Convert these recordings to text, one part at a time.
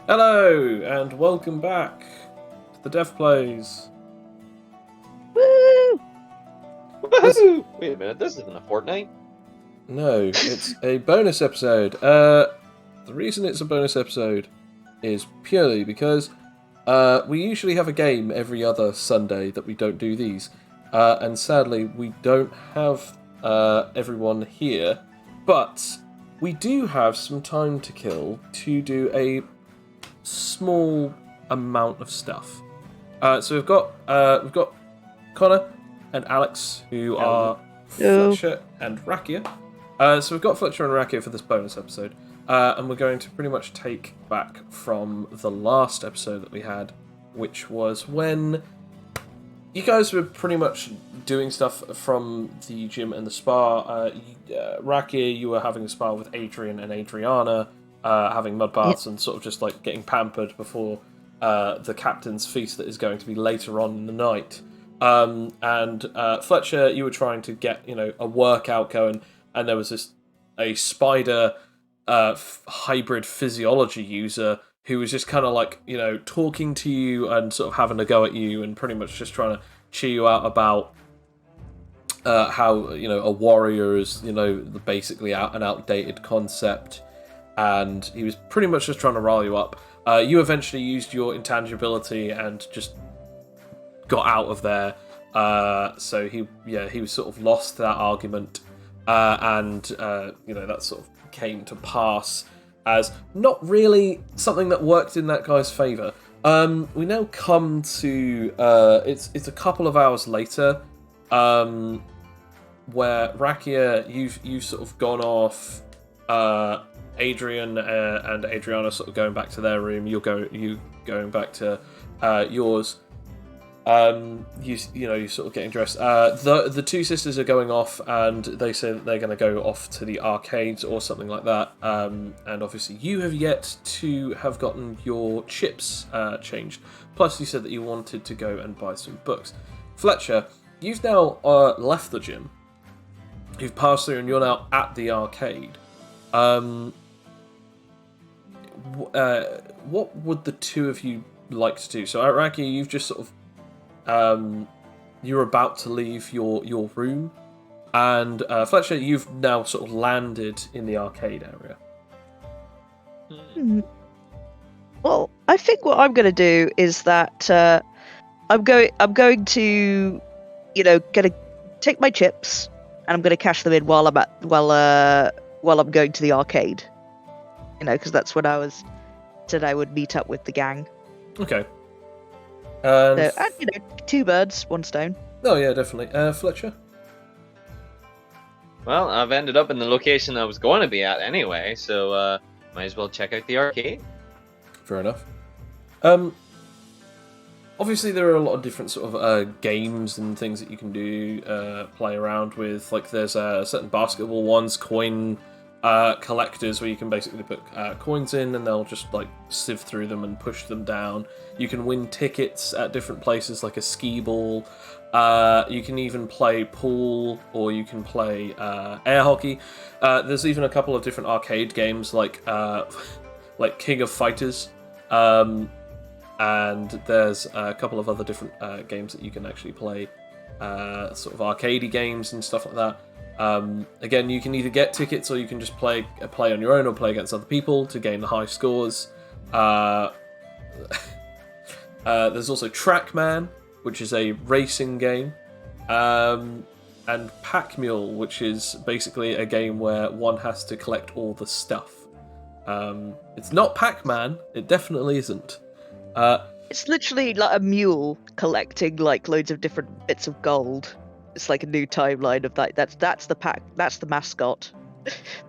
Hello, and welcome back to the Dev Plays. Woo! This- Woohoo! Wait a minute, this isn't a fortnight. No, it's a bonus episode. The reason it's a bonus episode is purely because we usually have a game every other Sunday that we don't do these. And sadly, we don't have everyone here, but we do have some time to kill to do a small amount of stuff. So we've got Connor and Alex, who are Hello. Fletcher and Rakia. So we've got Fletcher and Rakia for this bonus episode, and we're going to pretty much take back from the last episode that we had, which was when you guys were pretty much doing stuff from the gym and the spa. Rakia, you were having a spa with Adrian and Adriana, having mud baths and sort of just like getting pampered before the captain's feast that is going to be later on in the night. And Fletcher, you were trying to get a workout going, and there was a spider hybrid physiology user who was just kind of like talking to you and sort of having a go at you and pretty much just trying to cheer you out about how a warrior is basically an outdated concept, and he was pretty much just trying to rile you up. You eventually used your intangibility and just got out of there. So he was sort of lost that argument, and that sort of came to pass as not really something that worked in that guy's favour. We now come to it's a couple of hours later, where Rakia, you've sort of gone off. Adrian and Adriana sort of going back to their room. You going back to yours. You're sort of getting dressed. The two sisters are going off, and they say that they're going to go off to the arcades or something like that. And obviously, you have yet to have gotten your chips changed. Plus, you said that you wanted to go and buy some books. Fletcher, you've now left the gym. You've passed through, and you're now at the arcade. What would the two of you like to do? So, Araki, you've just sort of you're about to leave your room, and Fletcher, you've now sort of landed in the arcade area. Well, I think what I'm going to do is that I'm going to, gonna take my chips and I'm going to cash them in while I'm going to the arcade. Because that's when said I would meet up with the gang. Okay. And two birds, one stone. Oh yeah, definitely. Fletcher? Well, I've ended up in the location I was going to be at anyway, so might as well check out the arcade. Fair enough. Obviously, there are a lot of different sort of games and things that you can do, play around with. Like, there's certain basketball ones, coin collectors, where you can basically put coins in and they'll just like sieve through them and push them down. You can win tickets at different places, like a skee ball. You can even play pool, or you can play air hockey. There's even a couple of different arcade games, like King of Fighters. And there's a couple of other different games that you can actually play, sort of arcadey games and stuff like that. Again, you can either get tickets or you can just play on your own or play against other people to gain the high scores. There's also Trackman, which is a racing game, and Pack Mule, which is basically a game where one has to collect all the stuff. It's not Pac-Man, it definitely isn't. It's literally like a mule collecting like loads of different bits of gold. It's like a new timeline of that. That's the mascot.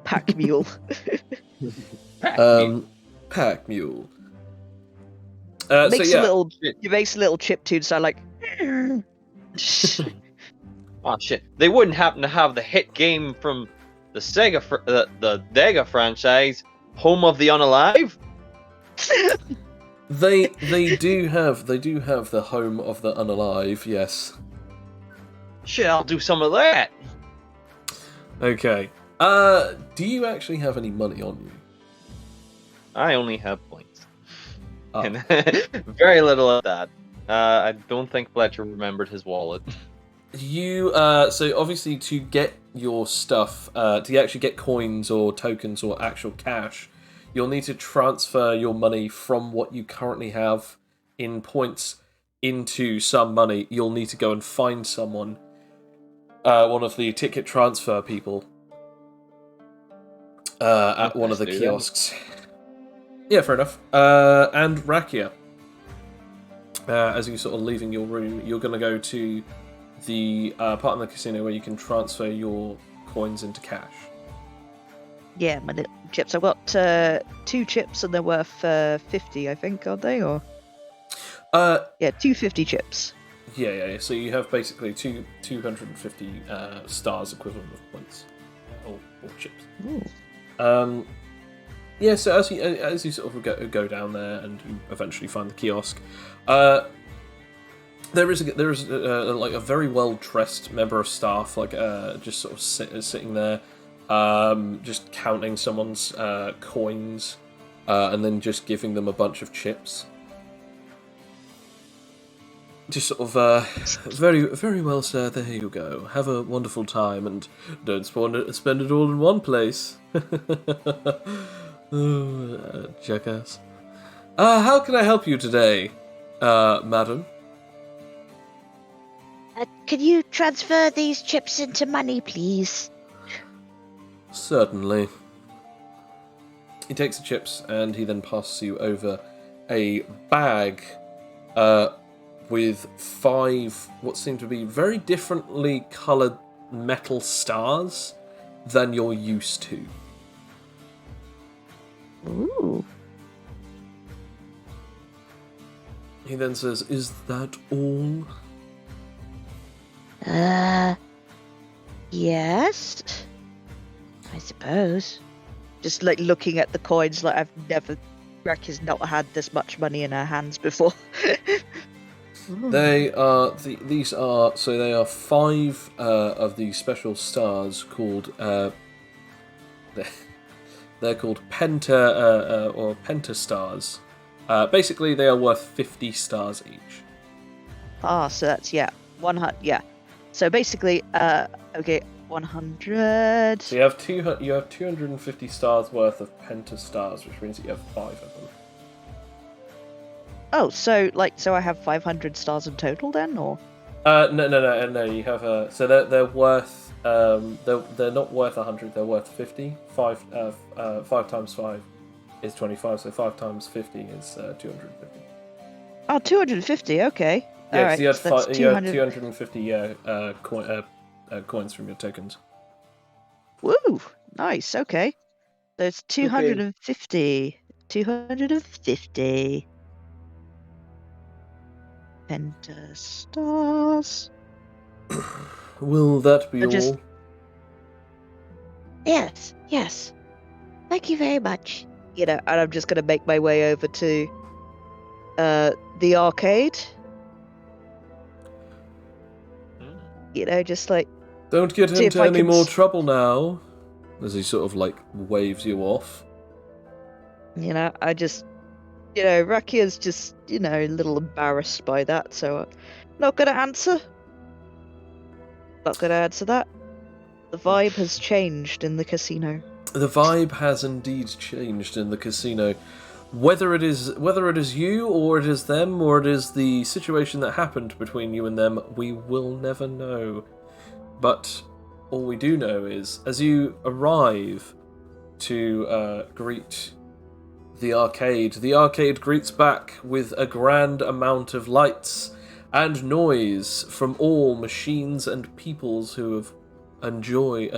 Pack Mule. Pack Mule. Makes a little chip tune sound like. Oh shit! They wouldn't happen to have the hit game from the Sega, the Dega franchise, Home of the Unalive. They do have the Home of the Unalive, yes. Shit, I'll do some of that. Okay. Do you actually have any money on you? I only have points. up. And very little of that. I don't think Fletcher remembered his wallet. You so obviously to get your stuff, to actually get coins or tokens or actual cash, you'll need to transfer your money from what you currently have in points into some money. You'll need to go and find someone, one of the ticket transfer people, at one of the kiosks. Yeah, fair enough. And Rakia, as you're sort of leaving your room, you're going to go to the part of the casino where you can transfer your coins into cash. Yeah, my little chips. I've got 2 chips and they're worth 50, I think, aren't they? Or yeah, 250 chips. Yeah. So you have basically 250 stars equivalent of points, or chips. Ooh. Yeah. So as you sort of go down there and you eventually find the kiosk, there is like a very well dressed member of staff, like just sort of sitting there, just counting someone's coins, and then just giving them a bunch of chips. Just sort of, very, very well, sir. There you go. Have a wonderful time, and don't spend it all in one place. Jackass. How can I help you today, madam? Can you transfer these chips into money, please? Certainly. He takes the chips and he then passes you over a bag with 5 what seem to be very differently coloured metal stars than you're used to. Ooh. He then says, "Is that all?" Yes. I suppose. Just like looking at the coins, like Rakia's not had this much money in her hands before. They are these are 5 of these special stars called they're called penta or pentastars. Basically, they are worth 50 stars each. So that's 100. Yeah. So basically, okay, 100. So you have 250 stars worth of pentastars, which means that you have 5 of them. Oh, so I have 500 stars in total then, or? No. You have so they're worth they're not worth 100. They're worth 50. 5 times 5 is 25. So 5 times 50 is 250. Oh, 250. Okay. Yeah, All right. so you had, So that's you had 250 coins from your tokens. Woo! Nice. Okay. So it's 250. 250. Pentastars. Will that be all? Yes. Thank you very much. And I'm just gonna make my way over to the arcade. Just like Don't get see if into I any can more trouble now. As he sort of like waves you off. I just Rakia's just a little embarrassed by that, so not gonna answer. Not gonna answer that. The vibe has changed in the casino. The vibe has indeed changed in the casino. Whether it is you, or it is them, or it is the situation that happened between you and them, we will never know. But all we do know is, as you arrive to greet the arcade greets back with a grand amount of lights and noise from all machines and peoples who are enjoying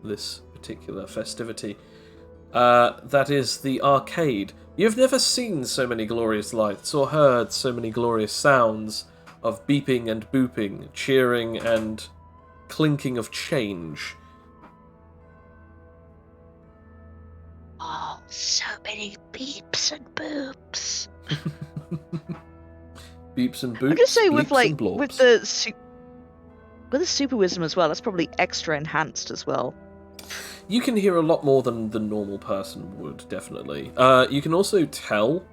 this particular festivity. That is the arcade. You've never seen so many glorious lights or heard so many glorious sounds of beeping and booping, cheering and clinking of change. Oh, so many beeps and boops. Beeps and boops. I'm just saying, with bleeps and blobs. with the super wisdom as well, that's probably extra enhanced as well. You can hear a lot more than the normal person would, definitely. You can also tell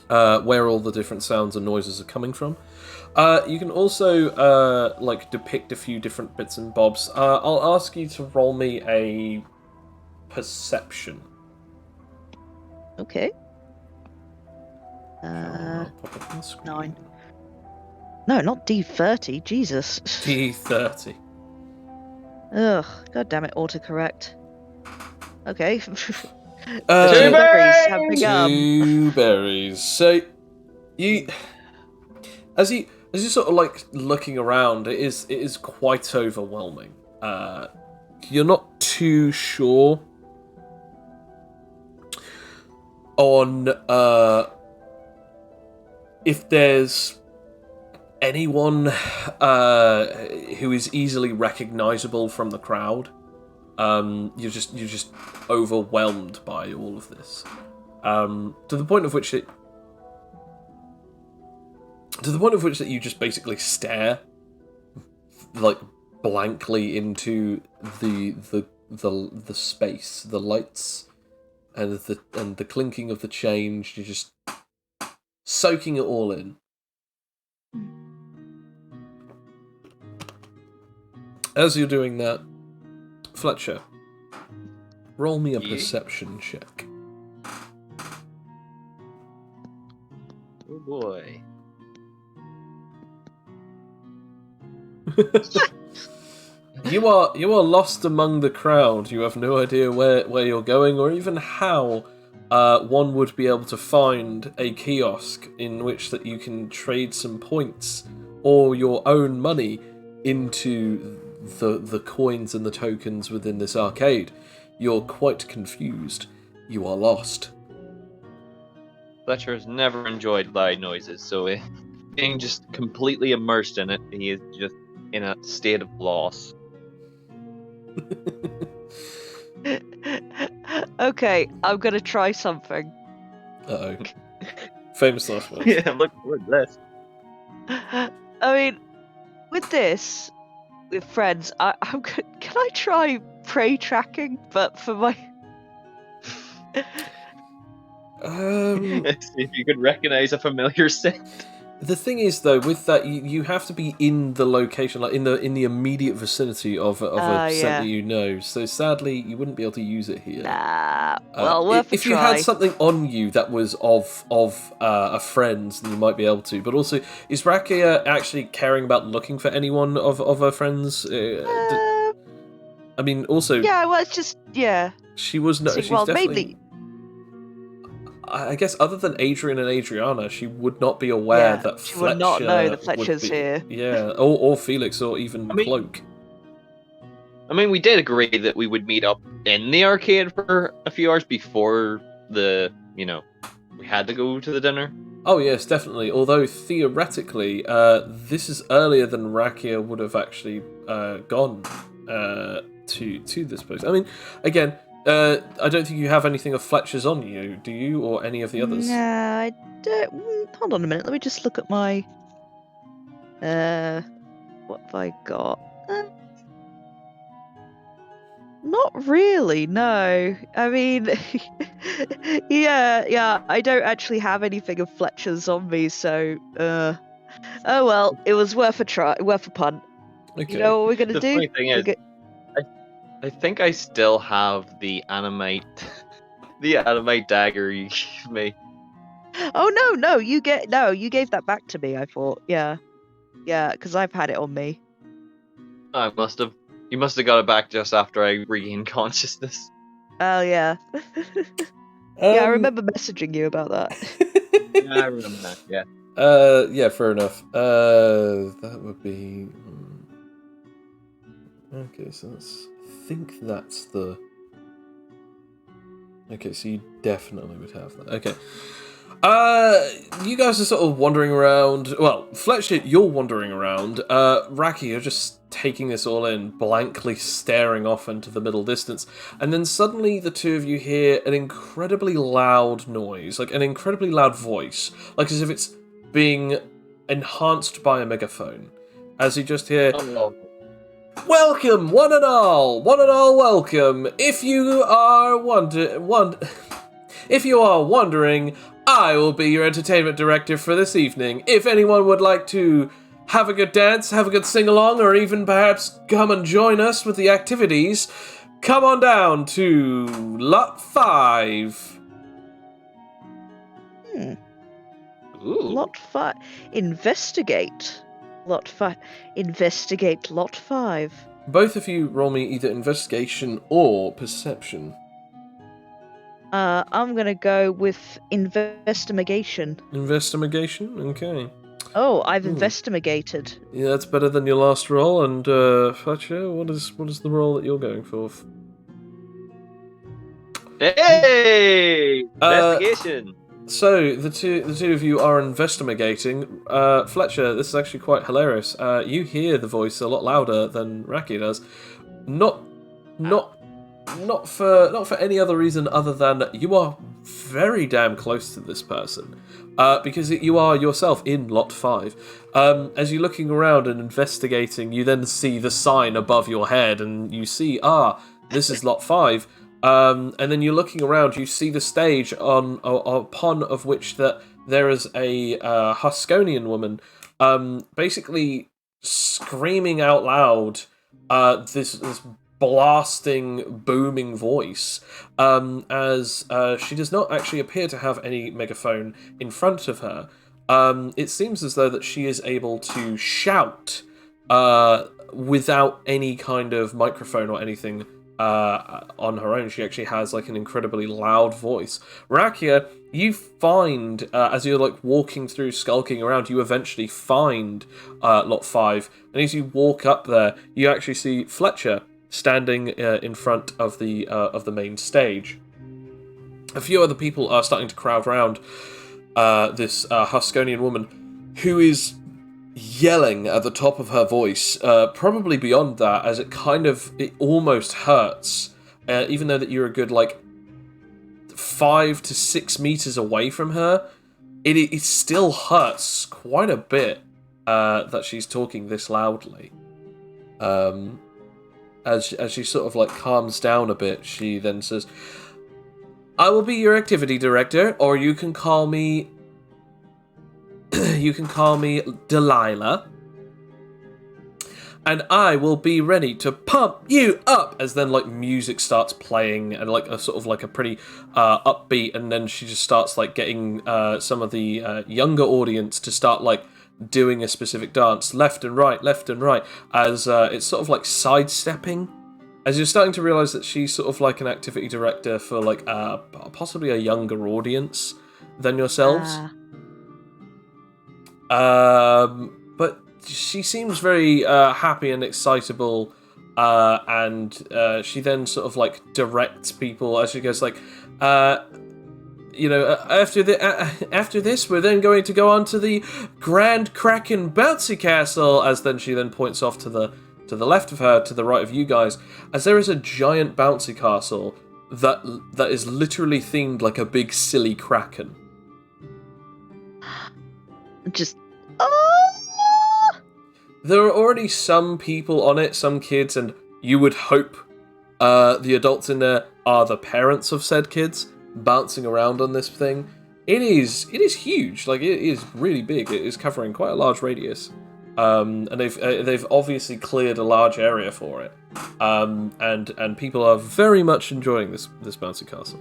where all the different sounds and noises are coming from. You can also depict a few different bits and bobs. I'll ask you to roll me a perception. Okay. I'll pop it on the screen. 9. No, not D30. Jesus. D30. Ugh. God damn it. Autocorrect. Okay. Two berries have begun. 2 berries. So you, as you sort of like looking around, it is quite overwhelming. You're not too sure on if there's anyone who is easily recognizable from the crowd. You're just overwhelmed by all of this, to the point of which that you just basically stare like blankly into the space, the lights, and the clinking of the change. You're just soaking it all in. As you're doing that, Fletcher, roll me a perception check. Oh boy. You are lost among the crowd. You have no idea where you're going, or even how one would be able to find a kiosk in which that you can trade some points or your own money into the coins and the tokens within this arcade. You're quite confused. You are lost. Fletcher has never enjoyed loud noises, so being just completely immersed in it, he is just in a state of loss. Okay, I'm gonna try something. Uh-oh. Famous last words. Yeah, look forward to this. I mean, with this, with friends, can I try prey tracking, but for my... See if you could recognize a familiar scent. The thing is, though, with that, you have to be in the location, like in the immediate vicinity of a scent yeah. that you know. So sadly, you wouldn't be able to use it here. Nah, well, worth a if you try. had something on you that was of a friend, then you might be able to. But also, is Rakia actually caring about looking for anyone of her friends? I mean, also, Yeah, well, it's just, yeah. she was no. See, She's well, definitely. mainly... I guess other than Adrian and Adriana, she would not be aware that she Fletcher would not know that would Fletcher's be, here. Yeah, or Felix, or even Cloak. I mean, we did agree that we would meet up in the arcade for a few hours before we had to go to the dinner. Oh yes, definitely. Although theoretically, this is earlier than Rakia would have actually gone to this place. I mean, again, I don't think you have anything of Fletcher's on you, do you, or any of the others? Nah, I don't... Hold on a minute, let me just look at my... what have I got? Not really, no. I mean, yeah, I don't actually have anything of Fletcher's on me, so, oh well, it was worth a try, worth a punt. Okay. You know what we're gonna The do? funny thing is, I think I still have the animate dagger you gave me. Oh no, you gave that back to me. I thought, yeah, because I've had it on me. I must have. You must have got it back just after I regained consciousness. Oh yeah, yeah, I remember messaging you about that. Yeah, I remember that. Yeah. Yeah, fair enough. That would be. Okay, so I think that's the. Okay, so you definitely would have that. Okay. You guys are sort of wandering around. Well, Fletcher, you're wandering around. Raki, you're just taking this all in, blankly staring off into the middle distance. And then suddenly the two of you hear an incredibly loud noise, like an incredibly loud voice, like as if it's being enhanced by a megaphone. As you just hear, Oh, Welcome, one and all, welcome. If you are wondering, I will be your entertainment director for this evening. If anyone would like to have a good dance, have a good sing-along, or even perhaps come and join us with the activities, come on down to Lot 5. Ooh. Lot 5. Investigate. Lot 5. Investigate Lot 5. Both of you roll me either investigation or perception. I'm gonna go with investigation. Investigation? Okay. Oh, I've investigated. Yeah, that's better than your last roll. And Fletcher, what is the roll that you're going for? Hey! Investigation! So the two of you are investigating. Fletcher, this is actually quite hilarious. You hear the voice a lot louder than Raki does. Not for any other reason other than you are very damn close to this person. Because you are yourself in Lot 5. As you're looking around and investigating, you then see the sign above your head, and you see, this is Lot 5. And then you're looking around, you see the stage upon of which that there is a Huskonian woman, basically screaming out loud, this blasting, booming voice, as she does not actually appear to have any megaphone in front of her. It seems as though that she is able to shout without any kind of microphone or anything on her own. She actually has like an incredibly loud voice. Rakia, you find, as you're like walking through, skulking around, you eventually find Lot 5, and as you walk up there, you actually see Fletcher standing in front of the main stage. A few other people are starting to crowd around this Huskonian woman, who is yelling at the top of her voice, probably beyond that, as it almost hurts, even though that you're a good 5 to 6 meters away from her. It still hurts quite a bit that she's talking this loudly. As she sort of calms down a bit, she then says, "I will be your activity director, or you can call me Delilah, and I will be ready to pump you up." As then music starts playing, and a pretty upbeat, and then she just starts getting some of the younger audience to start doing a specific dance, left and right, as it's sort of sidestepping, as you're starting to realize that she's sort of an activity director for possibly a younger audience than yourselves. But she seems very happy and excitable, and she then sort of directs people as she goes after this, we're then going to go on to the Grand Kraken Bouncy Castle, as then she then points off to the left of her, to the right of you guys, as there is a giant bouncy castle that is literally themed like a big silly kraken. Just... There are already some people on it, some kids, and you would hope the adults in there are the parents of said kids, bouncing around on this thing. It is huge. It is really big. It is covering quite a large radius, and they've obviously cleared a large area for it, and people are very much enjoying this bouncy castle.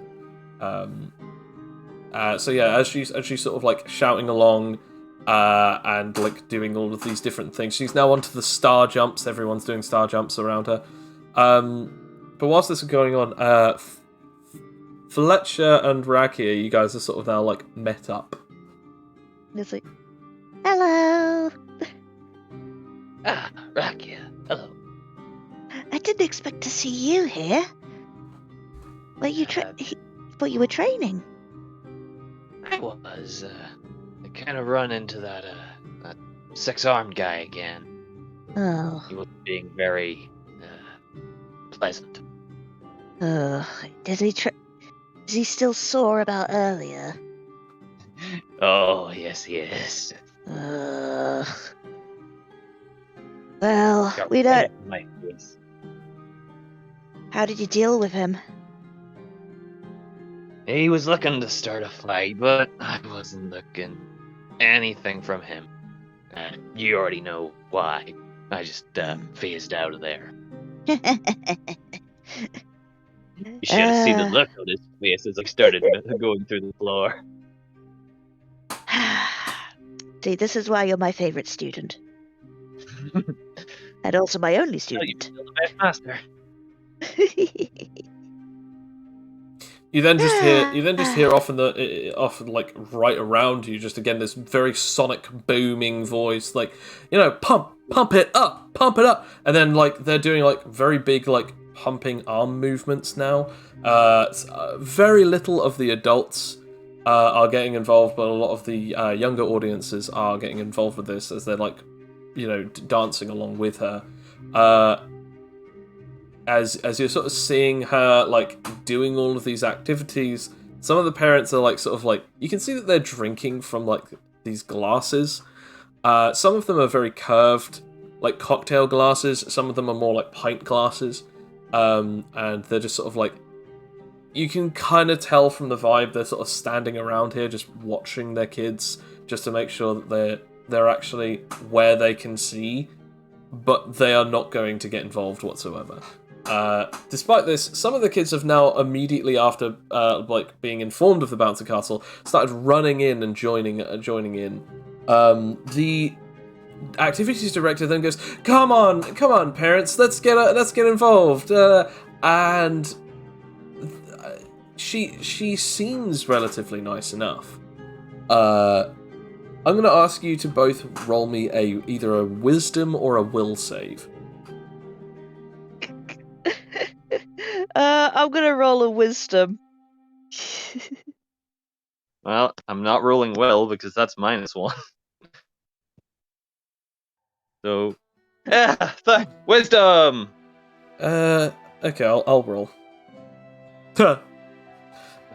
So yeah, as she's sort of shouting along, and doing all of these different things, she's now onto the star jumps. Everyone's doing star jumps around her. But whilst this is going on, Fletcher and Rakia, you guys are sort of now met up. It's like, Hello. Rakia, hello. I didn't expect to see you here. But thought you were training. I was, I kind of run into that six-armed guy again. Oh. He was being very, pleasant. Is he still sore about earlier? Oh, yes, he is. Well, Well, Got we right don't. in my face. How did you deal with him? He was looking to start a fight, but I wasn't looking anything from him. You already know why. I just phased out of there. You should have seen the look on his face as I started going through the floor. See, this is why you're my favorite student. And also my only Oh, you're student. still the best master. You then just hear off like right around you, just again this very sonic booming voice, like, pump it up, and then like they're doing like very big like pumping arm movements now. Very little of the adults are getting involved, but a lot of the younger audiences are getting involved with this as they're like, dancing along with her. As you're sort of seeing her like doing all of these activities, some of the parents are like sort of like, you can see that they're drinking from like these glasses. Some of them are very curved, like cocktail glasses. Some of them are more like pint glasses, and they're just sort of like, you can kind of tell from the vibe they're sort of standing around here just watching their kids just to make sure that they're actually where they can see, but they are not going to get involved whatsoever. Despite this, some of the kids have now immediately after like being informed of the bouncy castle started running in and joining in. The activities director then goes, "Come on, parents, let's get involved." And she seems relatively nice enough. I'm going to ask you to both roll me either a wisdom or a will save. I'm gonna roll a wisdom. Well, I'm not rolling well because that's -1. So, wisdom. Okay, I'll roll.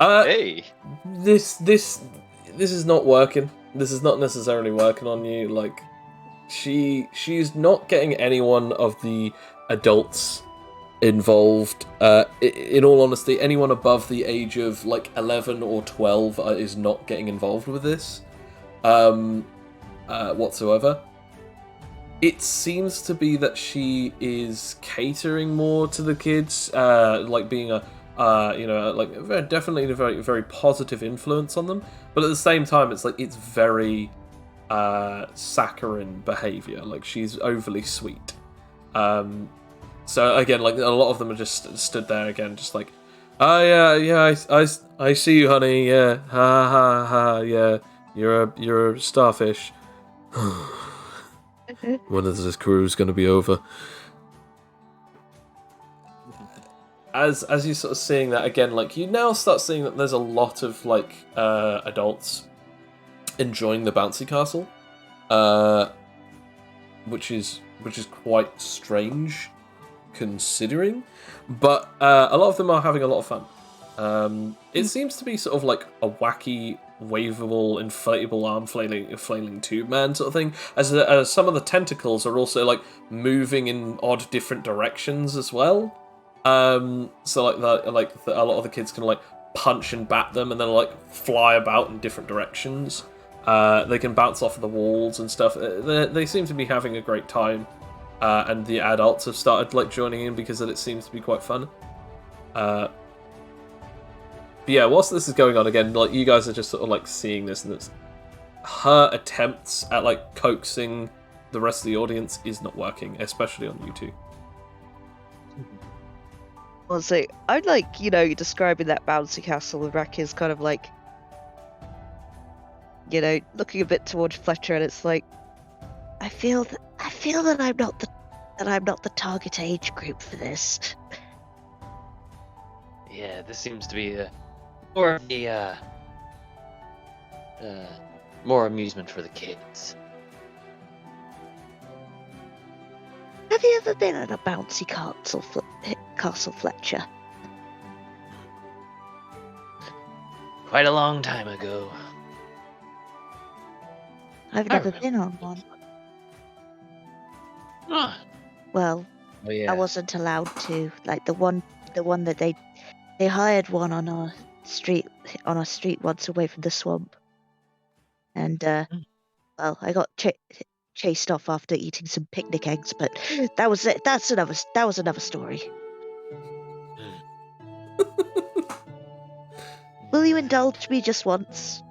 Hey. This is not working. This is not necessarily working on you. Like, she's not getting anyone of the adults involved. In all honesty, anyone above the age of like 11 or 12 is not getting involved with this whatsoever. It seems to be that she is catering more to the kids, like being a definitely a very, very positive influence on them. But at the same time, it's very saccharine behavior. Like, she's overly sweet. So again, like, a lot of them are just stood there again, just like, yeah, I see you, honey. Yeah, ha ha ha. Yeah, you're a starfish. When is this cruise going to be over? As you're sort of seeing that again, like, you now start seeing that there's a lot of like adults enjoying the bouncy castle, which is quite strange considering, but a lot of them are having a lot of fun. It seems to be sort of like a wacky, waveable, inflatable arm flailing tube man sort of thing, as some of the tentacles are also like moving in odd different directions as well. So like that, a lot of the kids can like punch and bat them, and then like fly about in different directions. They can bounce off of the walls and stuff. They seem to be having a great time, and the adults have started like joining in because it seems to be quite fun. But yeah, whilst this is going on again, like, you guys are just sort of like seeing this, and it's her attempts at like coaxing the rest of the audience is not working, especially on you two. Well, so I'd like, describing that bouncy castle with Raki is kind of like, looking a bit towards Fletcher, and it's like, I feel that I'm not the target age group for this. Yeah, this seems to be more of the more amusement for the kids. Have you ever been at a bouncy castle, Fletcher? Quite a long time ago. I've never been on one. Ah, well, Oh I yeah. wasn't allowed to. Like the one that they hired one on our street once away from the swamp, and well, I got chased off after eating some picnic eggs, but that was it. That was another story. Will you indulge me just once?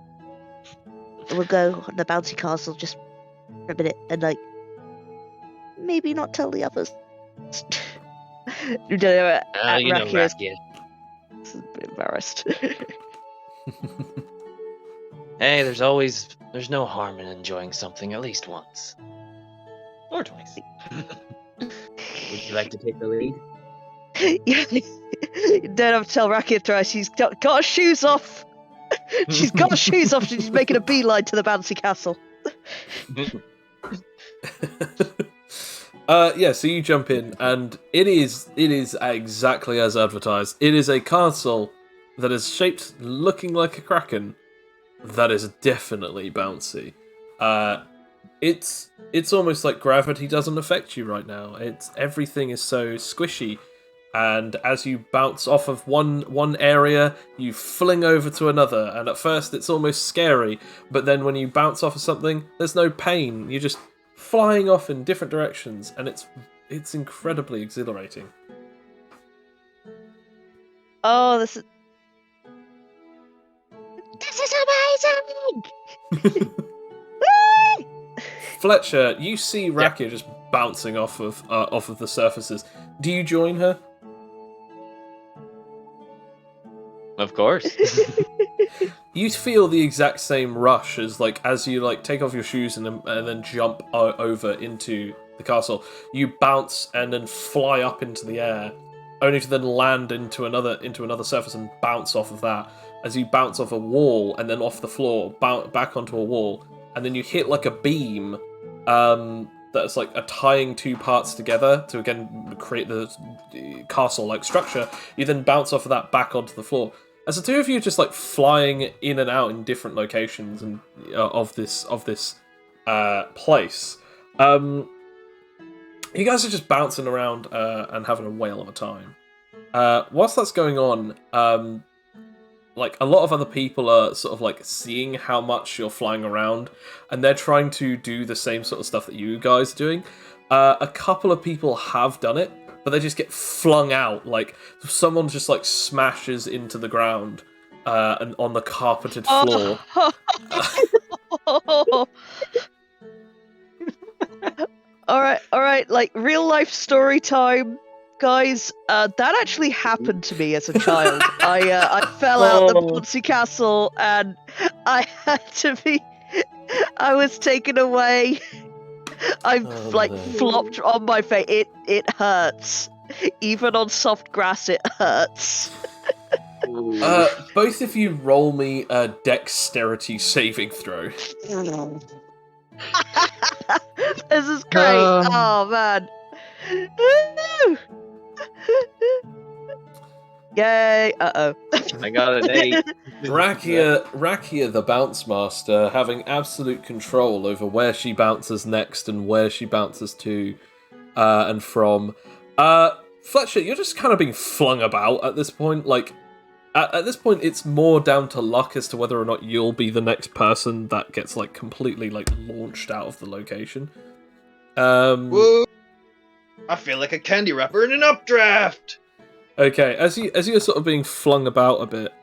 We'll go on the bouncy castle just for a minute and like maybe not tell the others. You know, at You know, Rakia is Rakia. a bit embarrassed. Hey, there's no harm in enjoying something at least once. Or twice. Would you like to take the lead? Yeah. You don't have to tell Rakia thrice. She's got her shoes off. She's got her shoes off. She's making a beeline to the bouncy castle. Yeah, so you jump in, and it is exactly as advertised. It is a castle that is shaped looking like a kraken that is definitely bouncy. It's almost like gravity doesn't affect you right now. Everything is so squishy, and as you bounce off of one area, you fling over to another, and at first it's almost scary, but then when you bounce off of something, there's no pain. You're just flying off in different directions, and it's incredibly exhilarating. Oh, this is amazing! Fletcher, you see Rakia just bouncing off of the surfaces. Do you join her? Of course. You feel the exact same rush as you take off your shoes and then jump over into the castle. You bounce and then fly up into the air, only to then land into another surface and bounce off of that. As you bounce off a wall and then off the floor, back onto a wall, and then you hit like a beam that's like tying two parts together to again create the castle-like structure. You then bounce off of that back onto the floor. As the two of you are just like flying in and out in different locations and of this place, you guys are just bouncing around and having a whale of a time. Whilst that's going on, like a lot of other people are sort of like seeing how much you're flying around, and they're trying to do the same sort of stuff that you guys are doing. A couple of people have done it, but they just get flung out. Like someone just like smashes into the ground and on the carpeted floor. all right. Like real life story time, guys. That actually happened to me as a child. I fell out the bouncy castle and I had to be. I was taken away. I flopped on my face. It hurts. Even on soft grass, it hurts. Both of you roll me a dexterity saving throw. This is great. Oh man. Yay. Uh-oh. I got an 8. Rakia, the bounce master, having absolute control over where she bounces next and where she bounces to and from. Fletcher, you're just kind of being flung about at this point. Like, at this point, it's more down to luck as to whether or not you'll be the next person that gets like completely like launched out of the location. Whoa! I feel like a candy wrapper in an updraft. Okay, as you're sort of being flung about a bit,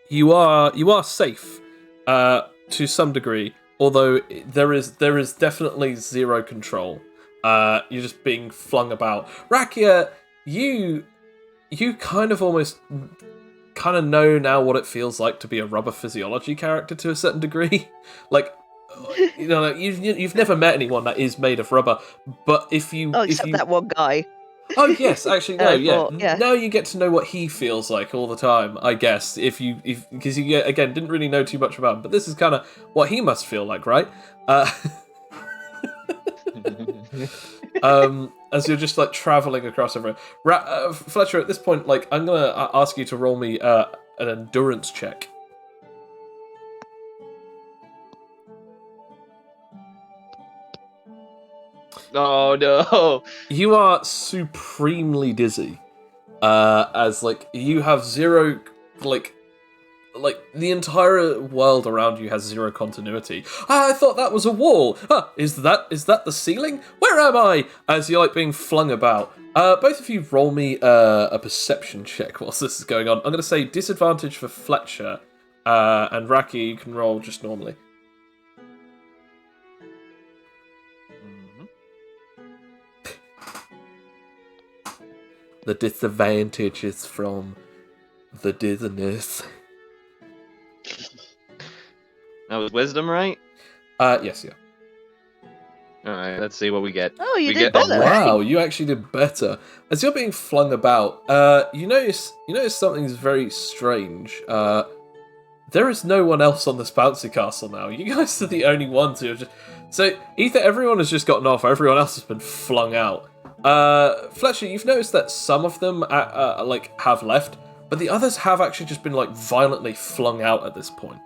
you are safe to some degree, although there is definitely zero control. You're just being flung about. Rakia, you kind of almost kind of know now what it feels like to be a rubber physiology character to a certain degree. Like, you know, like you've never met anyone that is made of rubber, but except that one guy. Oh yes, actually no, yeah. Now you get to know what he feels like all the time, I guess. Because you again didn't really know too much about him, but this is kind of what he must feel like, right? As you're just like traveling across everywhere. Fletcher, at this point, like I'm gonna ask you to roll me an endurance check. Oh no! You are supremely dizzy, as like you have zero, like the entire world around you has zero continuity. I thought that was a wall. Is that the ceiling? Where am I? As you're like being flung about. Both of you roll me a perception check whilst this is going on. I'm going to say disadvantage for Fletcher, and Raki, you can roll just normally. The disadvantage is from the dizziness. That was wisdom, right? Yes, yeah. Alright, let's see what we get. Oh, you We did get better. Wow, you actually did better. As you're being flung about, you notice something's very strange. There is no one else on this bouncy castle now. You guys are the only ones who have just... So, either everyone has just gotten off, or everyone else has been flung out. Fletcher, you've noticed that some of them have left, but the others have actually just been like violently flung out at this point.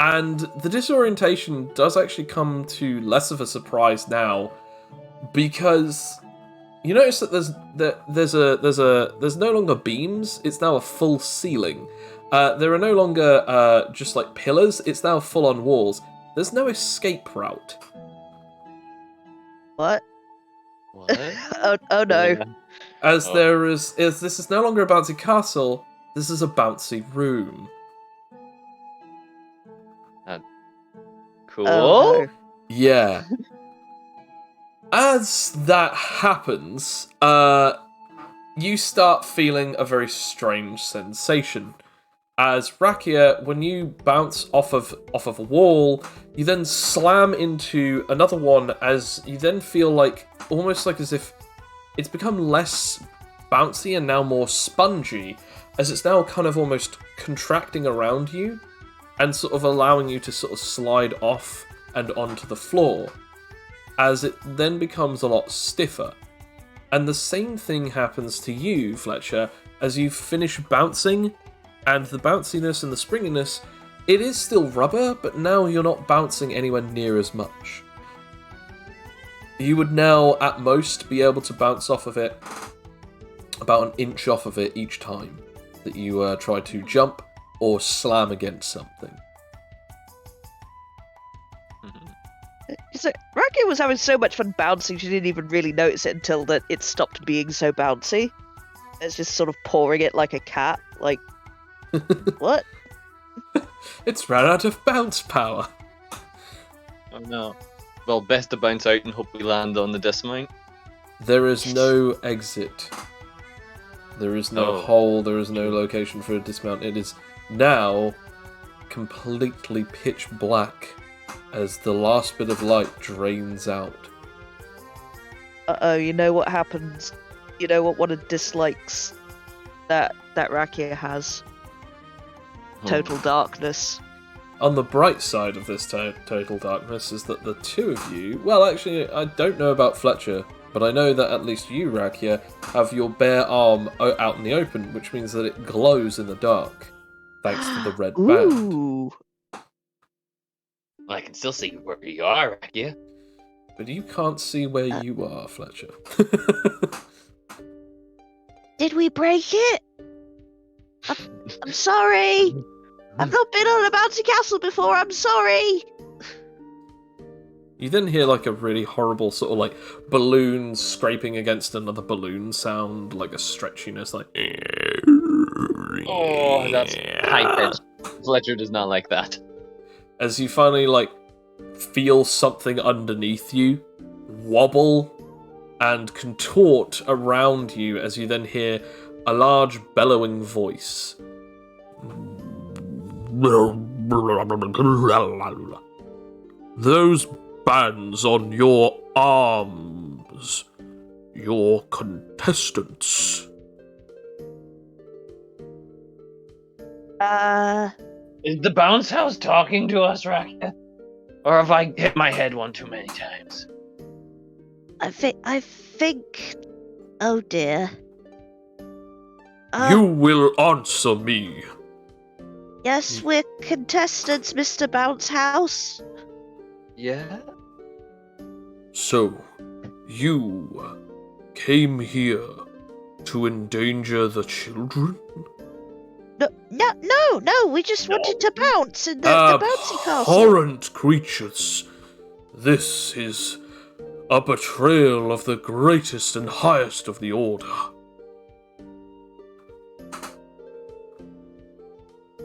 And the disorientation does actually come to less of a surprise now, because you notice that there's no longer beams. It's now a full ceiling. There are no longer just like pillars. It's now full on walls. There's no escape route. What? What? Oh no. Yeah. As this is no longer a bouncy castle. This is a bouncy room. Cool. Oh, no. Yeah. As that happens, you start feeling a very strange sensation. As Rakia, when you bounce off of a wall, you then slam into another one, as you then feel like almost like as if it's become less bouncy and now more spongy, as it's now kind of almost contracting around you and sort of allowing you to sort of slide off and onto the floor, as it then becomes a lot stiffer. And the same thing happens to you, Fletcher, as you finish bouncing, and the bounciness and the springiness, it is still rubber, but now you're not bouncing anywhere near as much. You would now, at most, be able to bounce off of it about an inch off of it each time that you try to jump or slam against something. So Rakia was having so much fun bouncing, she didn't even really notice it until that it stopped being so bouncy. It's just sort of pawing it like a cat. Like, what? It's ran out of bounce power. Oh no. Well, best to bounce out and hope we land on the dismount. There is no exit. There is no hole, there is no location for a dismount. It is now completely pitch black as the last bit of light drains out. Uh-oh, you know what happens? You know what one of the dislikes that Rakia has? Total darkness. On the bright side of this total darkness is that the two of you... Well, actually, I don't know about Fletcher, but I know that at least you, Rakia, have your bare arm out in the open, which means that it glows in the dark, thanks to the red band. Ooh. I can still see where you are, Rakia. But you can't see where you are, Fletcher. Did we break it? I'm sorry. I've not been on a bouncy castle before. I'm sorry. You then hear like a really horrible sort of like balloon scraping against another balloon sound, like a stretchiness, like... Oh, that's high pitched. Fletcher does not like that. As you finally like feel something underneath you wobble and contort around you, as you then hear a large bellowing voice. Those bands on your arms, your contestants. Is the bounce house talking to us, Rakia? Or have I hit my head one too many times? I think. Oh dear. You will answer me. Yes, we're contestants, Mr. Bounce House. Yeah? So, you came here to endanger the children? No, we just wanted to bounce in the bouncy castle. Abhorrent creatures. This is a betrayal of the greatest and highest of the order.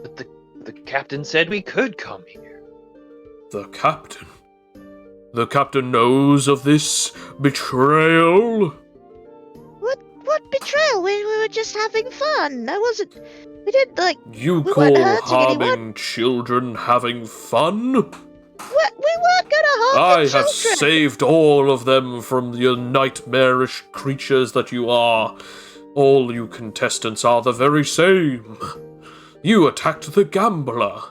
But the captain said we could come here. The captain? The captain knows of this betrayal? What betrayal? We were just having fun. We didn't, like... You we call weren't hurting harming anyone. children having fun? We weren't gonna harm I the have children. saved all of them from the nightmarish creatures that you are. All you contestants are the very same. You attacked the gambler,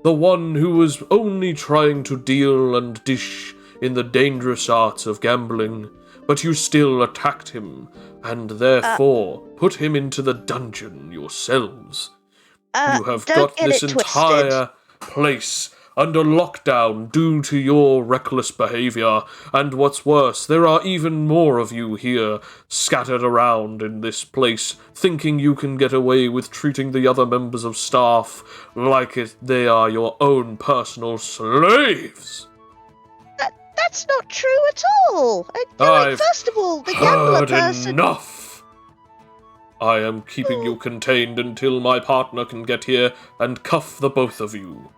the one who was only trying to deal and dish in the dangerous arts of gambling, but you still attacked him, and therefore put him into the dungeon yourselves. You have don't got get this it entire place under lockdown due to your reckless behavior, and what's worse, there are even more of you here scattered around in this place, thinking you can get away with treating the other members of staff like they are your own personal slaves. That's not true at all. I've First of all, the gambler heard person... enough. I am keeping you contained until my partner can get here and cuff the both of you.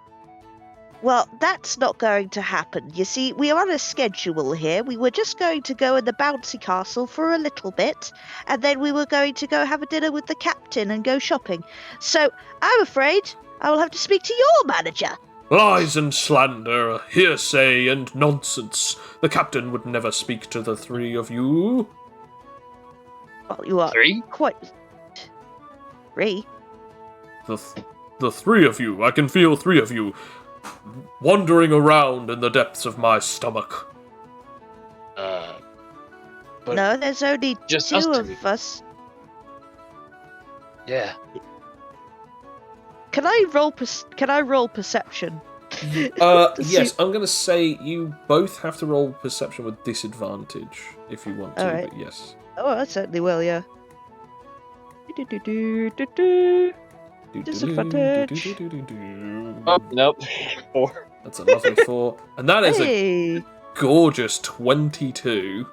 Well, that's not going to happen. You see, we are on a schedule here. We were just going to go in the bouncy castle for a little bit, and then we were going to go have a dinner with the captain and go shopping. So, I'm afraid I will have to speak to your manager. Lies and slander, hearsay and nonsense. The captain would never speak to the three of you. Well, you are Three? quite... Three? The three of you, I can feel three of you wandering around in the depths of my stomach. But No, there's only just two us of two. us. Yeah. Can I roll perception? Yes, I'm going to say you both have to roll perception with disadvantage if you want to, Alright. but yes. Oh, I certainly will, yeah. Disadvantage. Oh, nope. 4. That's a lovely 4. And that is a Hey! gorgeous 22.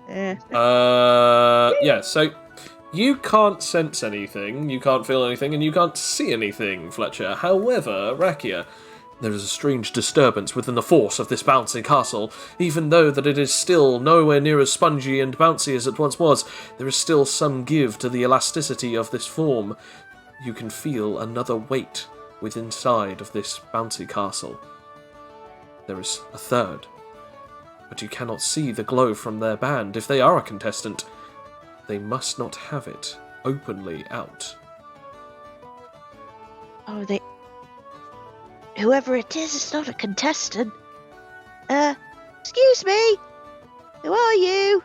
Eh. Yeah, so you can't sense anything, you can't feel anything, and you can't see anything, Fletcher. However, Rakia, there is a strange disturbance within the force of this bouncy castle. Even though that it is still nowhere near as spongy and bouncy as it once was, there is still some give to the elasticity of this form. You can feel another weight within inside of this bouncy castle. There is a third, but you cannot see the glow from their band. If they are a contestant, they must not have it openly out. Oh, whoever it is, it's not a contestant. Excuse me? Who are you?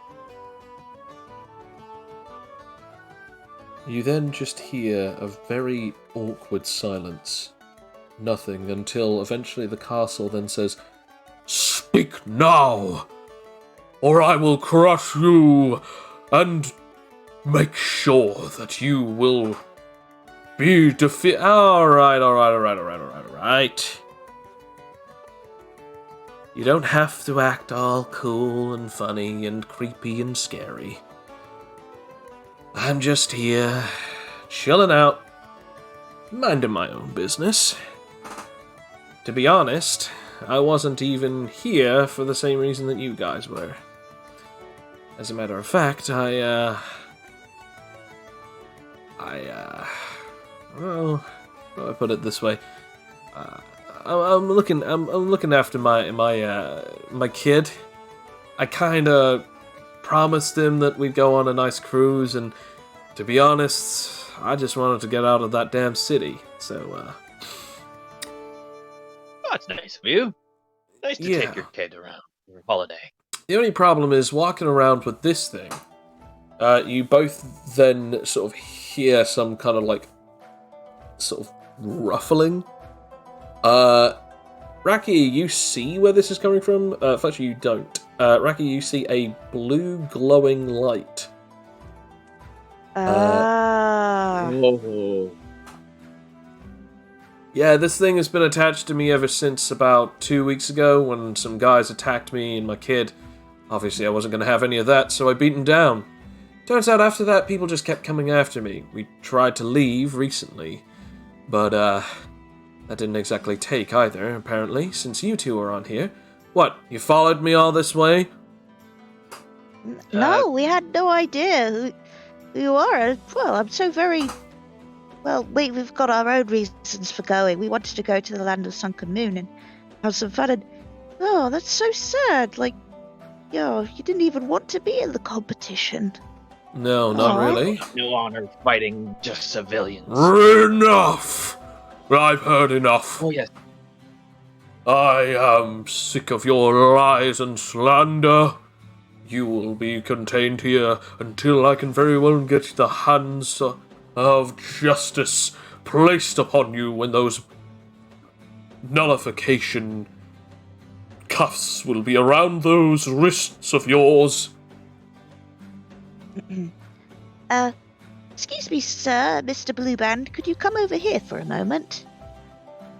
You then just hear a very awkward silence. Nothing until eventually the castle then says, "Speak now, or I will crush you and make sure that you will be defeated." Alright. You don't have to act all cool and funny and creepy and scary. I'm just here, chilling out, minding my own business. To be honest, I wasn't even here for the same reason that you guys were. As a matter of fact, well, how do I put it this way? I'm looking after my kid. I kinda promised him that we'd go on a nice cruise, and to be honest, I just wanted to get out of that damn city. So, That's nice of you. Nice to Yeah. take your kid around for a holiday. The only problem is walking around with this thing. You both then sort of hear some kind of sort of ruffling. Raki, you see where this is coming from. Fletcher, you don't. Raki, you see a blue glowing light. Oh. Yeah, this thing has been attached to me ever since about 2 weeks ago when some guys attacked me and my kid. Obviously, I wasn't going to have any of that, so I beat them down. Turns out after that, people just kept coming after me. We tried to leave recently, but that didn't exactly take either, apparently, since you two are on here. What, you followed me all this way? No, we had no idea who you are. Well, I'm so very... Well, we've got our own reasons for going. We wanted to go to the land of sunken moon and have some fun, and... Oh, that's so sad. Like, yo, you didn't even want to be in the competition. No, not Aw. really. No honor fighting just civilians. Enough! I've heard enough. Oh, yes. I am sick of your lies and slander. You will be contained here until I can very well get the hands of justice placed upon you when those nullification cuffs will be around those wrists of yours. Excuse me, sir, Mr. Blueband, could you come over here for a moment?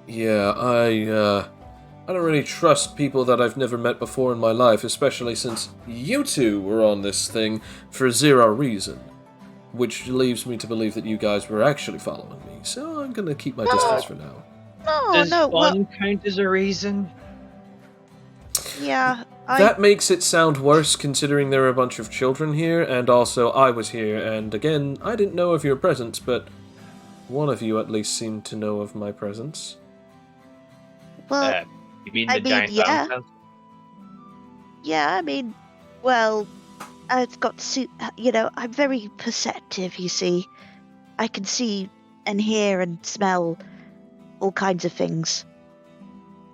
Yeah, I don't really trust people that I've never met before in my life, especially since you two were on this thing for zero reason. Which leaves me to believe that you guys were actually following me, so I'm gonna keep my distance for now. Does No, fun count as a reason? yeah, That makes it sound worse considering there are a bunch of children here, and also I was here, and again, I didn't know of your presence, but one of you at least seemed to know of my presence. well, You mean I the mean, giant yeah. fountain? yeah, I mean, well, I've got to, I'm very perceptive, you see. I can see and hear and smell all kinds of things.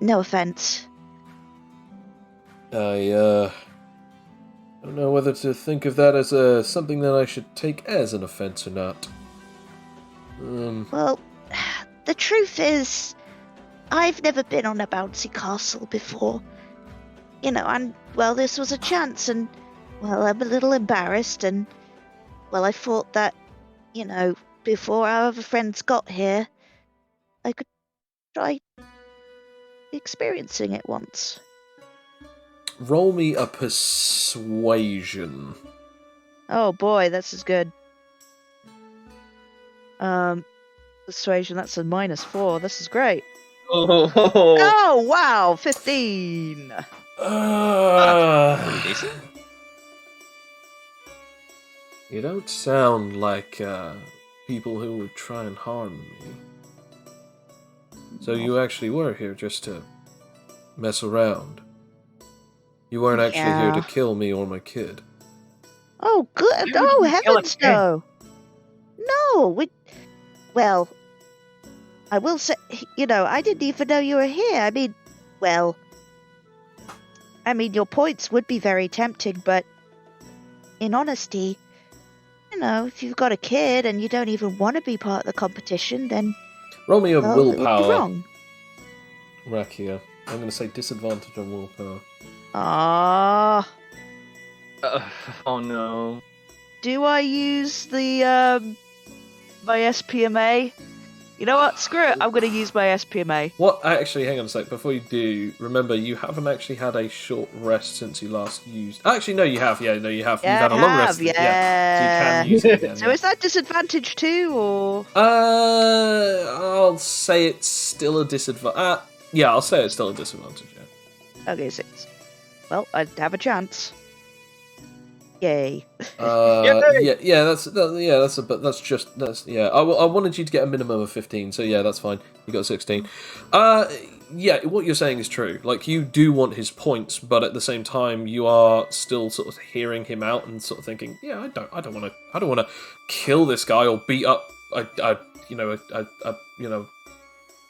No offense. I don't know whether to think of that as something that I should take as an offense or not. Well, the truth is, I've never been on a bouncy castle before. And, well, this was a chance, and, well, I'm a little embarrassed, and, well, I thought that, before our other friends got here, I could try experiencing it once. Roll me a persuasion. Oh boy, this is good. Persuasion, that's a -4. This is great. Oh, Oh wow, 15. pretty decent. You don't sound like people who would try and harm me. So you actually were here just to mess around. You weren't actually here to Yeah. kill me or my kid. Oh, good. Why would Oh, you kill a heavens, kid? no. No, well, I will say, I didn't even know you were here. Your points would be very tempting, but in honesty, if you've got a kid and you don't even want to be part of the competition, then, Roll me a well, it would be willpower, wrong. Rakia. I'm going to say disadvantage on willpower. Ah, Oh no. do I use the my SPMA? You know what? Screw it. I'm gonna use my SPMA. What? Actually, hang on a sec. Before you do, remember you haven't actually had a short rest since you last used. Actually, no, you have. Yeah, no, you have. Yeah, You've had a I long have, rest. yeah. So you can use it again. So is that disadvantage too, or? I'll say it's still a disadvantage. Yeah, I'll say it's still a disadvantage. Yeah. Okay, 6. Well, I'd have a chance. Yay. Yeah. That's yeah. I wanted you to get a minimum of 15, so yeah, that's fine. You got 16. Yeah, what you're saying is true. Like, you do want his points, but at the same time, you are still sort of hearing him out and sort of thinking, yeah, I don't want to kill this guy or beat up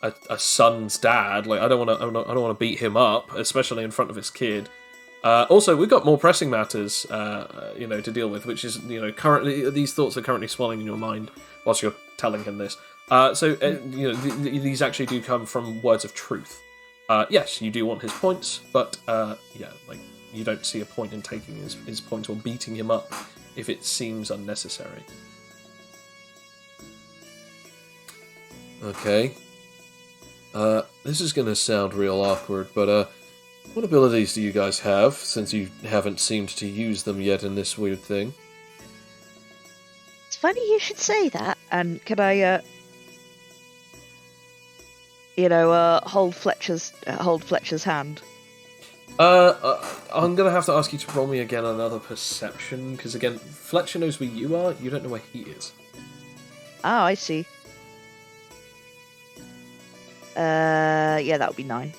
a son's dad. Like, I don't want to beat him up, especially in front of his kid. Also, we've got more pressing matters, to deal with, which is, currently these thoughts are currently swelling in your mind whilst you're telling him this. These actually do come from words of truth. Yes, you do want his points, but you don't see a point in taking his point or beating him up if it seems unnecessary. Okay. This is going to sound real awkward, but what abilities do you guys have, since you haven't seemed to use them yet in this weird thing? It's funny you should say that. And can I, hold Fletcher's hand? I'm gonna have to ask you to roll me again another perception, because again, Fletcher knows where you are, you don't know where he is. Oh, I see. Yeah, that would be 9.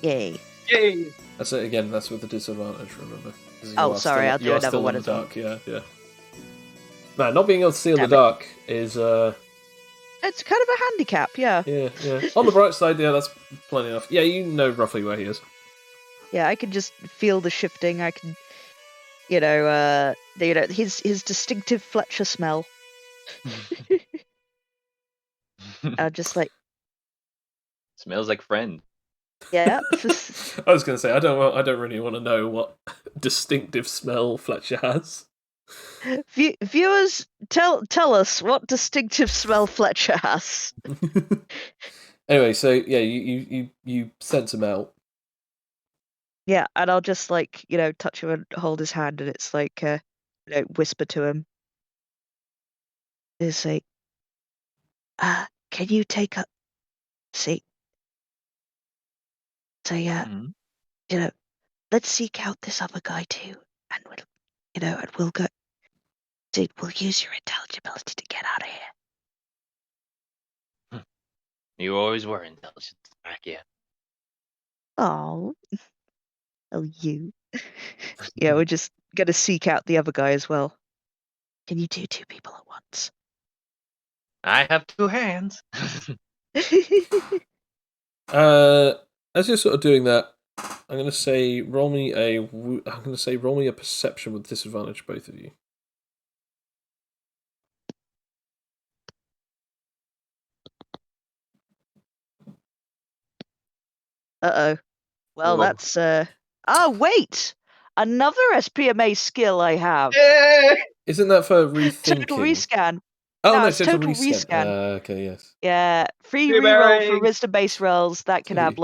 Yay. Yay! That's it again, that's with the disadvantage, remember. 'Cause you Oh, are sorry, still, I'll do you are another still one in the as well. dark, yeah. Man, not being able to see in the Damn it. dark is, It's kind of a handicap, yeah. yeah. On the bright side, yeah, that's plenty enough. Yeah, you know roughly where he is. Yeah, I can just feel the shifting. I can, his distinctive Fletcher smell. Just like, Smells like friend. yeah. I was gonna say, I don't really want to know what distinctive smell Fletcher has. Viewers, tell us what distinctive smell Fletcher has. Anyway, so yeah, you sense him out. Yeah, and I'll just touch him and hold his hand, and it's like, whisper to him. It's like, can you take up? See, so yeah, Mhm. Let's seek out this other guy too, and we'll go. Dude, we'll use your intelligibility to get out of here. You always were intelligent, Rakia. Oh, you. Yeah, we're just gonna seek out the other guy as well. Can you do 2 people at once? I have 2 hands. As you're sort of doing that, I'm gonna say roll me a perception with disadvantage, both of you. Uh-oh. Well, Whoa. that's Oh, wait! Another SPMA skill I have. Yay! Isn't that for Total rethinking? rescan. Oh No, no, it's total total rescan. rescan. Okay, yes. Yeah, free Free reroll for berry. wisdom-based rolls that can have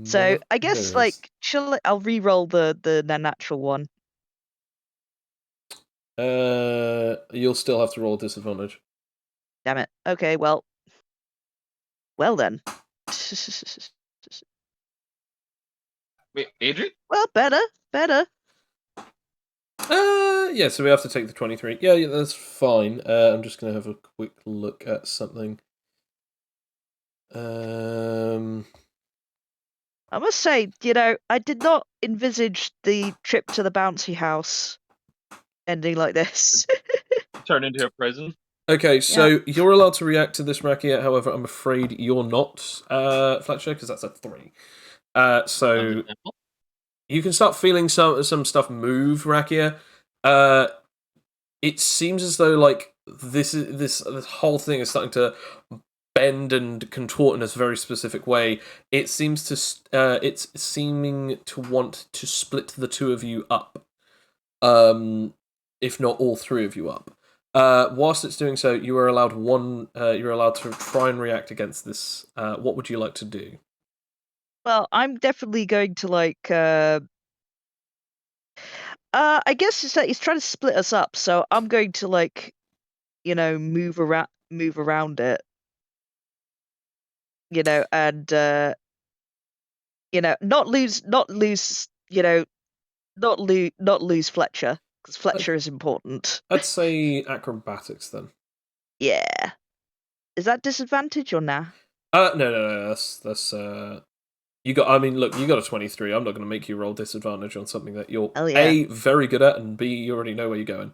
So I guess I'll re-roll the natural one. You'll still have to roll a disadvantage. Damn it. Okay, well then. Wait, Adrian? Well, better. Yeah, so we have to take the 23. Yeah, that's fine. I'm just gonna have a quick look at something. I must say, I did not envisage the trip to the bouncy house ending like this. Turn into a prison. Okay, so you're allowed to react to this, Rakia. However, I'm afraid you're not, Fletcher, because that's a 3. So you can start feeling some stuff move, Rakia. It seems as though this whole thing is starting to bend and contort in a very specific way. It seems to it's seeming to want to split the two of you up, if not all 3 of you up. Whilst it's doing so, you are allowed one. You're allowed to try and react against this. What would you like to do? Well, I'm definitely going to I guess he's trying to split us up, so I'm going to move around it. And not lose Fletcher, because Fletcher is important. I'd say acrobatics then. Yeah. Is that disadvantage or nah? No. That's you got. I mean, look, you got a 23. I'm not going to make you roll disadvantage on something that you're A, very good at, and B, you already know where you're going.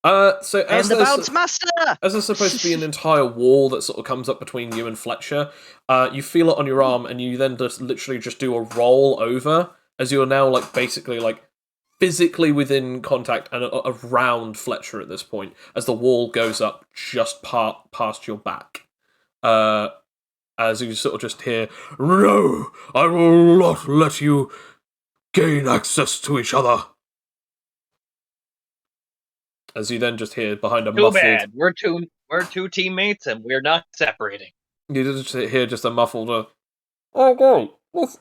So I am the bounce master. As there's supposed to be an entire wall that sort of comes up between you and Fletcher, you feel it on your arm, and you then just literally just do a roll over, as you're now basically physically within contact and around Fletcher at this point, as the wall goes up just past your back. As you sort of just hear, "No, I will not let you gain access to each other. As you then just hear behind a Too muffled... bad. We're two teammates and we're not separating. You just hear just a muffled... Oh, great. This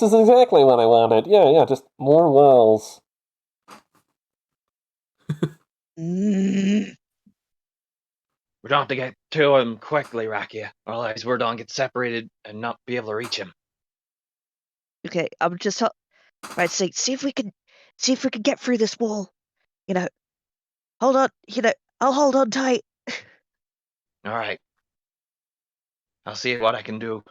is exactly what I wanted. Yeah, just more walls. Mm. We're going to get to him quickly, Rakia. Otherwise, we're going to get separated and not be able to reach him. Okay, I'm just right. See if we can get through this wall. Hold on. I'll hold on tight. All right. I'll see what I can do.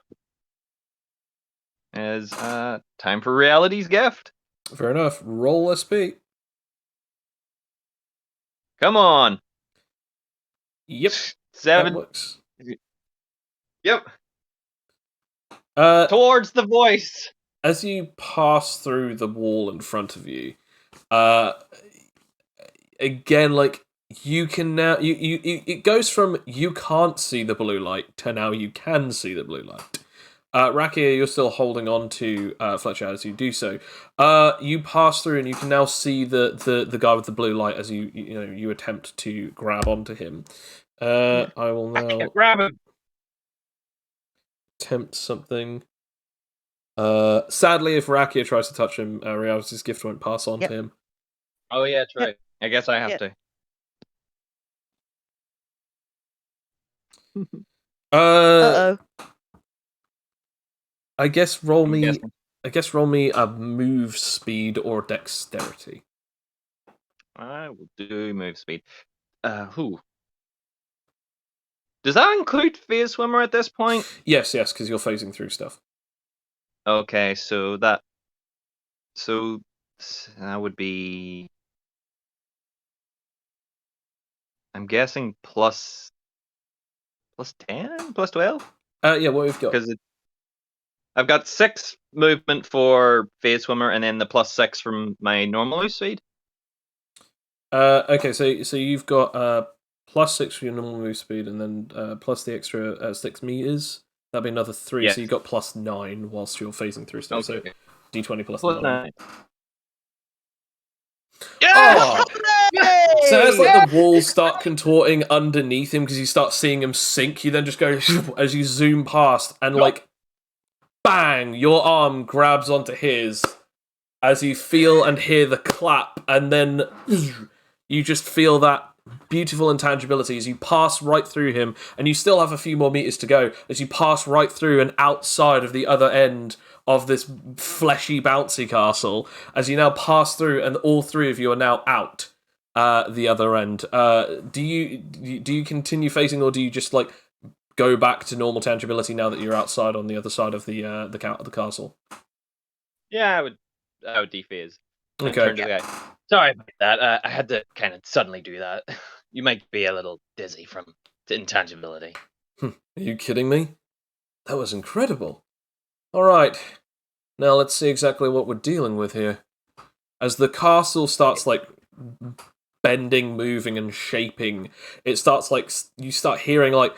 As time for reality's gift. Fair enough. Roll SP. Come on. Yep. 7. That works. Yep. Towards the voice. As you pass through the wall in front of you, again, like, you can now... it goes from you can't see the blue light to now you can see the blue light. Rakia, you're still holding on to Fletcher as you do so. You pass through and you can now see the guy with the blue light as you attempt to grab onto him. I will I now can't grab him. attempt something. Sadly, if Rakia tries to touch him, Reality's gift won't pass on to him. Oh, yeah, that's right. I guess I have to. Uh-oh. I guess roll I'm me. guessing. I guess roll me a move speed or dexterity. I will do move speed. Who? Does that include Phase Swimmer at this point? Yes, because you're phasing through stuff. Okay, so that would be. I'm guessing plus 10, plus 12. Yeah, what we've got? Because I've got 6 movement for Phase Swimmer, and then the plus 6 from my normal move speed. Okay, so you've got plus 6 for your normal move speed, and then plus the extra 6 meters. That'd be another 3. Yes. So you got plus 9 whilst you're phasing through stuff. Okay. So D20 plus Plus 9. 9. Yeah! Oh! So as like the walls start contorting underneath him because you start seeing him sink, you then just go as you zoom past and like bang, your arm grabs onto his as you feel and hear the clap, and then you just feel that beautiful intangibility as you pass right through him, and you still have a few more meters to go as you pass right through and outside of the other end of this fleshy bouncy castle, as you now pass through and all 3 of you are now out the other end. Do you continue facing, or do you just like go back to normal tangibility now that you're outside on the other side of the castle? Yeah, I would dephase. Okay. Turn to the guy. Sorry about that. I had to kind of suddenly do that. You might be a little dizzy from intangibility. Are you kidding me? That was incredible. Alright, now let's see exactly what we're dealing with here. As the castle starts, like, bending, moving, and shaping, it starts, like, you start hearing, like,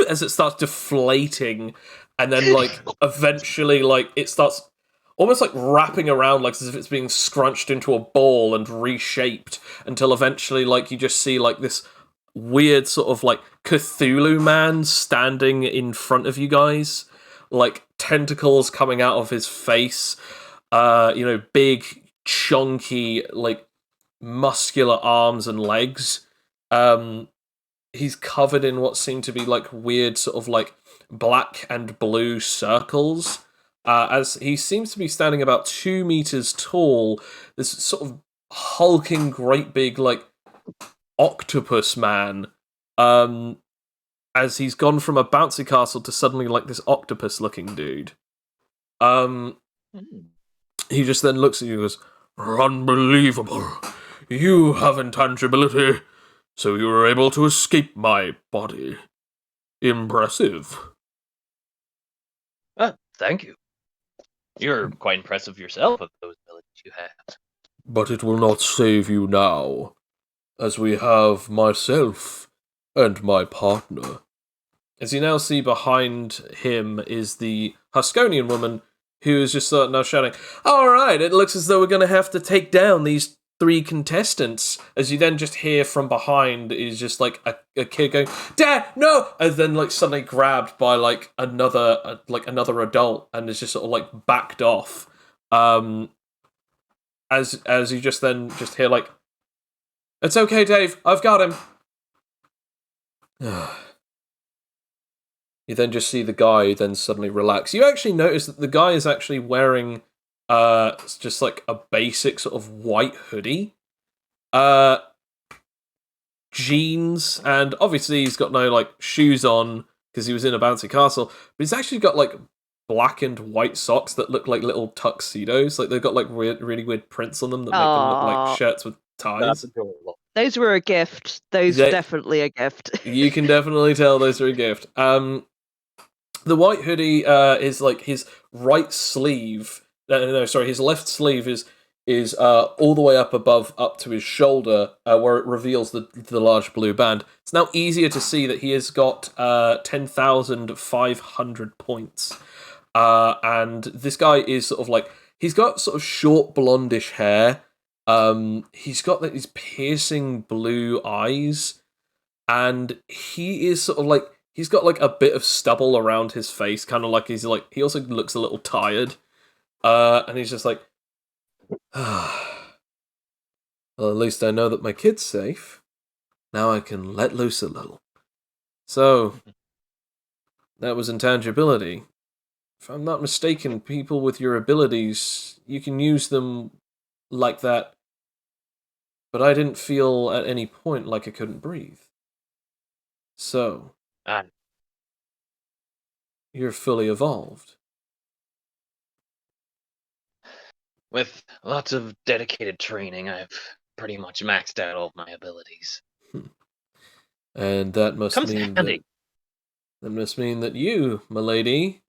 as it starts deflating, and then, like, eventually, like, it starts almost, like, wrapping around, like, as if it's being scrunched into a ball and reshaped, until eventually, like, you just see, like, this weird sort of like Cthulhu man standing in front of you guys, like tentacles coming out of his face, big, chunky, like muscular arms and legs. He's covered in what seem to be like weird sort of like black and blue circles. As he seems to be standing about 2 meters tall, this sort of hulking, great big like octopus man, as he's gone from a bouncy castle to suddenly like this octopus looking dude. He just then looks at you and goes, "Unbelievable. You have intangibility, so you were able to escape my body. Impressive." Thank you. You're quite impressive yourself with those abilities you have. But it will not save you now, as we have myself and my partner. As you now see behind him is the Huskonian woman who is just sort of now shouting, "All right, it looks as though we're going to have to take down these 3 contestants." As you then just hear from behind is just like a kid going, "Dad, no!" And then like suddenly grabbed by like another adult and is just sort of like backed off. As you just hear like, "It's okay, Dave. I've got him." You then just see the guy then suddenly relax. You actually notice that the guy is actually wearing just like a basic sort of white hoodie, jeans, and obviously he's got no like shoes on because he was in a bouncy castle, but he's actually got like black and white socks that look like little tuxedos. Like they've got like really weird prints on them that make them look like shirts with ties. That's adorable. Those were a gift. Those were definitely a gift. You can definitely tell those are a gift. The white hoodie is like his right sleeve. His left sleeve is all the way up to his shoulder, where it reveals the large blue band. It's now easier to see that he has got 10,500 points. And this guy is sort of like, he's got sort of short blondish hair. He's got like these piercing blue eyes, and he is sort of like, he's got like a bit of stubble around his face, kind of like he also looks a little tired. And he's just like, well, at least I know that my kid's safe. Now I can let loose a little. So, that was intangibility. If I'm not mistaken, people with your abilities, you can use them like that. But I didn't feel at any point like I couldn't breathe. So, you're fully evolved. With lots of dedicated training, I've pretty much maxed out all of my abilities. And that must mean that you, milady,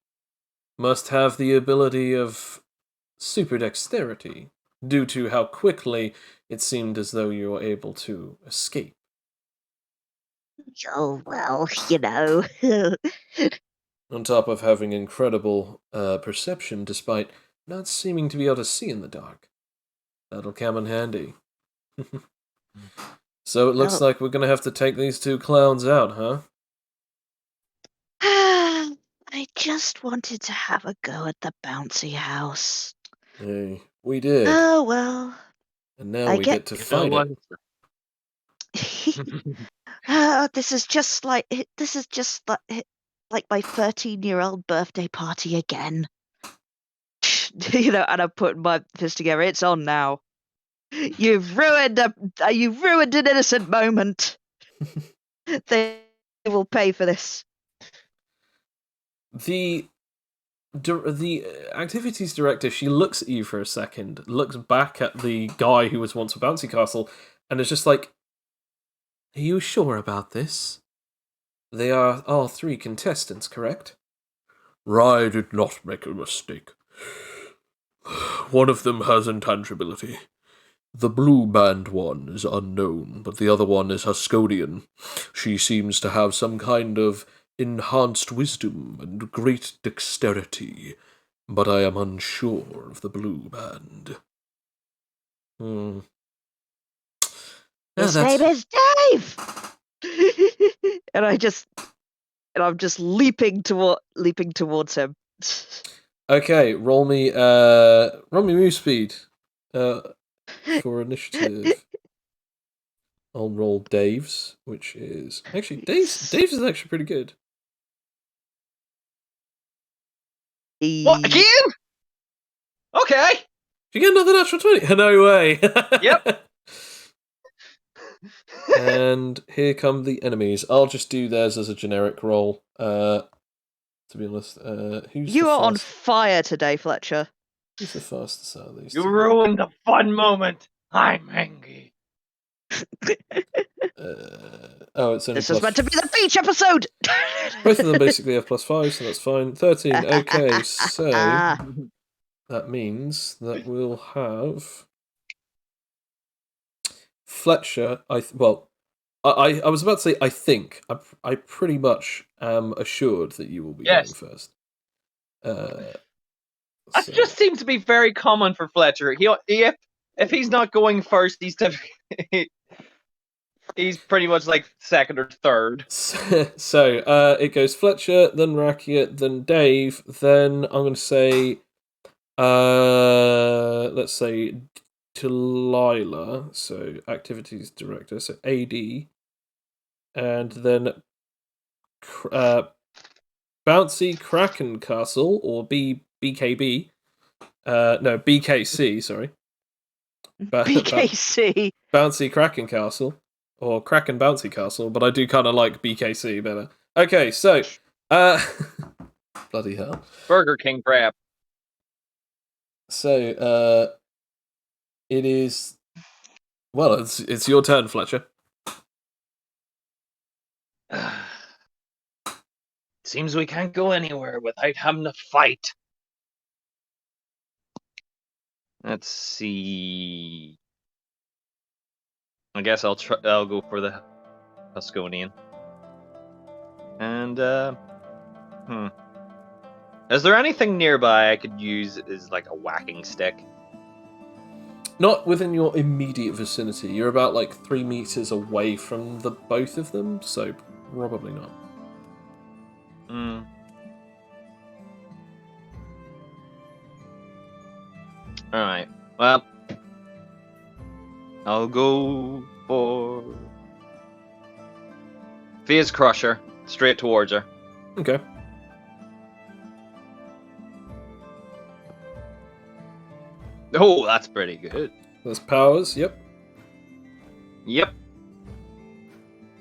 must have the ability of super dexterity, due to how quickly it seemed as though you were able to escape. Oh, well, you know. On top of having incredible perception, despite not seeming to be able to see in the dark. That'll come in handy. So it looks like we're going to have to take these 2 clowns out, huh? I just wanted to have a go at the bouncy house. Hey, we did. Oh, well. And now we get to fight it. This is just like my 13-year-old birthday party again. And I'm putting my fist together. It's on now. You've ruined an innocent moment. They will pay for this. The activities director, she looks at you for a second, looks back at the guy who was once a bouncy castle, and is just like, "Are you sure about this? They are all 3 contestants, correct?" "I did not make a mistake. One of them has intangibility. The blue band one is unknown, but the other one is Huscodian. She seems to have some kind of enhanced wisdom and great dexterity, but I am unsure of the blue band." His name is Dave! and I'm just leaping towards him. Okay, roll me move speed for initiative. I'll roll Dave's, which is actually Dave's is actually pretty good. What, again? Okay. Did you get another natural 20? No way. Yep. And here come the enemies. I'll just do theirs as a generic roll. To be honest, who's You the are on fast- fire today, Fletcher. Who's the fastest out of these? You two? ruined the fun moment. I'm angry. It's only This is plus- meant to be the beach episode. Both of them basically have +5, so that's fine. 13. Okay, so that means that we'll have Fletcher. I was about to say I think. I pretty much am assured that you will be Yes. going first. That So- just seems to be very common for Fletcher. If he's not going first, he's pretty much like second or third. So it goes Fletcher, then Rakiet, then Dave, then I'm going to say, let's say Delilah, so activities director, so AD, and then Bouncy Kraken Castle, or BKB, no, BKC, sorry. BKC. Bouncy Kraken Castle, or Kraken Bouncy Castle, but I do kind of like BKC better. Okay, so, bloody hell. Burger King crap. So, it is, well, it's your turn, Fletcher. Seems we can't go anywhere without having to fight. Let's see. I guess I'll go for the Husconian. And is there anything nearby I could use as like a whacking stick? Not within your immediate vicinity. You're about like 3 meters away from the both of them, so probably not. Alright, well, I'll go for Fizz Crusher, straight towards her. Okay. Oh, that's pretty good. That's powers, yep. Yep.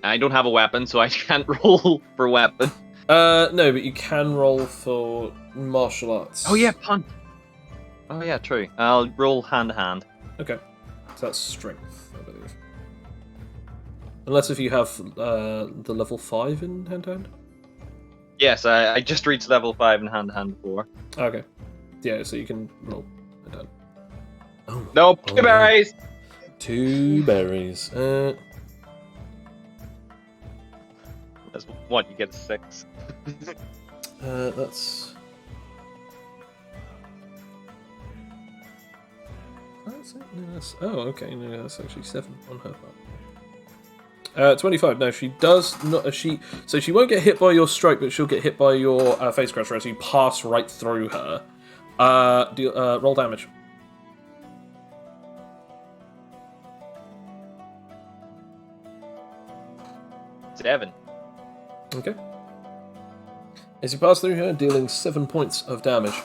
I don't have a weapon, so I can't roll for weapon. No, but you can roll for martial arts. Oh yeah, punt. Oh yeah, true. I'll roll hand to hand. Okay. So that's strength, I believe. Unless if you have the level 5 in hand to hand? Yes, I just reached level 5 in hand to hand before. Okay. Yeah, so you can roll hand to hand. Oh. Nope, 2 berries! 2 berries. That's what, you get a 6. That's it? No, oh, okay. No, that's actually 7 on her part. 25. No, she does not. So she won't get hit by your strike, but she'll get hit by your face crusher as you pass right through her. Roll damage. Seven. Okay. As you pass through her, dealing 7 points of damage.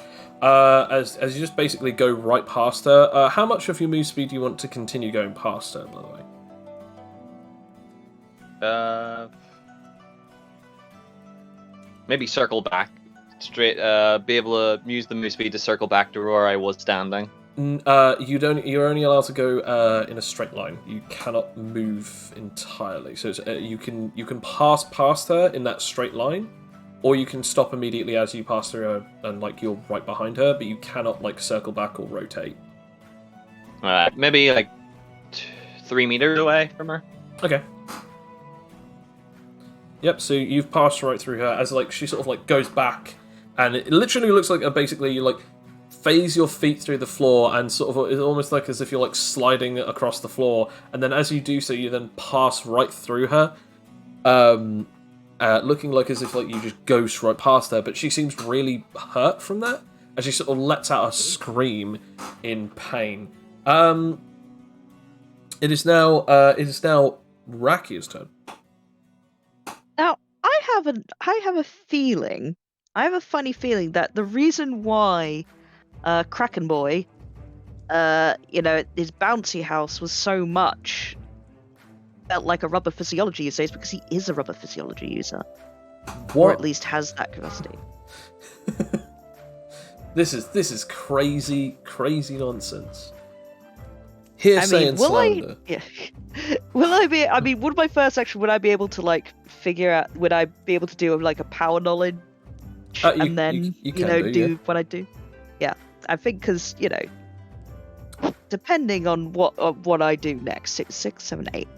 As you just basically go right past her. How much of your move speed do you want to continue going past her, by the way? Maybe circle back. Straight, be able to use the move speed to circle back to where I was standing. You're only allowed to go in a straight line. You cannot move entirely. So it's, you can pass past her in that straight line, or you can stop immediately as you pass through her and like you're right behind her, but you cannot like circle back or rotate. Alright, maybe like 3 meters away from her. Okay. Yep. So you've passed right through her as like she sort of like goes back, and it literally looks like basically you like phase your feet through the floor and sort of it's almost like as if you're like sliding across the floor, and then as you do so you then pass right through her, looking like as if like you just ghost right past her, but she seems really hurt from that as she sort of lets out a scream in pain. It is now Rakia's turn. Now, I have a feeling. I have a funny feeling that the reason why Kraken Boy, his bouncy house was so much felt like a rubber physiology user is because he is a rubber physiology user, or at least has that capacity. This is crazy nonsense. Hearsay and slander. Will I be? I mean, would my first action? Would I be able to like figure out? Would I be able to do like a power knowledge, and then you can do what I do? Yeah, I think because depending on what I do next, 6, 7, 8.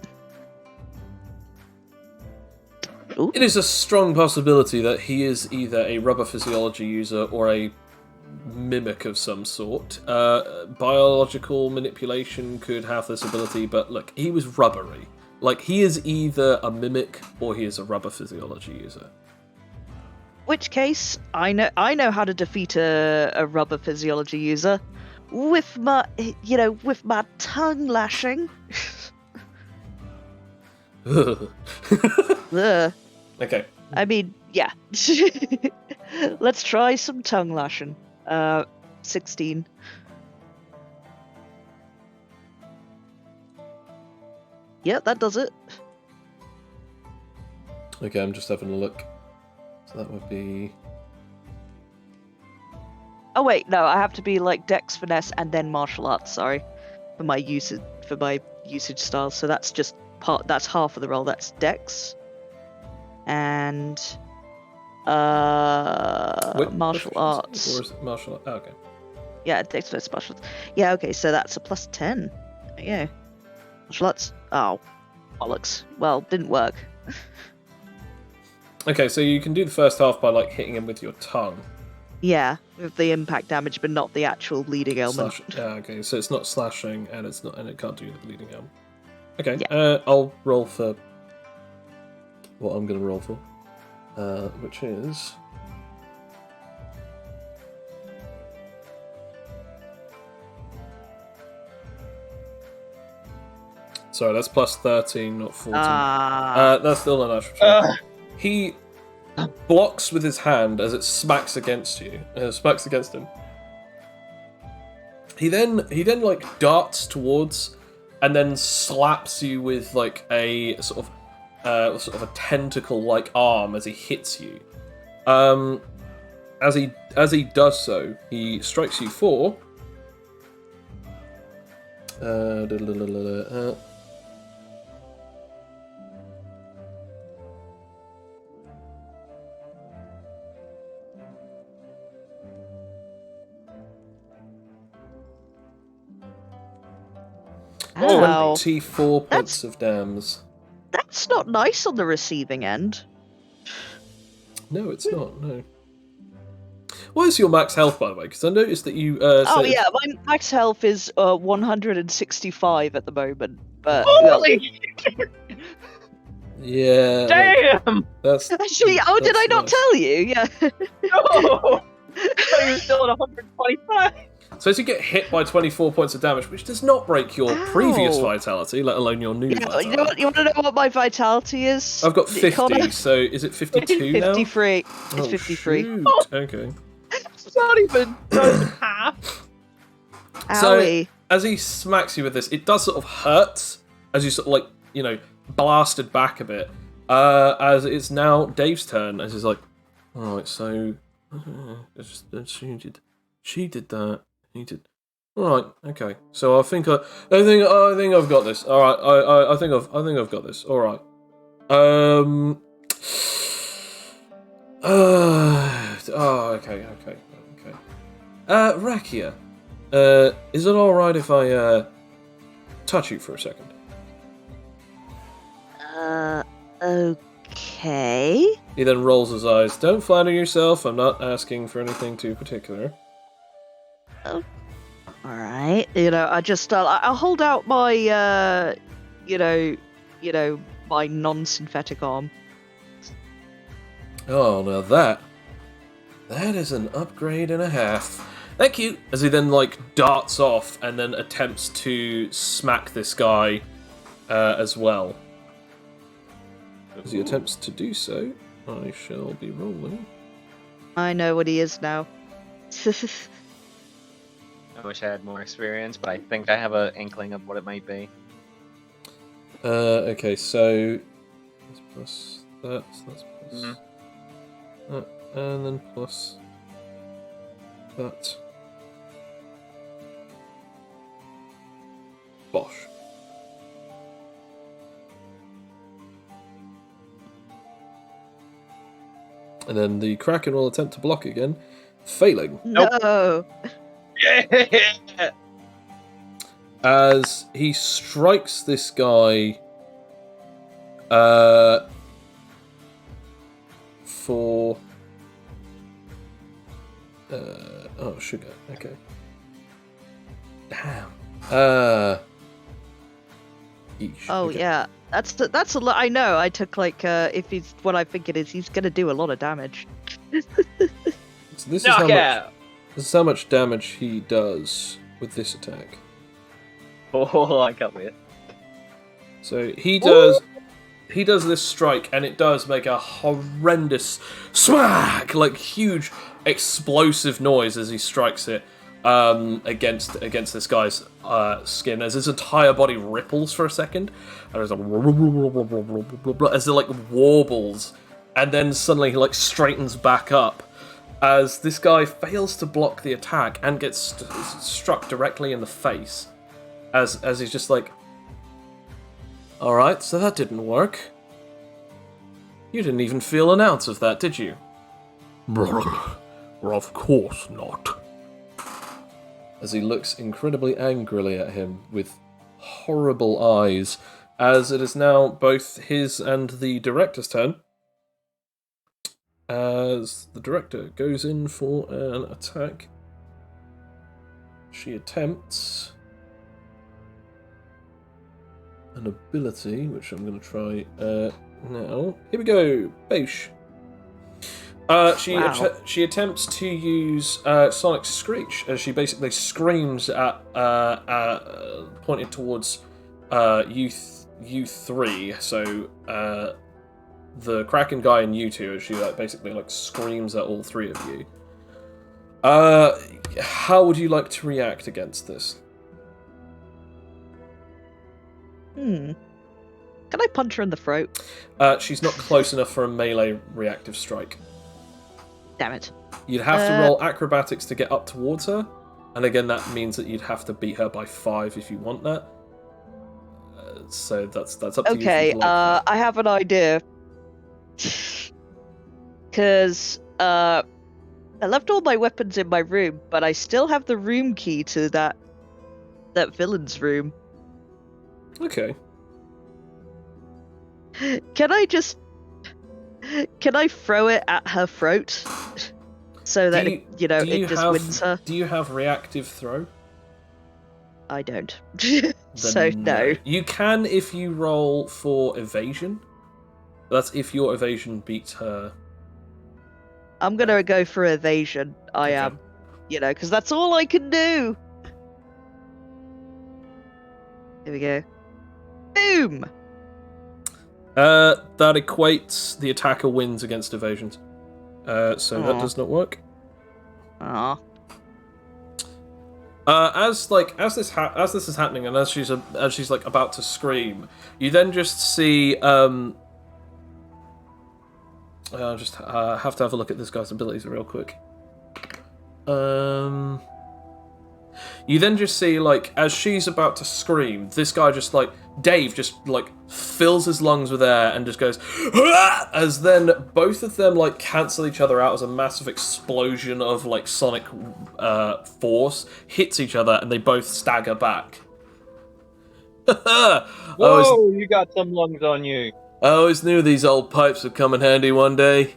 Ooh. It is a strong possibility that he is either a rubber physiology user or a mimic of some sort. Biological manipulation could have this ability, but look, he was rubbery. Like, he is either a mimic or he is a rubber physiology user. Which case, I know how to defeat a rubber physiology user with my tongue lashing. Ugh. Okay. I mean, yeah. Let's try some tongue lashing. 16. Yeah, that does it. Okay, I'm just having a look. So that would be... Oh wait, no, I have to be like Dex, Finesse, and then Martial Arts. Sorry, for my usage styles. So that's just part. That's half of the roll. That's Dex, and martial arts. Or is it martial arts? Oh, okay. Yeah, Dex, Finesse, Martial Arts. Yeah, okay, so that's a plus 10. Yeah, Martial Arts. Oh, bollocks. Well, didn't work. Okay, so you can do the first half by like hitting him with your tongue. Yeah, with the impact damage, but not the actual bleeding ailment. Okay, so it's not slashing, and it can't do the bleeding ailment. Okay, Yeah. I'll roll for what I'm going to roll for, which is sorry, that's plus 13, not 14. That's still not natural 20. He blocks with his hand as it smacks against you. Smacks against him. He then like darts towards, and then slaps you with like a sort of a tentacle-like arm as he hits you. As he does so, he strikes you for. Ow. 24 points of damage. That's not nice on the receiving end. No, it's not. No. What is your max health, by the way? Because I noticed that you. Oh said... yeah, my max health is 165 at the moment. But Holy Yeah. damn! That's actually, did I not nice. tell you? Yeah. No! I thought you were still at 125. So as you get hit by 24 points of damage, which does not break your previous Ow. vitality, let alone your new vitality. You know what? You want to know what my vitality is? I've got 50, Connor? so is it 52 now? 53. It's Oh, 53. shoot. Okay. It's not even half. So- Owie. As he smacks you with this, it does sort of hurt as you sort of like, blasted back a bit. As it's now Dave's turn, as he's like, alright, so she did that. He did. Alright, okay. So I think I've got this. Alright, I think I've got this. Alright. Okay. Rakia, is it alright if I touch you for a second? Okay. He then rolls his eyes. Don't flatter yourself. I'm not asking for anything too particular. All right. I just I'll hold out my my non-synthetic arm. Oh, now that is an upgrade and a half. Thank you. As he then darts off and then attempts to smack this guy as well. As he attempts to do so, I shall be rolling. I know what he is now. I wish I had more experience, but I think I have an inkling of what it might be. Okay, so that's plus that, so that's plus that, and then plus that. Bosh. And then the Kraken will attempt to block again, failing. No. Yeah! As he strikes this guy for Oh, sugar. Okay. Damn. Yeesh. Oh Okay. yeah, that's a lot. I know. I took like if he's what I'm thinking is he's gonna do a lot of damage. So this is how much. This is how much damage he does with this attack. Oh, I can't wait. So he does this strike, and it does make a horrendous smack, like huge explosive noise as he strikes it against this guy's skin, as his entire body ripples for a second, and there's a as it like warbles, and then suddenly he like straightens back up as this guy fails to block the attack and gets struck directly in the face, as he's just like, alright, so that didn't work. You didn't even feel an ounce of that, did you? Of course not. As he looks incredibly angrily at him with horrible eyes, as it is now both his and the director's turn. As the director goes in for an attack. She attempts an ability, which I'm going to try now. Here we go, Baish. She attempts to use Sonic Screech, as she basically screams at pointed towards you three. So the Kraken guy and you two, as she basically screams at all three of you. How would you like to react against this? Can I punch her in the throat? She's not close enough for a melee reactive strike. Damn it. You'd have to roll acrobatics to get up towards her, and again that means that you'd have to beat her by 5 if you want that. So that's up to you. Okay, I have an idea. Because I left all my weapons in my room, but I still have the room key to that villain's room. Okay. Can I throw it at her throat so that it just wins her? Do you have reactive throw? I don't. Then So no. You can if you roll for evasion. That's if your evasion beats her. I'm gonna go for evasion. I am, because that's all I can do. Here we go. Boom. That equates the attacker wins against evasions. So that does not work. Aw. As this is happening, and as she's about to scream, you then just see I'll just have to have a look at this guy's abilities real quick. You then just see, as she's about to scream, this guy just, Dave just, fills his lungs with air and just goes, "Ah!" As then both of them, cancel each other out as a massive explosion of, sonic force hits each other, and they both stagger back. Whoa, you got some lungs on you. I always knew these old pipes would come in handy one day.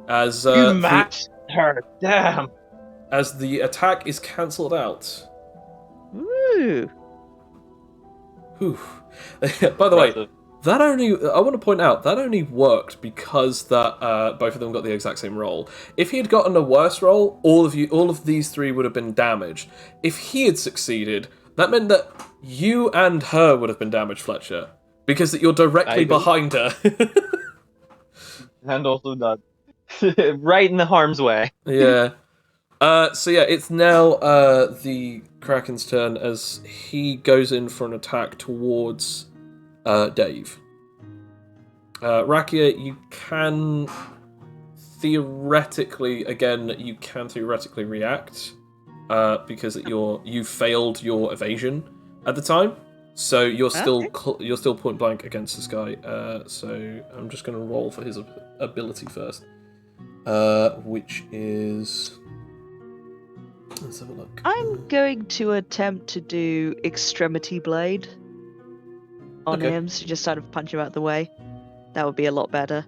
As You matched her, damn. As the attack is cancelled out. Woo. Whew. By the way, I want to point out, that only worked because that both of them got the exact same roll. If he had gotten a worse roll, all of these three would have been damaged. If he had succeeded, that meant that you and her would have been damaged, Fletcher, because that you're directly behind her. And also that. Right in the harm's way. Yeah. So yeah, it's now the Kraken's turn as he goes in for an attack towards Dave. Rakia, you can theoretically react because you failed your evasion at the time, so you're still point blank against this guy. So I'm just going to roll for his ability first, which is. Let's have a look. I'm going to attempt to do Extremity Blade on him, so just sort of punch him out the way. That would be a lot better.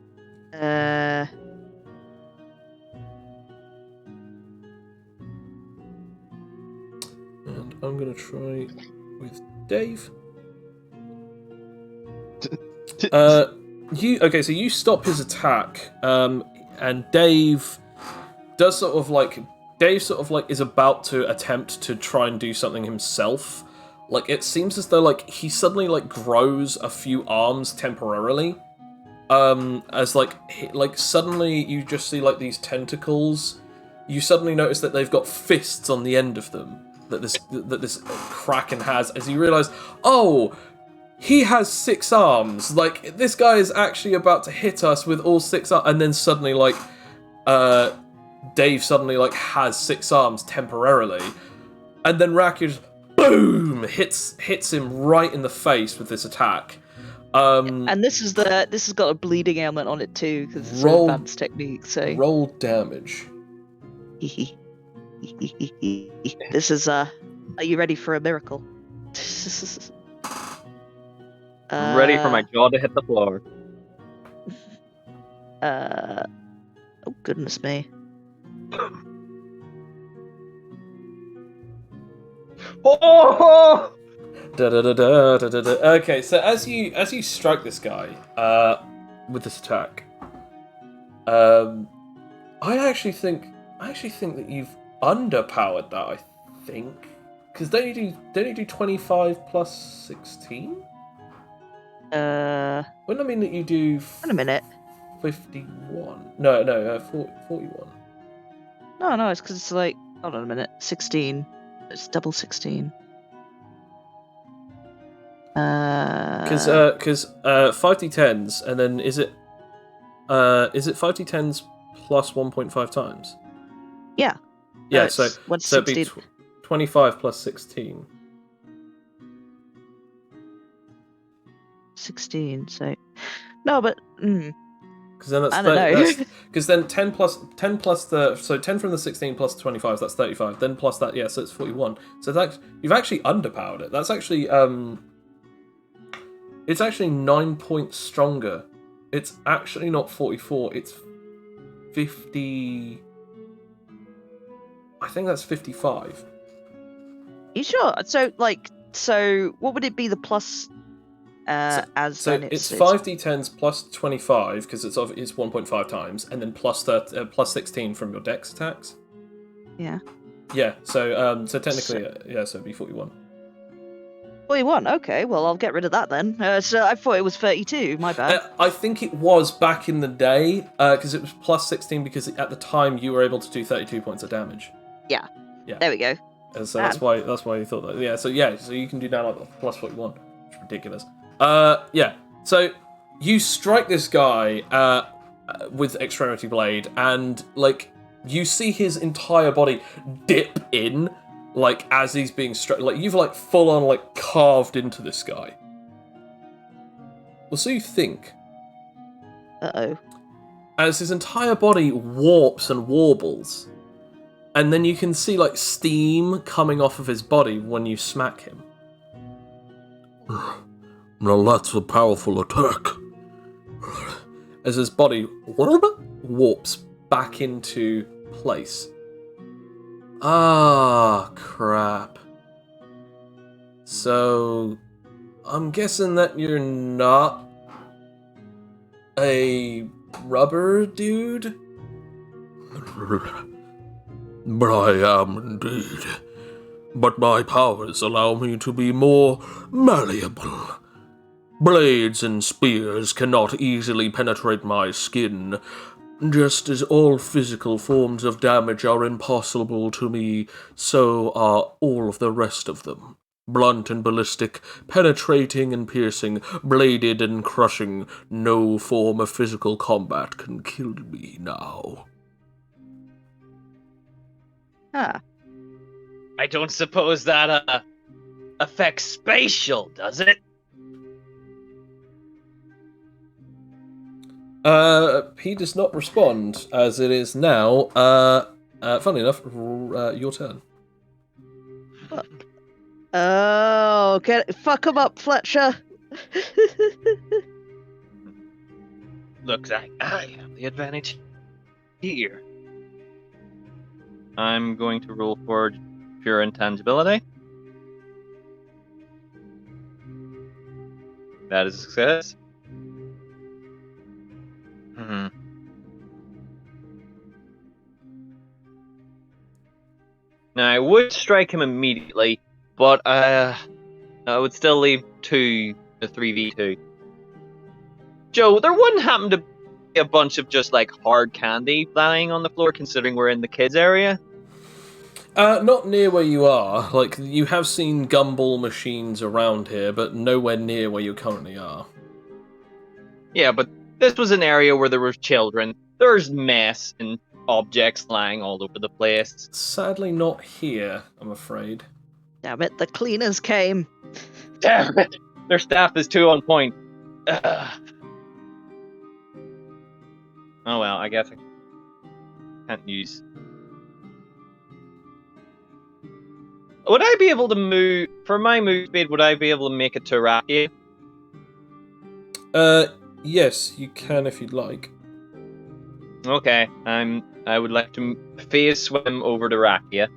I'm gonna try with Dave. So you stop his attack, and Dave sort of like is about to attempt to try and do something himself. Like it seems as though like he suddenly like grows a few arms temporarily. As like suddenly you just see like these tentacles. You suddenly notice that they've got fists on the end of them that this Kraken has, as you realise, oh, he has 6 arms. Like this guy is actually about to hit us with all 6 arms, and then suddenly like Dave suddenly like has 6 arms temporarily, and then Raku just boom hits him right in the face with this attack. And this has got a bleeding ailment on it too, because it's an advanced technique. So roll damage. This is Are you ready for a miracle? I'm ready for my jaw to hit the floor. Oh goodness me. Oh! Okay, so as you strike this guy with this attack, I actually think that you've underpowered that. I think because don't you do 25 plus 16? Wouldn't I mean that you do? Wait a minute. 51. No, 41. No, it's because it's like, hold on a minute, 16. It's double 16. Because 5d10s, and then is it 5d10s plus 1.5 times? Yeah. Yeah, so what's it'd be 25 plus 16. 16. So no, but Because then that's I don't know. because then 10 plus the 10 from the 16 plus 25, so that's 35. Then plus that, yeah, so it's 41. So that you've actually underpowered it. That's actually it's actually 9 points stronger. It's actually not 44. It's 50. I think that's 55. You sure? So what would it be the plus? So it's 5d10s plus 25 because it's 1.5 times, and then plus 16 from your dex attacks. Yeah. Yeah. So technically, yeah. So it'd be 41. 41. Okay. Well, I'll get rid of that then. So I thought it was 32. My bad. I think it was back in the day because it was plus 16 because at the time you were able to do 32 points of damage. Yeah. Yeah. There we go. So that's why you thought that. Yeah. So you can do now like plus 41. It's ridiculous. Yeah. So you strike this guy with Extremity Blade, and like you see his entire body dip in, like as he's being struck. Like you've like full on like carved into this guy. Well, so you think. Uh-oh. As his entire body warps and warbles, and then you can see like steam coming off of his body when you smack him. Now that's a powerful attack. As his body warps back into place. Ah, crap. So, I'm guessing that you're not a rubber dude? But I am indeed. But my powers allow me to be more malleable. Blades and spears cannot easily penetrate my skin. Just as all physical forms of damage are impossible to me, so are all of the rest of them. Blunt and ballistic, penetrating and piercing, bladed and crushing, no form of physical combat can kill me now. Ah. I don't suppose that affects spatial, does it? He does not respond, as it is now, funnily enough, your turn. Oh, fuck him up, Fletcher. Looks like I have the advantage here. I'm going to roll for pure intangibility. That is a success. Now, I would strike him immediately, but I would still leave the 3v2. Joe, there wouldn't happen to be a bunch of just like hard candy lying on the floor, considering we're in the kids area? Not near where you are. Like, you have seen gumball machines around here, but nowhere near where you currently are. Yeah, but this was an area where there were children. There's mess and objects lying all over the place. Sadly not here, I'm afraid. Damn it, the cleaners came. Damn it! Their staff is too on point. Ugh. Oh well, I guess I can't use. Would I be able to move for my move speed? Would I be able to make it to Rakia? Yes, you can if you'd like. Okay, I would like to phase swim over to Rakia.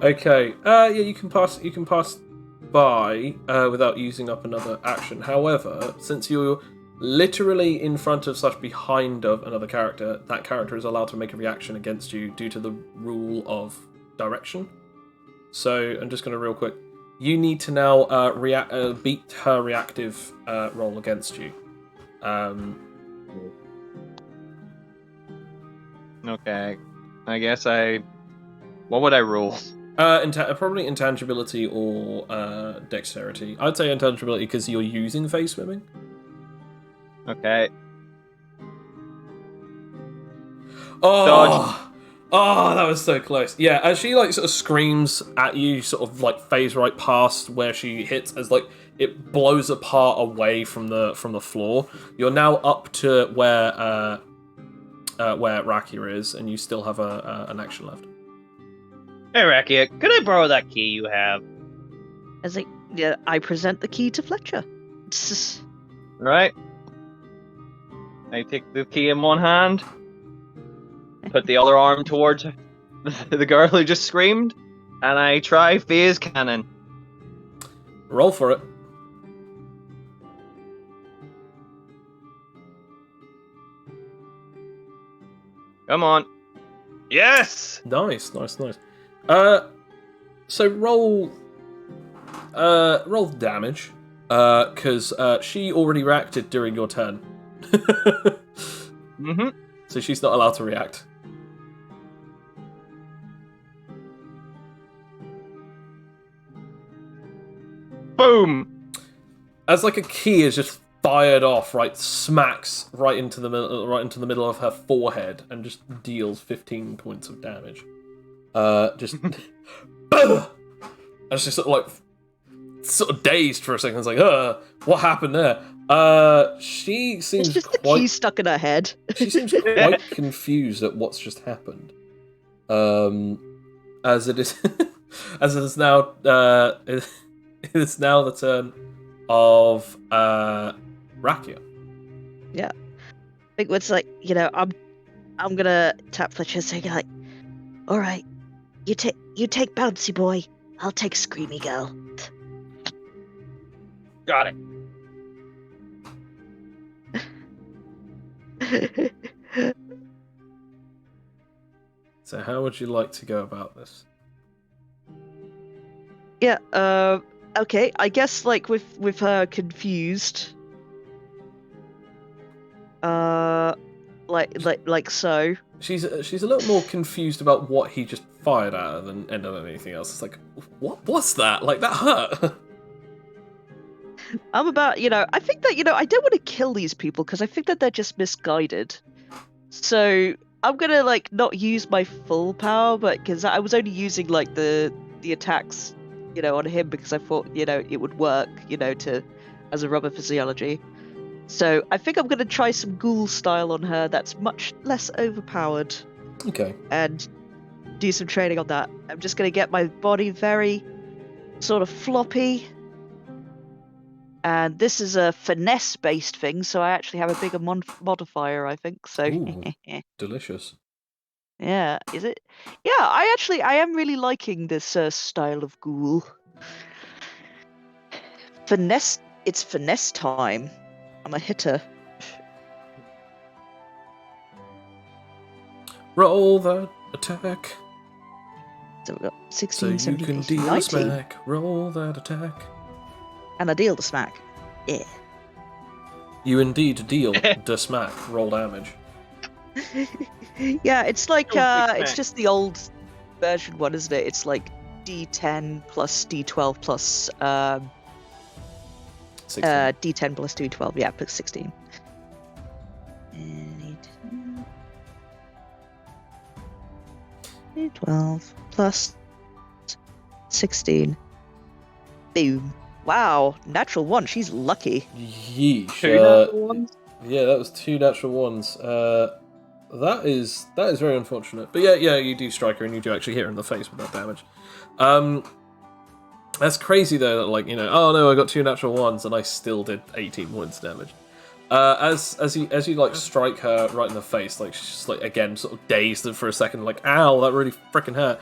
Okay. Yeah, you can pass by without using up another action. However, since you're literally in front of slash behind of another character, that character is allowed to make a reaction against you due to the rule of direction. So I'm just going to real quick. You need to now beat her reactive roll against you. Okay, I guess what would I roll? Probably intangibility or dexterity. I'd say intangibility because you're using face swimming. Okay. Oh, Dodge. Oh, that was so close. Yeah, as she like sort of screams at you, sort of like phase right past where she hits, as like it blows apart away from the floor. You're now up to where Rakia is, and you still have an action left. Hey Rakia, could I borrow that key you have? I present the key to Fletcher. Right. I take the key in one hand, put the other arm towards the girl who just screamed, and I try phase cannon. Roll for it. Come on. Yes! Nice. So roll damage, because she already reacted during your turn. Mm-hmm. So she's not allowed to react. Boom! As like a key is just fired off, right, smacks right into the middle of her forehead and just deals 15 points of damage. Just boom! And she's sort of dazed for a second. It's like, what happened there? She seems It's just the key stuck in her head. She seems quite confused at what's just happened. As it is, as it is now, it is now the turn of Rakia. Yeah, I think it's like, I'm gonna tap Fletcher, saying like, all right, you take Bouncy Boy, I'll take Screamy Girl. Got it. So how would you like to go about this? Yeah. Okay. I guess like with her confused. Like so. She's a little more confused about what he just fired at her than anything else. It's like, what was that? Like, that hurt. I'm about, I think that, I don't want to kill these people because I think that they're just misguided. So I'm gonna like not use my full power, but because I was only using like the attacks, on him because I thought, it would work, as a rubber physiology. So I think I'm gonna try some ghoul style on her that's much less overpowered. Okay. And do some training on that. I'm just gonna get my body very sort of floppy. And this is a finesse-based thing, so I actually have a bigger modifier, I think. So, Ooh, delicious. Yeah, is it? Yeah, I am really liking this style of ghoul. Finesse it's finesse time. I'm a hitter. Roll that attack. So we've got So 16, you 17, can 18, deal 19. a smack. Roll that attack. And I deal the smack. Yeah. You indeed deal the smack. Roll damage. Yeah, it's like Don't big it's smack. just the old version one, isn't it? It's like D10 plus D12 plus 16. D10 plus D12. Yeah, plus 16. And D12 plus 16. Boom. Wow, natural one. She's lucky. Yeesh. Two natural ones? Yeah, that was 2 natural ones. That is very unfortunate. But yeah, you do strike her and you do actually hit her in the face with that damage. That's crazy though. That like oh no, I got 2 natural ones and I still did 18 points damage. As you like strike her right in the face, like she's just like again sort of dazed for a second, like ow, that really freaking hurt.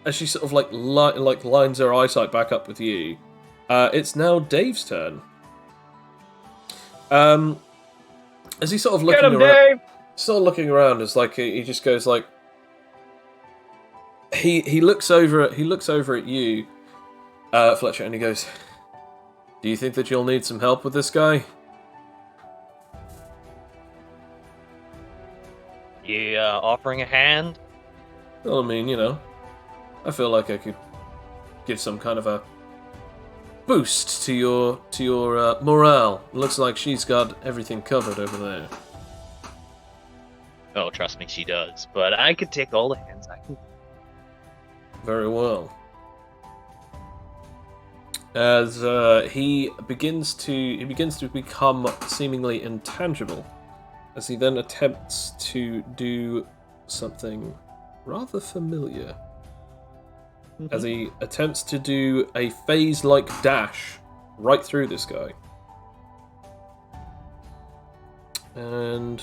As she sort of like lines her eyesight back up with you, it's now Dave's turn. As he's sort of looking Get him, around, Dave! sort of looking around, as like he just goes like he looks over at you, Fletcher, and he goes, "Do you think that you'll need some help with this guy?" You offering a hand? Well, I mean, I feel like I could give some kind of a boost to your morale. Looks like she's got everything covered over there. Oh, trust me, she does. But I could take all the hands I can. Very well. As he begins to become seemingly intangible, as he then attempts to do something rather familiar. As he attempts to do a phase-like dash right through this guy. And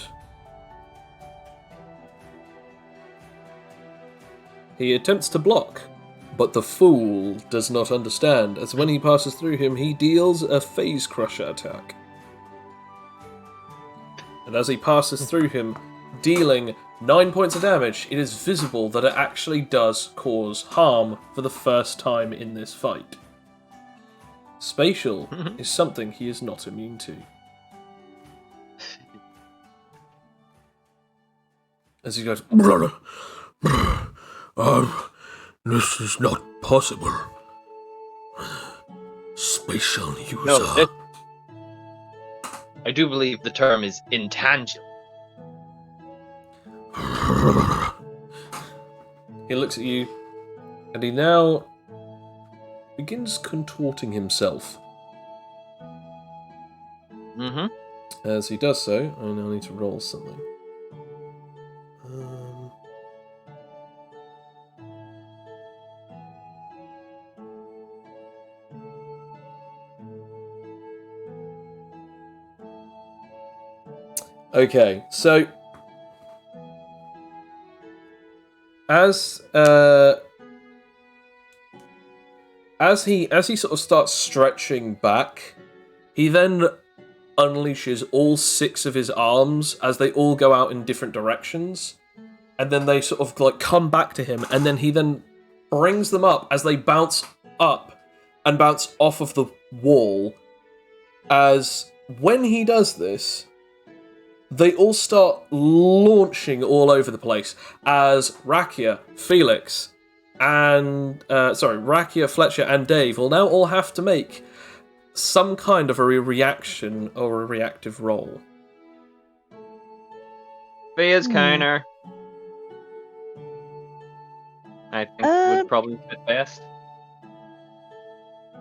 he attempts to block, but the fool does not understand, as when he passes through him, he deals a phase crusher attack. And as he passes through him, dealing 9 points of damage, it is visible that it actually does cause harm for the first time in this fight. Spatial is something he is not immune to. As he goes, this is not possible. Spatial user. No, I do believe the term is intangible. He looks at you, and he now begins contorting himself. Mm-hmm. As he does so, I now need to roll something. Okay, so as he sort of starts stretching back, he then unleashes all 6 of his arms as they all go out in different directions, and then they sort of like come back to him, and then he then brings them up as they bounce up and bounce off of the wall. As when he does this, they all start launching all over the place as Rakia, Felix, and Rakia, Fletcher, and Dave will now all have to make some kind of a reaction or a reactive roll. Via's counter. I think would probably fit best.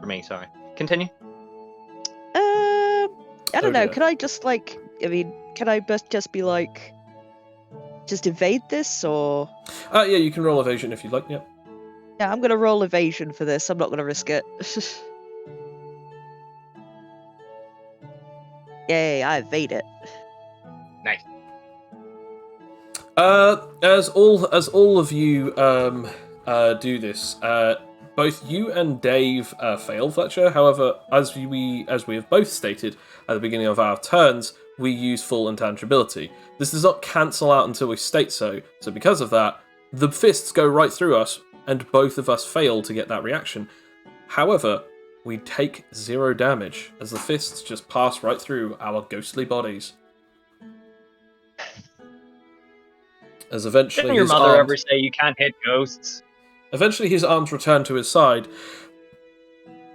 For me, sorry. Continue. I don't know. Okay. Can I just like? I mean, can I just be like, just evade this, or? Yeah, you can roll evasion if you'd like. Yeah. Yeah, I'm gonna roll evasion for this. I'm not gonna risk it. Yay! I evade it. Nice. As all of you do this, both you and Dave fail, Fletcher. However, as we have both stated at the beginning of our turns, we use full intangibility. This does not cancel out until we state so. So because of that, the fists go right through us, and both of us fail to get that reaction. However, we take 0 damage as the fists just pass right through our ghostly bodies. As eventually Didn't your his mother arms... ever say you can't hit ghosts? Eventually his arms return to his side,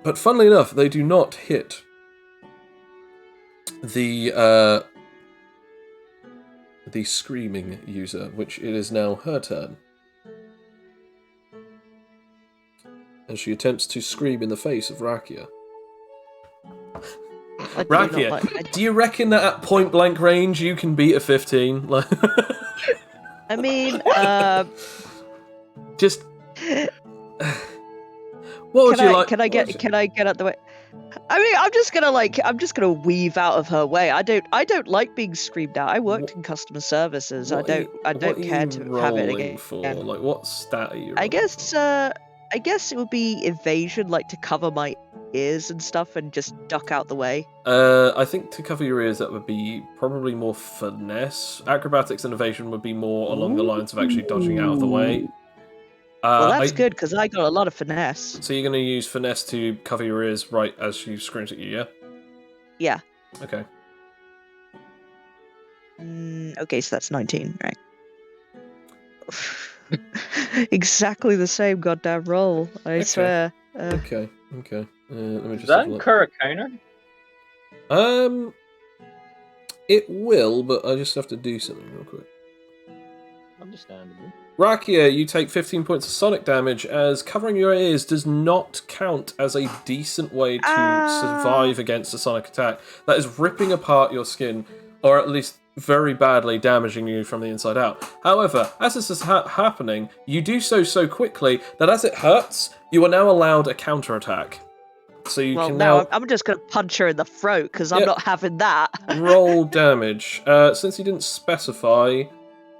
but funnily enough, they do not hit the screaming user, which it is now her turn. As she attempts to scream in the face of Rakia. Rakia, do you reckon that at point blank range you can beat a 15? I mean, just... What would you like? Can I get out the way? I mean, I'm just gonna weave out of her way. I don't like being screamed at. I worked in customer services. I don't care to have it again. Like, what stat are you rolling? I guess it would be evasion, like to cover my ears and stuff and just duck out the way. I think to cover your ears, that would be probably more finesse. Acrobatics and evasion would be more along the lines of actually dodging out of the way. Well, that's good, because I got a lot of finesse. So you're going to use finesse to cover your ears right as she screams at you, yeah? Yeah. Okay. Okay, so that's 19, right? Exactly the same goddamn roll, I swear. Okay. Let me just Does that have a look. incur a counter? It will, but I just have to do something real quick. Understandable. Rakia, you take 15 points of sonic damage, as covering your ears does not count as a decent way to survive against a sonic attack. That is ripping apart your skin, or at least very badly damaging you from the inside out. However, as this is happening, you do so quickly that as it hurts, you are now allowed a counterattack. So you can now... I'm just going to punch her in the throat, because I'm not having that. Roll damage. Since you didn't specify...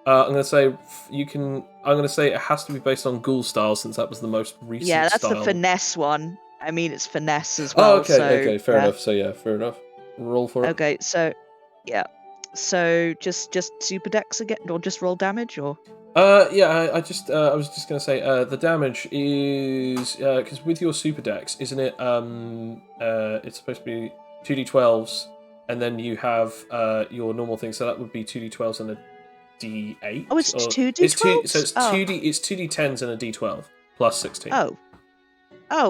I'm going to say it has to be based on ghoul style, since that was the most recent style. Yeah, that's the finesse one. I mean, it's finesse as well. Oh, okay, fair enough. So yeah, fair enough. Roll for it. Okay, so yeah, so just super dex again, or just roll damage, or? Yeah, I was just going to say the damage is because with your super dex, isn't it? It's supposed to be 2d12s, and then you have your normal thing, so that would be 2d12s and a D8. Oh, it's 2d12. So it's 2d. It's 2d10s and a d12 plus 16. Oh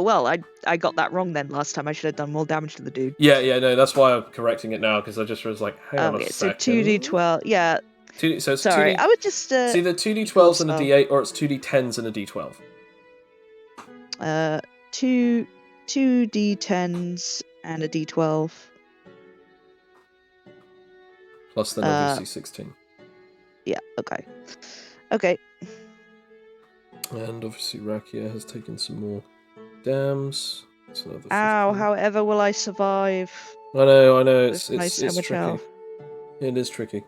well, I got that wrong then last time. I should have done more damage to the dude. Yeah, no, that's why I'm correcting it now, because I just was like, hang on a second. So 2d12, yeah. So it's sorry, 2D, I was just. it's either 2d12s and a d8, or it's 2d10s and a d12. 2d10s and a d12. Plus then obviously 16. Yeah. Okay. And obviously Rakia has taken some more dams. It's another 15. Ow! However, will I survive? I know. It's With my tricky. health. It is tricky.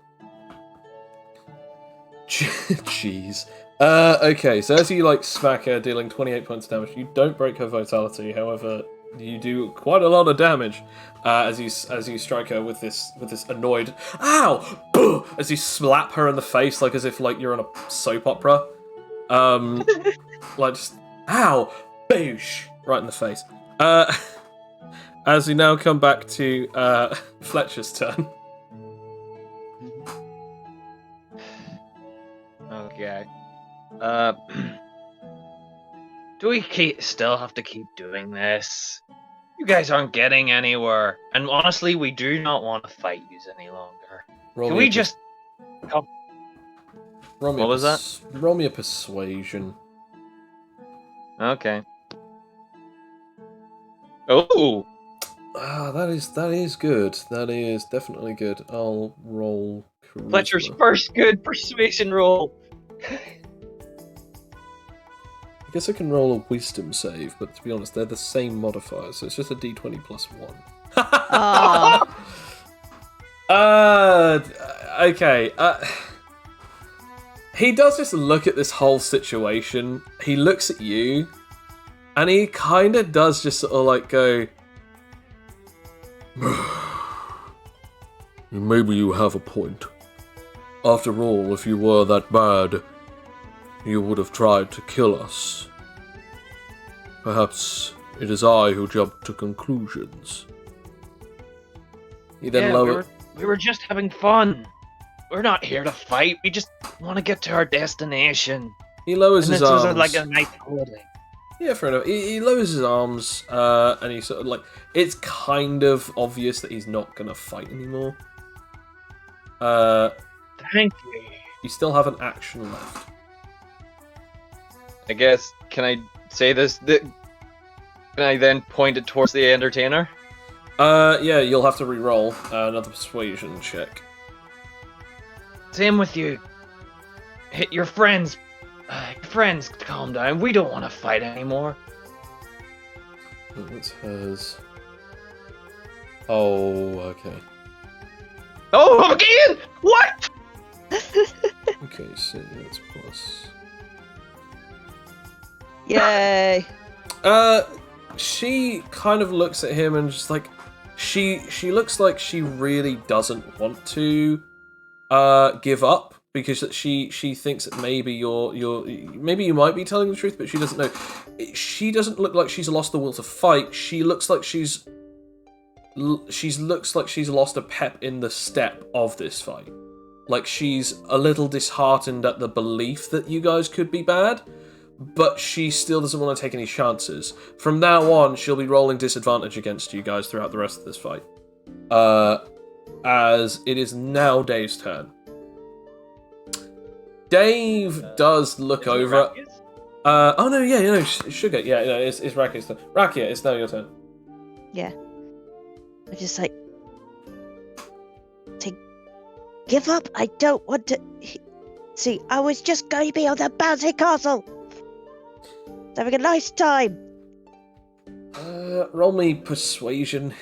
Jeez. Okay, so as you smack her, dealing 28 points of damage, you don't break her vitality. However, you do quite a lot of damage as you strike her with this annoyed ow, Buh! As you slap her in the face as if you're on a soap opera, just ow, boosh, right in the face. As we now come back to Fletcher's turn. Okay. Do we still have to keep doing this? You guys aren't getting anywhere. And honestly, we do not want to fight you any longer. Can we just... What was that? Roll me a persuasion. Okay. Oh! That is good. That is definitely good. I'll roll charisma. Fletcher's first good persuasion roll. I guess I can roll a wisdom save, but to be honest, they're the same modifier, so it's just a d20 plus 1. Okay. He does just look at this whole situation. He looks at you, And he kind of does just sort of like go, maybe you have a point. After all, if you were that bad, you would have tried to kill us. Perhaps it is I who jumped to conclusions. He then we were just having fun. We're not here to fight. We just want to get to our destination. He lowers and his this arms. was like a nice holiday. Yeah, fair enough. He lowers his arms, and he sort of like... It's kind of obvious that he's not going to fight anymore. Thank you. You still have an action left. I guess, can I say this? Can I then point it towards the entertainer? Yeah, you'll have to re-roll another persuasion check. Same with you. Hit your friends. Friends, calm down. We don't want to fight anymore. What's hers? Oh, okay. Oh, again? What? Okay, so that's plus... Yay! She kind of looks at him and just like... She looks like she really doesn't want to give up, because she thinks that maybe maybe you might be telling the truth, but she doesn't know. She doesn't look like she's lost the will to fight. She looks like she's lost a pep in the step of this fight. Like she's a little disheartened at the belief that you guys could be bad, but she still doesn't want to take any chances. From now on, she'll be rolling disadvantage against you guys throughout the rest of this fight. As it is now Dave's turn. Dave does look over. Oh no, yeah, you know, Sugar, yeah, no, it's Rakia's turn. Rakia, it's now your turn. Yeah. I just like to give up. I don't want to. See, I was just going to be on the bouncy castle, having a nice time. Roll me persuasion.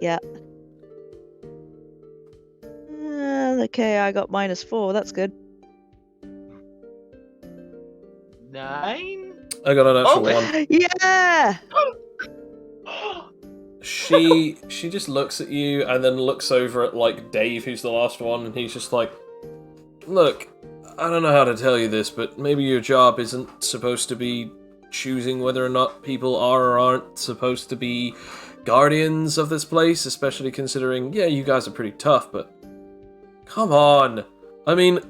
Yeah. Okay, I got -4. That's good. 9? I got an actual one. Yeah. She just looks at you and then looks over at like Dave, who's the last one, and he's just like, "Look, I don't know how to tell you this, but maybe your job isn't supposed to be choosing whether or not people are or aren't supposed to be guardians of this place, especially considering, yeah, you guys are pretty tough, but come on. I mean,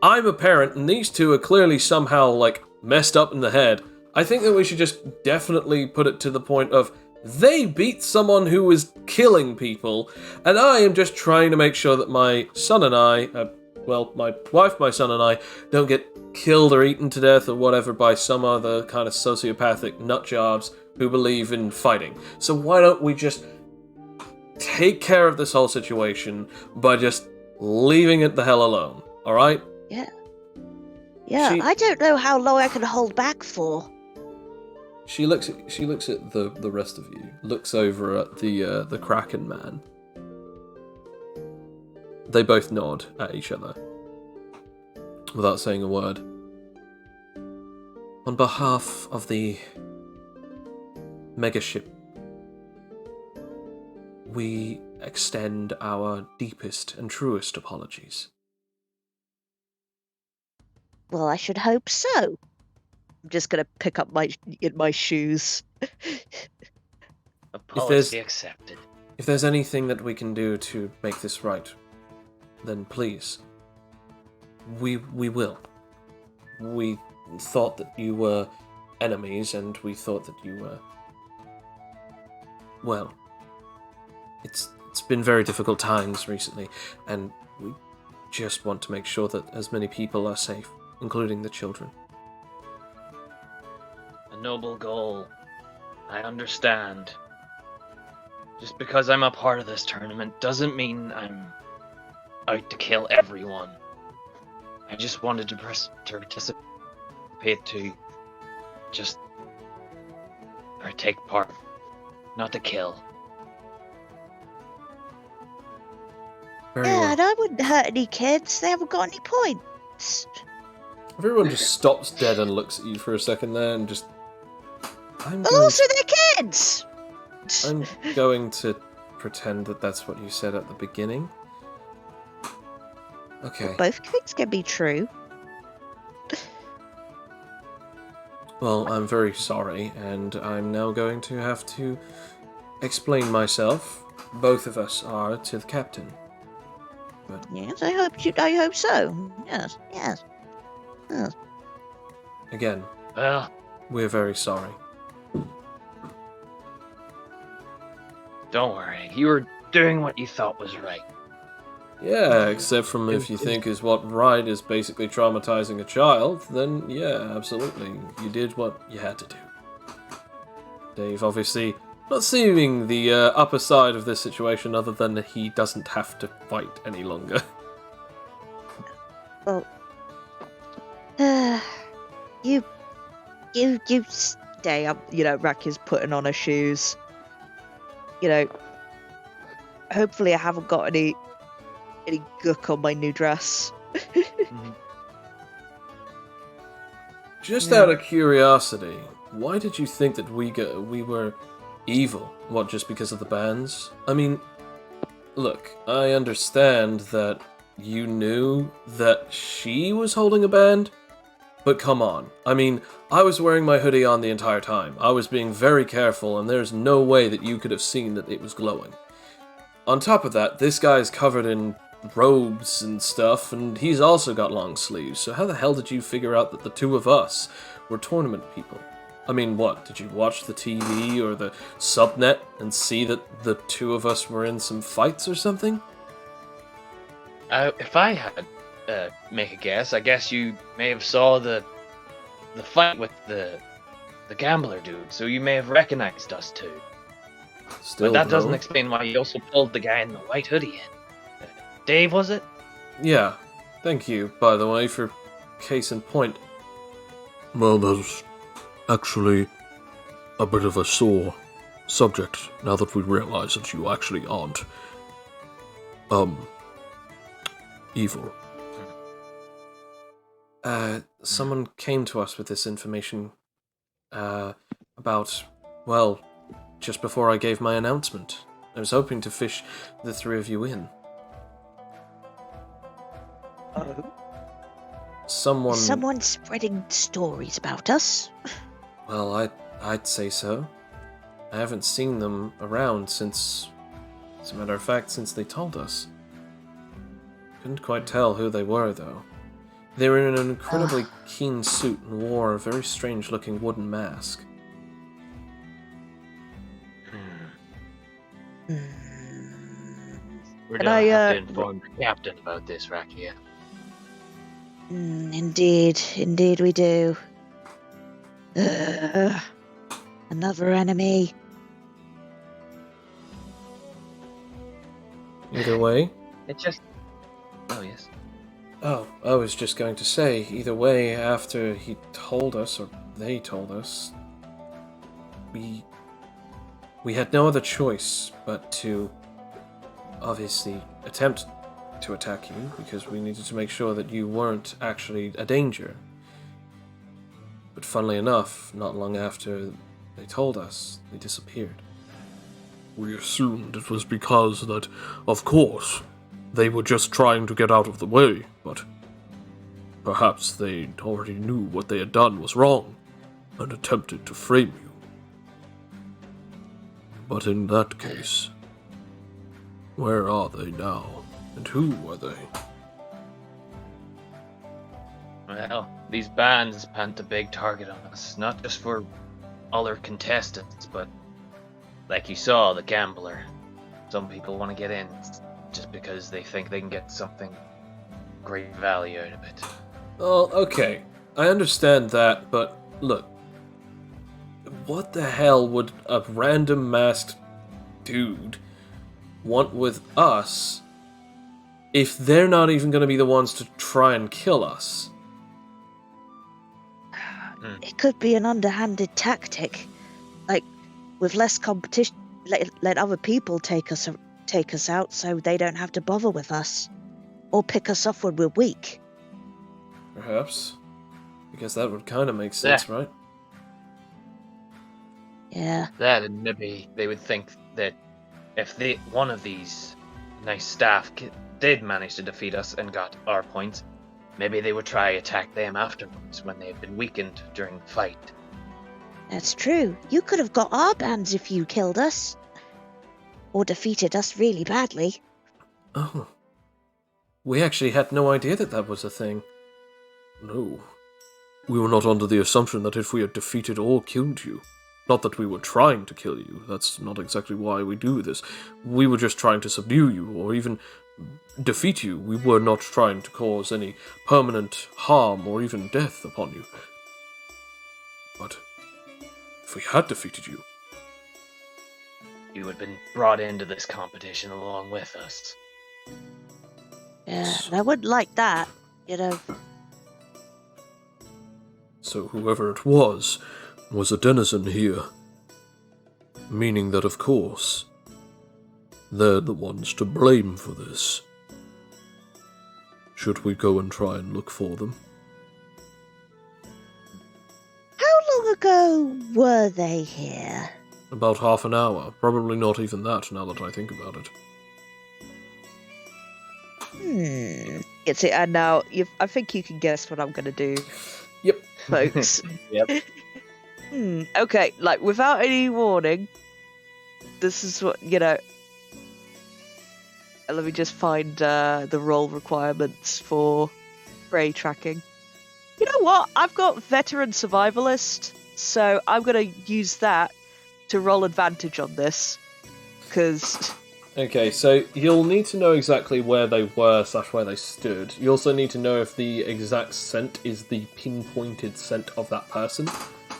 I'm a parent, and these two are clearly somehow, like, messed up in the head. I think that we should just definitely put it to the point of, they beat someone who was killing people, and I am just trying to make sure that my son and I, my wife, my son and I, don't get killed or eaten to death or whatever by some other kind of sociopathic nutjobs who believe in fighting. So why don't we just take care of this whole situation by just leaving it the hell alone, alright? Yeah. Yeah, I don't know how long I can hold back for. She looks at the rest of you, looks over at the Kraken man. They both nod at each other, without saying a word. On behalf of the megaship, we extend our deepest and truest apologies. Well, I should hope so. I'm just gonna pick up my shoes. Apology accepted. If there's anything that we can do to make this right, then please, we will. We thought that you were enemies, and we thought that you were... Well, it's been very difficult times recently, and we just want to make sure that as many people are safe, including the children. A noble goal. I understand. Just because I'm a part of this tournament doesn't mean I'm out to kill everyone. I just wanted to participate to just or take part, not to kill. Very Yeah, well. and I wouldn't hurt any kids. They haven't got any points. Everyone just stops dead and looks at you for a second there and just But also they're kids! I'm going to pretend that that's what you said at the beginning. Okay. Both things can be true. Well, I'm very sorry, and I'm now going to have to explain myself. Both of us are to the captain. But Yes, I hope so. Yes. Yes. again, Well, we're very sorry. don't worry. You were doing what you thought was right. Yeah, except from if you think is what right is basically traumatizing a child, then yeah, absolutely. You did what you had to do. Dave, obviously, not seeing the upper side of this situation other than that he doesn't have to fight any longer. Well, You stay up. Rack is putting on her shoes. Hopefully I haven't got any gook on my new dress. Just out of curiosity, why did you think that we were evil? What, just because of the bands? I mean, look, I understand that you knew that she was holding a band, but come on. I mean, I was wearing my hoodie on the entire time. I was being very careful, and there's no way that you could have seen that it was glowing. On top of that, this guy's covered in robes and stuff, and he's also got long sleeves, so how the hell did you figure out that the two of us were tournament people? I mean, what, did you watch the TV or the subnet and see that the two of us were in some fights or something? If I had make a guess, I guess you may have saw the fight with the gambler dude, so you may have recognized us two. Still, but that though. doesn't explain why you also pulled the guy in the white hoodie in. Dave, was it? Yeah, thank you, by the way, for case in point. Well, there's actually a bit of a sore subject now that we realize that you actually aren't, evil. Someone came to us with this information, about, well, just before I gave my announcement. I was hoping to fish the three of you in. someone's spreading stories about us. Well, I'd say so. I haven't seen them around since, as a matter of fact, since they told us. Couldn't quite tell who they were, though. They were in an incredibly keen suit and wore a very strange-looking wooden mask. We're Can gonna I, have to inform the captain about this, Rakia. Indeed we do. Another enemy. Either way... It just... Oh, yes. Oh, I was just going to say, either way, after he told us, or they told us, we had no other choice but to obviously attempt to attack you, because we needed to make sure that you weren't actually a danger. But funnily enough, not long after they told us, they disappeared. We assumed it was because that, of course, they were just trying to get out of the way, but perhaps they already knew what they had done was wrong and attempted to frame you. But in that case, where are they now, and who are they? Well, these bands plant a big target on us, not just for other contestants, but like you saw, the gambler. Some people want to get in just because they think they can get something great value out of it. Oh, okay. I understand that, but look. What the hell would a random masked dude want with us if they're not even going to be the ones to try and kill us? It could be an underhanded tactic, like with less competition, let other people take us out, so they don't have to bother with us, or pick us off when we're weak. Perhaps. Because that would kind of make sense, right? Yeah. That, and maybe they would think that if one of these nice staff did manage to defeat us and got our points, maybe they would try attack them afterwards when they've been weakened during the fight. That's true. You could have got our bands if you killed us. Or defeated us really badly. Oh. We actually had no idea that that was a thing. No. We were not under the assumption that if we had defeated or killed you, not that we were trying to kill you, that's not exactly why we do this. We were just trying to subdue you, or even defeat you. We were not trying to cause any permanent harm or even death upon you. But if we had defeated you... You had been brought into this competition along with us. Yeah, and I wouldn't like that, you know. So whoever it was a denizen here. Meaning that, of course, they're the ones to blame for this. Should we go and try and look for them? How long ago were they here? About half an hour. Probably not even that, now that I think about it. It's it, and now I think you can guess what I'm going to do. Yep. Folks. Yep. Okay, like, without any warning, this is what, let me just find the role requirements for prey tracking. You know what? I've got veteran survivalist, so I'm going to use that to roll advantage on this, because... Okay, so you'll need to know exactly where they were / where they stood. You also need to know if the exact scent is the pinpointed scent of that person,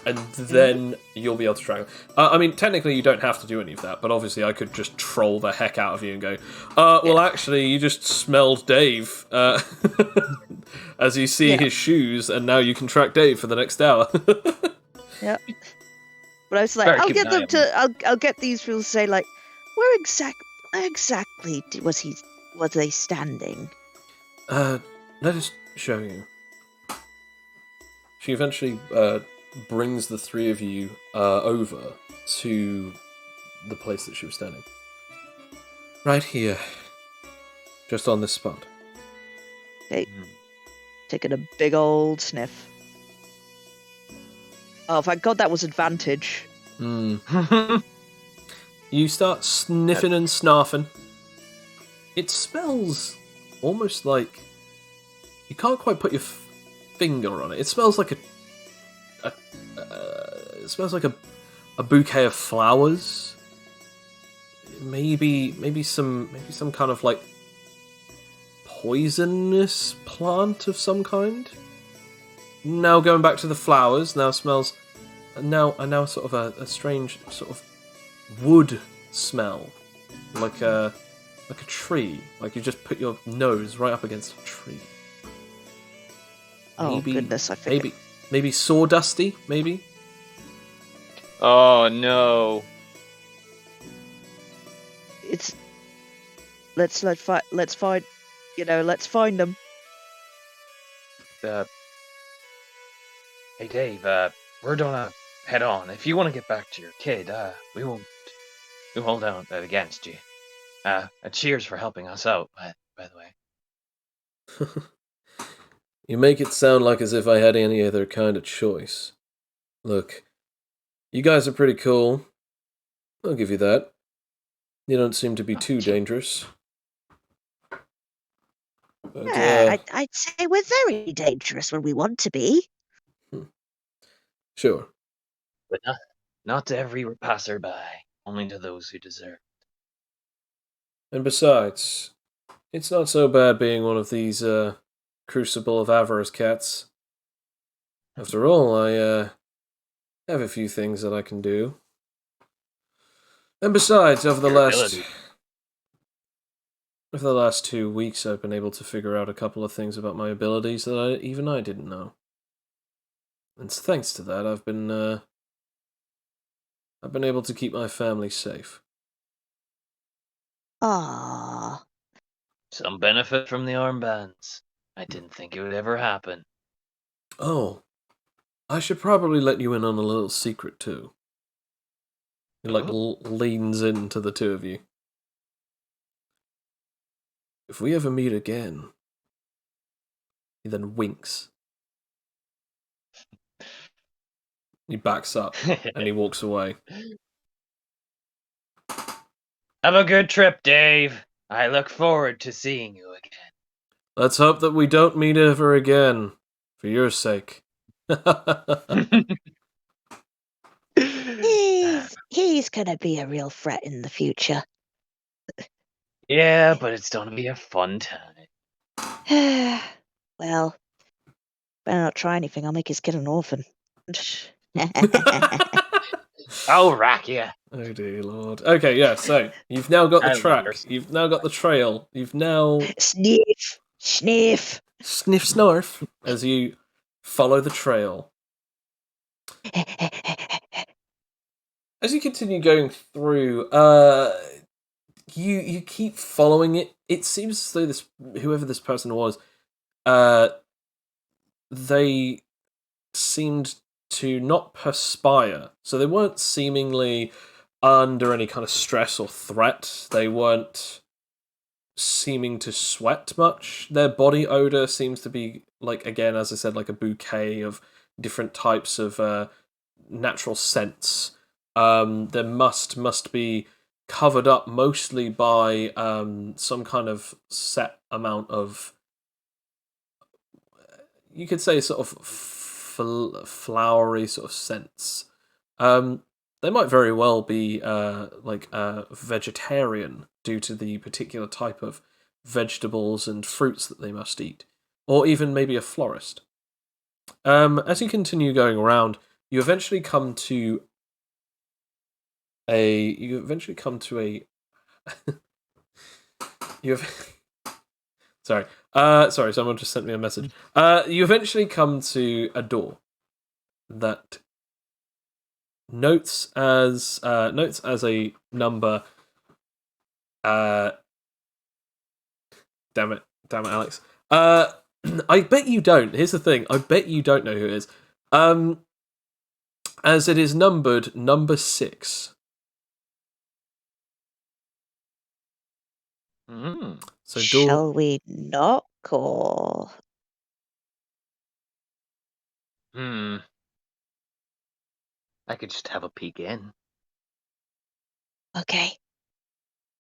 and then you'll be able to track them. I mean, technically you don't have to do any of that, but obviously I could just troll the heck out of you and go, well, actually, you just smelled Dave as you see his shoes, and now you can track Dave for the next hour. Yep. But I was like, Better I'll keep get an eye them on to. I'll get these people to say, like, where exactly was they standing? Let us show you. She eventually brings the three of you over to the place that she was standing. Right here. Just on this spot. Okay. Taking a big old sniff. Oh, thank God that was advantage. You start sniffing and snarfing. It smells almost like... You can't quite put your finger on it. It smells like it smells like a bouquet of flowers. Maybe some kind of like poisonous plant of some kind. Now going back to the flowers, now smells now sort of a strange sort of wood smell, like a tree, like you just put your nose right up against a tree. Oh goodness, I think Maybe sawdusty, maybe. Oh no. it's. Let's find them. Hey Dave, we're gonna head on. If you want to get back to your kid, we won't hold out against you. And cheers for helping us out, by the way. You make it sound like as if I had any other kind of choice. Look, you guys are pretty cool. I'll give you that. You don't seem to be too dangerous. But, I'd say we're very dangerous when we want to be. Sure. But not to every passerby, only to those who deserve. And besides, it's not so bad being one of these, Crucible of Avarice cats. After all, I, have a few things that I can do. And besides, over the last 2 weeks, I've been able to figure out a couple of things about my abilities that even I didn't know. And thanks to that, I've been able to keep my family safe. Ah. Some benefit from the armbands. I didn't think it would ever happen. Oh, I should probably let you in on a little secret, too. He leans into the two of you. If we ever meet again, he then winks. He backs up and he walks away. Have a good trip, Dave. I look forward to seeing you again. Let's hope that we don't meet ever again, for your sake. He's gonna be a real threat in the future. Yeah, but it's gonna be a fun time. Well, better not try anything. I'll make his kid an orphan. I'll rack you. Oh dear lord. Okay, yeah, so you've now got the I love track. your You've now got the trail. You've now Sniff, sniff. sniff snarf as you follow the trail. As you continue going through, you keep following it. It seems as though whoever this person was, they seemed to not perspire. So they weren't seemingly under any kind of stress or threat. They weren't seeming to sweat much. Their body odor seems to be, like, again, as I said, like a bouquet of different types of natural scents. There must be covered up mostly by some kind of set amount of, you could say, sort of flowery sort of scents. They might very well be vegetarian due to the particular type of vegetables and fruits that they must eat, or even maybe a florist. As you continue going around, you eventually come to a. Sorry. Sorry, someone just sent me a message. You eventually come to a door that notes as a number. Damn it, Alex. I bet you don't. Here's the thing. I bet you don't know who it is. As it is numbered number 6. So Shall we knock or? I could just have a peek in. Okay,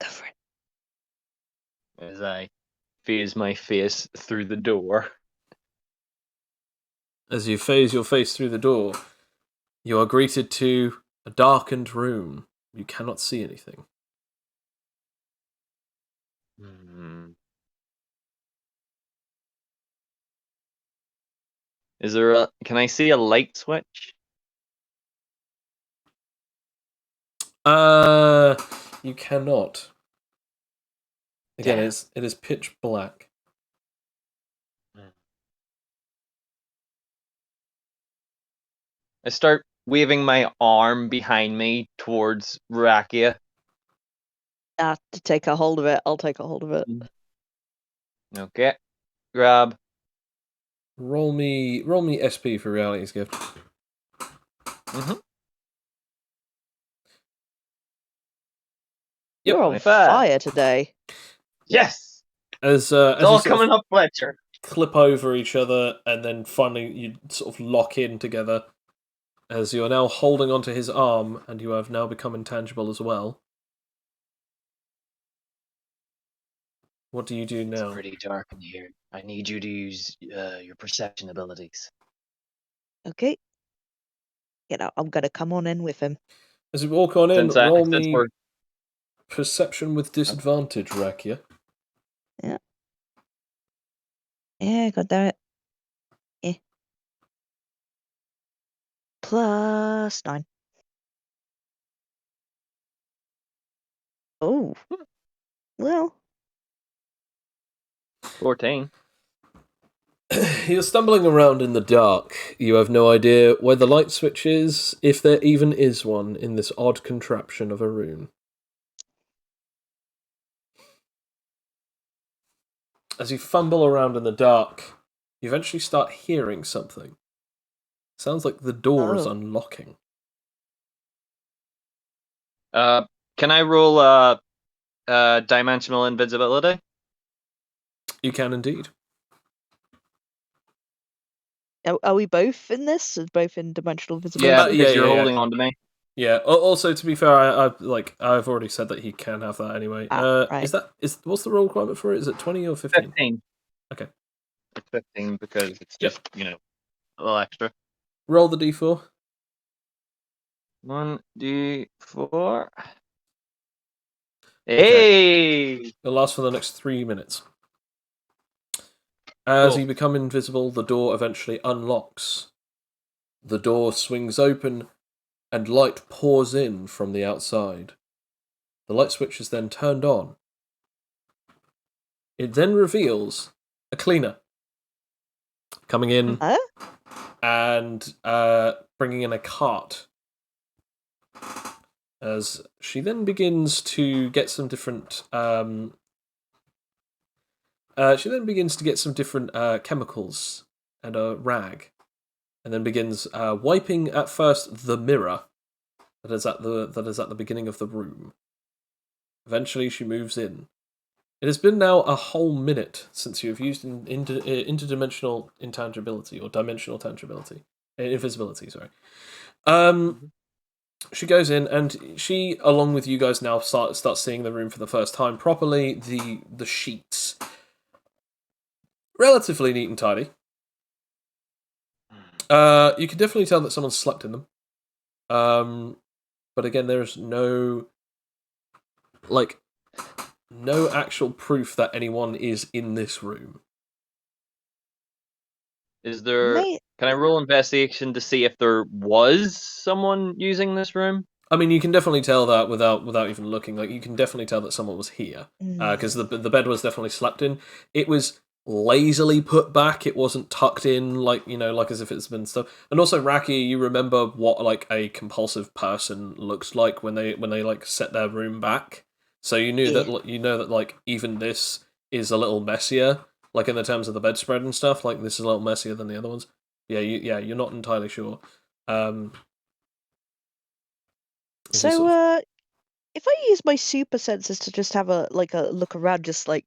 go for it. As I phase my face through the door. As you phase your face through the door, you are greeted to a darkened room. You cannot see anything. Is there can I see a light switch? You cannot. Again, Damn. it is pitch black. I start waving my arm behind me towards Rakia. To take a hold of it, I'll take a hold of it. Okay. Grab. Roll me SP for Reality's Gift. You're on fair. fire today. Yes! It's As all you sort coming of up, Fletcher. clip over each other, and then finally you sort of lock in together, as you are now holding onto his arm, and you have now become intangible as well. What do you do now? It's pretty dark in here. I need you to use your perception abilities. Okay. I'm gonna come on in with him. As you walk on in, Since roll since me we're perception with disadvantage, Rakia. Yeah, god damn it. Yeah. +9. Oh. Well. 14. You're stumbling around in the dark. You have no idea where the light switch is, if there even is one, in this odd contraption of a room. As you fumble around in the dark, you eventually start hearing something. Sounds like the door is unlocking. Can I roll dimensional invisibility? You can indeed. Are we both in this? Both in dimensional visibility? Yeah, yeah, because you're yeah, yeah. holding on to me. Yeah. Also, to be fair, I've already said that he can have that anyway. Right. What's the roll requirement for it? Is it 20 or 15? 15. Okay. It's 15 because it's Yep. just, a little extra. Roll the d4. 1d4. Hey! It'll last for the next 3 minutes. As Cool. you become invisible, the door eventually unlocks. The door swings open, and light pours in from the outside. The light switch is then turned on. It then reveals a cleaner coming in Huh? and bringing in a cart. As she then begins to get some different chemicals and a rag, and then begins wiping at first the mirror that is at the beginning of the room. Eventually, she moves in. It has been now a whole minute since you have used interdimensional intangibility or dimensional tangibility, invisibility. Sorry. She goes in, and she, along with you guys, now starts seeing the room for the first time properly. The sheets, relatively neat and tidy. You can definitely tell that someone slept in them. But again, there is no actual proof that anyone is in this room. Is there... May- Can I roll investigation to see if there was someone using this room? I mean, you can definitely tell that without even looking. Like, you can definitely tell that someone was here because the bed was definitely slept in. It was lazily put back. It wasn't tucked in like as if it's been stuff. And also, Raki, you remember what like a compulsive person looks like when they like set their room back. So you knew that like even this is a little messier. Like in the terms of the bedspread and stuff, like this is a little messier than the other ones. Yeah, you're not entirely sure. So, if I use my super senses to just have a look around, just like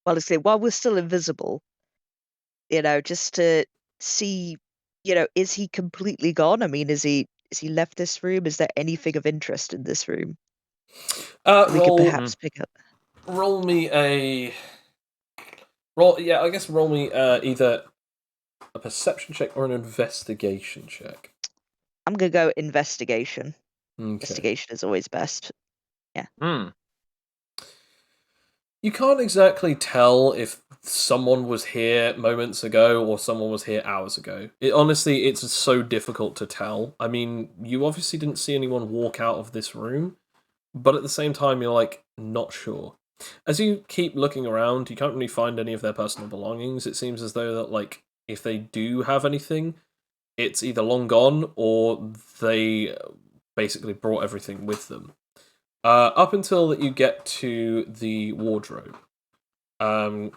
while we're still invisible, just to see, is he completely gone? I mean, is he left this room? Is there anything of interest in this room we could perhaps pick up? Roll me a roll. Yeah, I guess roll me either a perception check or an investigation check. I'm gonna go investigation. Okay. Investigation is always best. Yeah. You can't exactly tell if someone was here moments ago or someone was here hours ago. It's so difficult to tell. I mean, you obviously didn't see anyone walk out of this room, but at the same time, you're like not sure. As you keep looking around, you can't really find any of their personal belongings. It seems as though that like if they do have anything, it's either long gone or they basically brought everything with them. Up until that you get to the wardrobe. When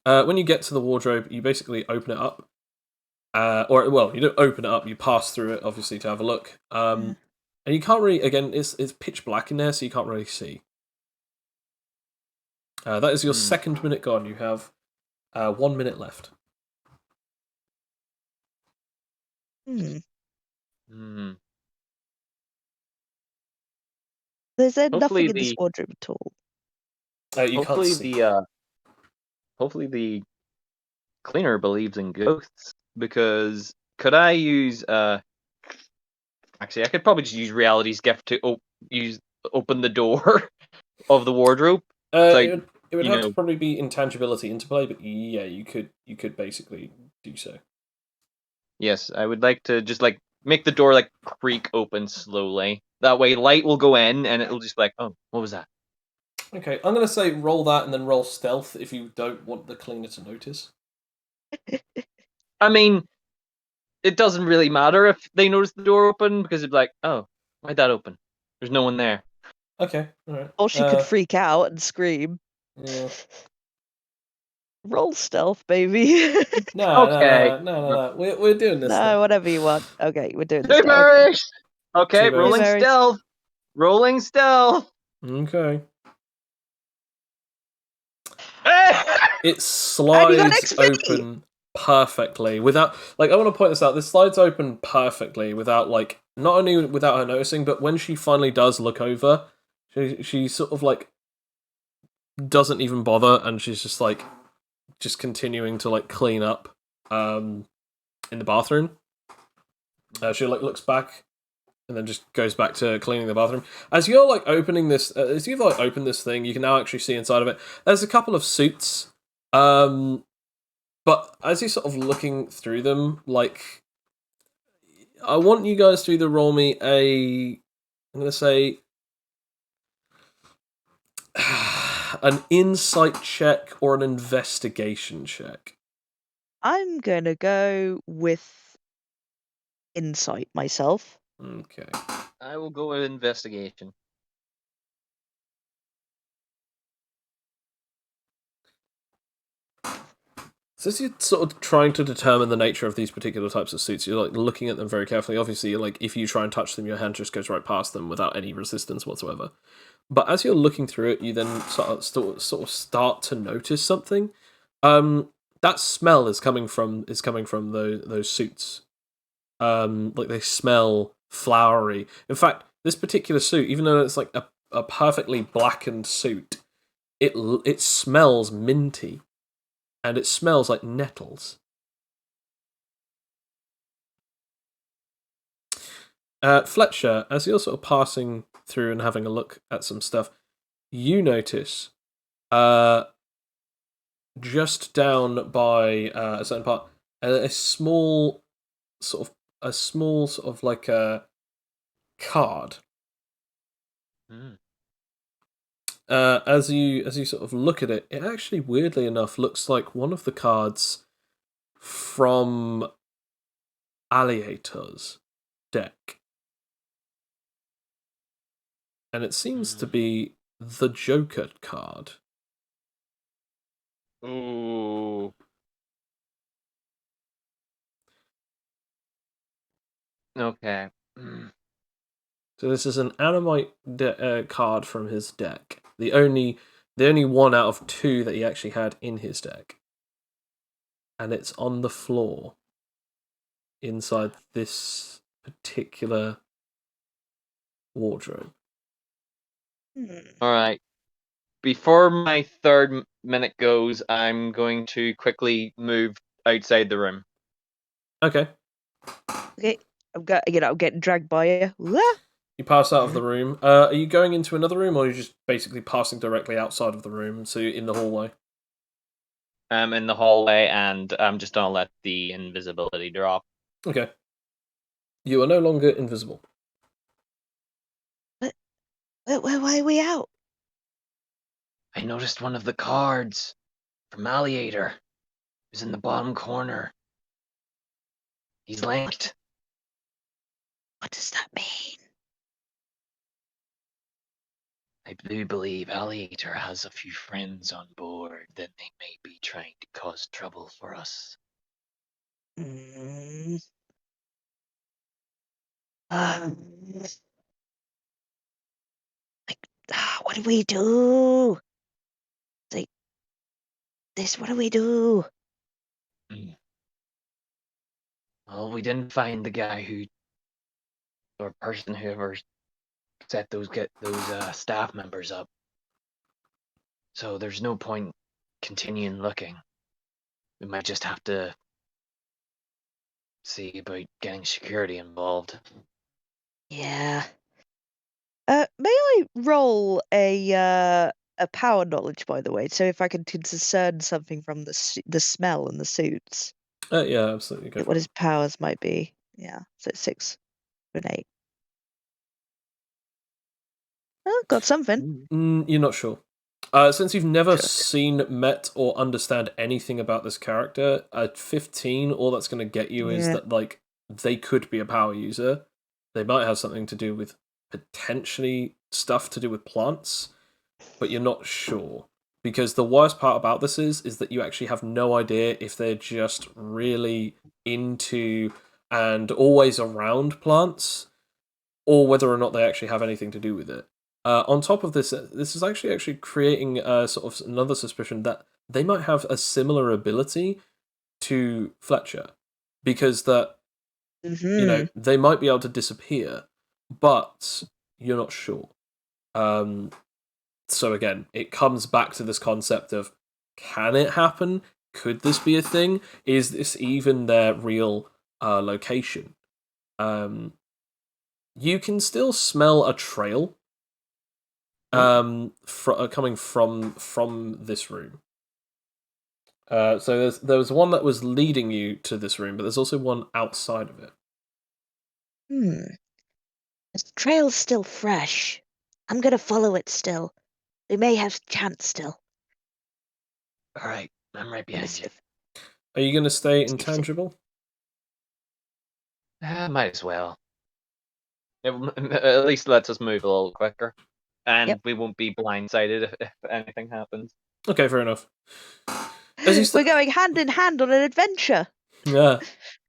you get to the wardrobe, you basically open it up. You don't open it up, you pass through it, obviously, to have a look. And you can't really, again, it's pitch black in there, so you can't really see. That is your second minute gone. You have 1 minute left. There's Hopefully nothing in this wardrobe at all. You can't see. Hopefully the cleaner believes in ghosts, because could I use actually I could probably just use reality's gift to open the door of the wardrobe. It would have to probably be intangibility interplay, but yeah, you could basically do so. Yes, I would like to just like make the door like creak open slowly. That way light will go in and it'll just be like, oh, what was that? Okay, I'm going to say roll that and then roll stealth if you don't want the cleaner to notice. I mean, it doesn't really matter if they notice the door open, because it'd be like, oh, why'd that open? There's no one there. Okay, alright. Or she could freak out and scream. Yeah. Roll stealth, baby. No. We're doing this. No, thing. whatever you want. Okay, we're doing Two this. berries! Okay, Two rolling berries. stealth. Rolling still. Okay. It And you got slides XP! open perfectly without, like, I want to point this out. This slides open perfectly without, like, not only without her noticing, but when she finally does look over, she sort of like doesn't even bother, and she's just like continuing to like clean up in the bathroom. She like looks back and then just goes back to cleaning the bathroom. As you're like opening this, as you've like opened this thing, you can now actually see inside of it. There's a couple of suits, but as you're sort of looking through them, like, I want you guys to either roll me I'm gonna say an insight check or an investigation check. I'm gonna go with insight myself. Okay. I will go with investigation. So as you're sort of trying to determine the nature of these particular types of suits, you're like looking at them very carefully. Obviously, like, if you try and touch them, your hand just goes right past them without any resistance whatsoever. But as you're looking through it, you then sort of start to notice something. That smell is coming from those suits. Like, they smell flowery. In fact, this particular suit, even though it's like a perfectly blackened suit, it smells minty. And it smells like nettles. Fletcher, as you're sort of passing through and having a look at some stuff, you notice just down by a certain part, a small sort of like a card. As you sort of look at it, it actually, weirdly enough, looks like one of the cards from Alliator's deck. And it seems to be the Joker card. Ooh. Okay. So this is an Animite card from his deck. The only one out of two that he actually had in his deck. And it's on the floor inside this particular wardrobe. All right. Before my third minute goes, I'm going to quickly move outside the room. Okay. Okay, I'm getting dragged by you. You pass out of the room. Are you going into another room, or are you just basically passing directly outside of the room, so you're in the hallway? I'm in the hallway, and I'm just gonna let the invisibility drop. Okay. You are no longer invisible. Why are we out? I noticed one of the cards from Alliator. It was in the bottom corner. He's linked. What does that mean? I do believe Alliator has a few friends on board that they may be trying to cause trouble for us. Mm. What do we do? Like this, what do we do? Well, we didn't find the guy or person whoever set those staff members up. So there's no point continuing looking. We might just have to see about getting security involved. Yeah. May I roll a power knowledge, by the way, so if I can discern something from the smell and the suits, Yeah, absolutely. Go what for it. his powers might be. Yeah, so 6 and 8. Oh, got something. You're not sure. Since you've never seen, met, or understand anything about this character, at 15, all that's going to get you is that, like, they could be a power user. They might have something to do with, potentially, stuff to do with plants, but you're not sure. Because the worst part about this is that you actually have no idea if they're just really into and always around plants, or whether or not they actually have anything to do with it. On top of this, this is actually creating sort of another suspicion that they might have a similar ability to Fletcher, because that they might be able to disappear, but you're not sure. So again, it comes back to this concept of, can it happen? Could this be a thing? Is this even their real location? You can still smell a trail coming from this room. So there was one that was leading you to this room, but there's also one outside of it. The trail's still fresh. I'm gonna follow it still. We may have chance still. All right, I'm right behind you. Are you going to stay intangible? Might as well. It at least lets us move a little quicker, and we won't be blindsided if anything happens. Okay, fair enough. We're going hand in hand on an adventure. Yeah.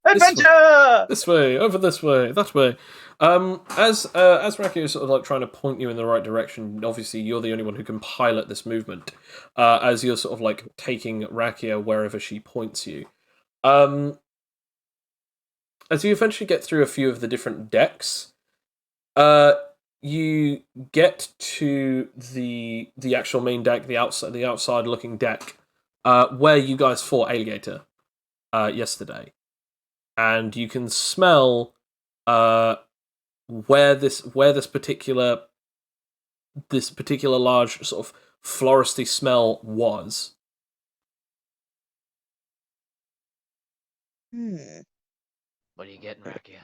Adventure! This way, over this way, that way. As Raki is sort of like trying to point you in the right direction, obviously you're the only one who can pilot this movement. As you're sort of like taking Rakia wherever she points you. As you eventually get through a few of the different decks, you get to the actual main deck, the outside looking deck, where you guys fought Alligator yesterday. And you can smell where this particular large sort of floresty smell was. What are you getting, Rakia?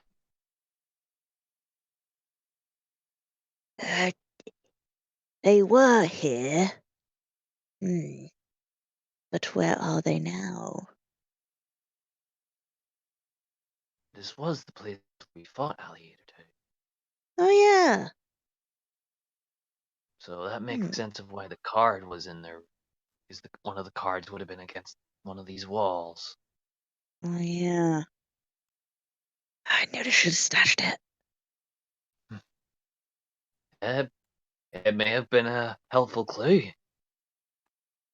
They were here. But where are they now? This was the place we fought Alligator to. Oh yeah. So that makes sense of why the card was in there. Because one of the cards would have been against one of these walls. Oh yeah. I knew I should have stashed it. It may have been a helpful clue.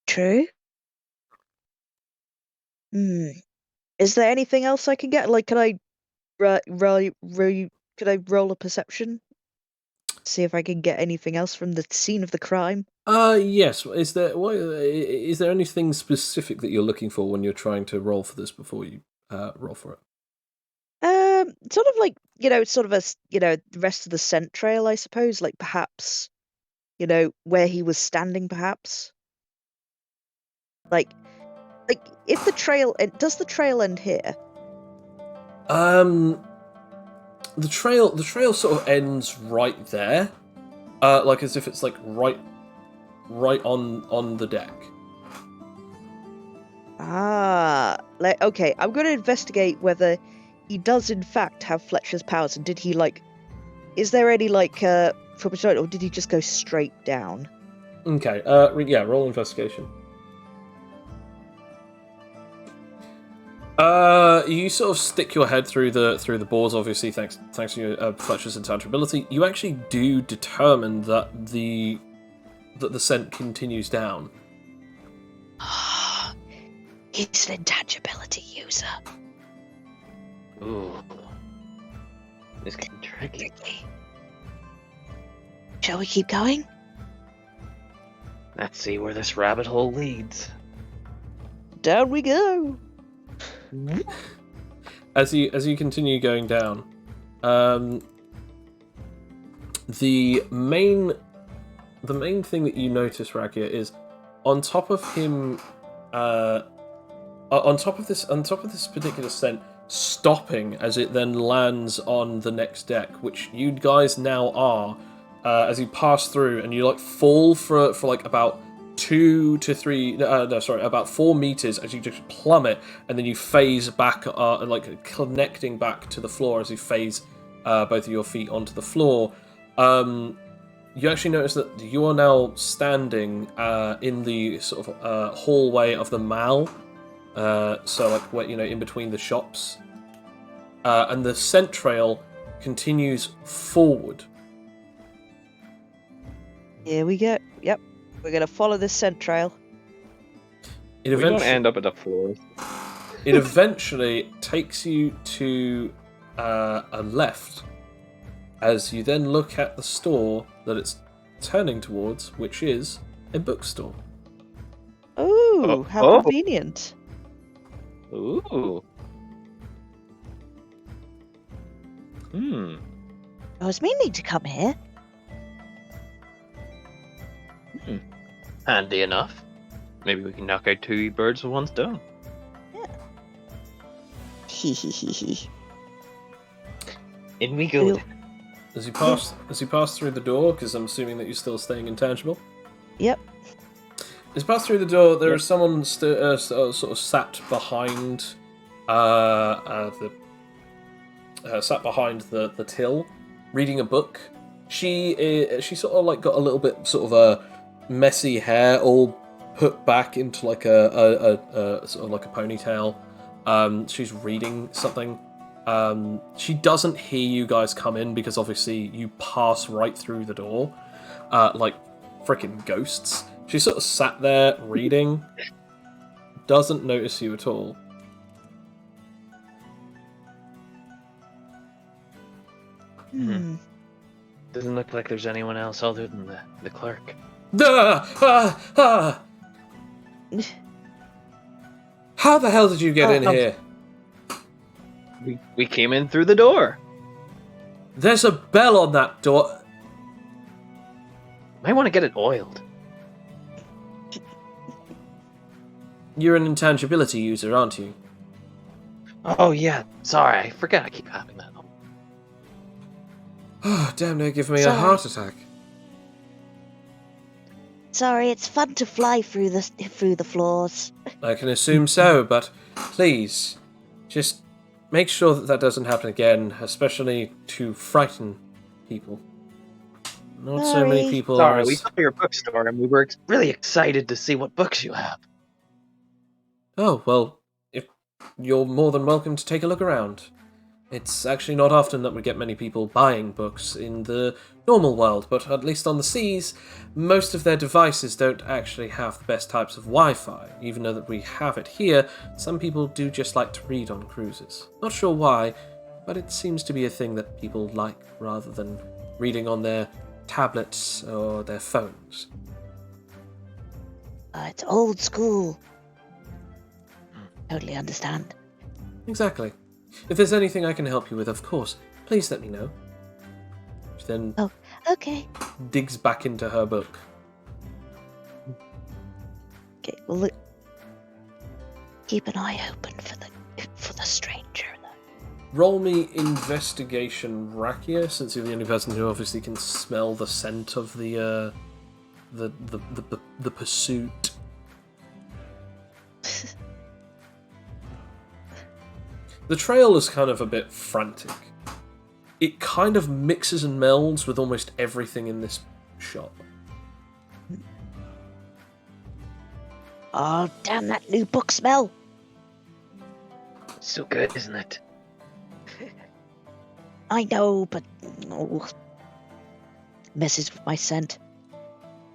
True. Is there anything else I can get? Like, can I could I roll a perception? See if I can get anything else from the scene of the crime. Yes. Is there anything specific that you're looking for when you're trying to roll for this before you roll for it? Sort of like, sort of the rest of the scent trail, I suppose. Like perhaps, where he was standing, perhaps. Like if the trail does the trail end here? The trail sort of ends right there, like as if it's like right on the deck. Okay, I'm going to investigate whether he does in fact have Fletcher's powers, and did he is there any from or did he just go straight down? Okay, yeah, roll investigation. You sort of stick your head through the boards, obviously, thanks to your Fletcher's intangibility. You actually do determine that the scent continues down. He's an intangibility user. Ooh. This could be tricky. Shall we keep going? Let's see where this rabbit hole leads. Down we go. As you continue going down, the main thing that you notice, Rakia, is on top of him, on top of this particular scent stopping as it then lands on the next deck, which you guys now are, as you pass through and you fall for about about 4 meters as you just plummet, and then you phase back, connecting back to the floor as you phase both of your feet onto the floor. You actually notice that you are now standing in the sort of hallway of the mall, where in between the shops, and the scent trail continues forward. Here we go. Yep. We're going to follow this scent trail. It We don't eventually, end up at the floors. it eventually takes you to a left, as you then look at the store that it's turning towards, which is a bookstore. Ooh, how oh. convenient. Ooh. I was meaning to come here. Handy enough. Maybe we can knock out 2 birds with 1 stone. Hee hee hee hee. In we go. As you pass through the door, because I'm assuming that you're still staying intangible. Yep. As you pass through the door, there is someone sort of sat behind the till, reading a book. She sort of like got a little bit sort of a messy hair, all put back into like a sort of like a ponytail. She's reading something. She doesn't hear you guys come in because obviously you pass right through the door, like freaking ghosts. She sort of sat there reading, doesn't notice you at all. Hmm. Doesn't look like there's anyone else other than the clerk. How the hell did you get in here? We came in through the door. There's a bell on that door. Might want to get it oiled. You're an intangibility user, aren't you? Oh yeah, sorry, I forget I keep having that. Oh, damn, they're giving me a Sorry. heart attack. Sorry, it's fun to fly through the floors. I can assume so, but please, just make sure that doesn't happen again, especially to frighten people. Not so many Sorry. people Sorry, are we as... saw your bookstore and we were really excited to see what books you have. Oh, well, if you're more than welcome to take a look around. It's actually not often that we get many people buying books in the normal world, but at least on the seas, most of their devices don't actually have the best types of Wi-Fi. Even though that we have it here, some people do just like to read on cruises. Not sure why, but it seems to be a thing that people like rather than reading on their tablets or their phones. It's old school. Totally understand. Exactly. If there's anything I can help you with, of course, please let me know. She then Okay. digs back into her book. Okay. Well, look. Keep an eye open for the stranger. Roll me investigation, Rakia, since you're the only person who obviously can smell the scent of the pursuit. The trail is kind of a bit frantic. It kind of mixes and melds with almost everything in this shop. Oh, damn that new book smell! So good, isn't it? I know, but messes with my scent.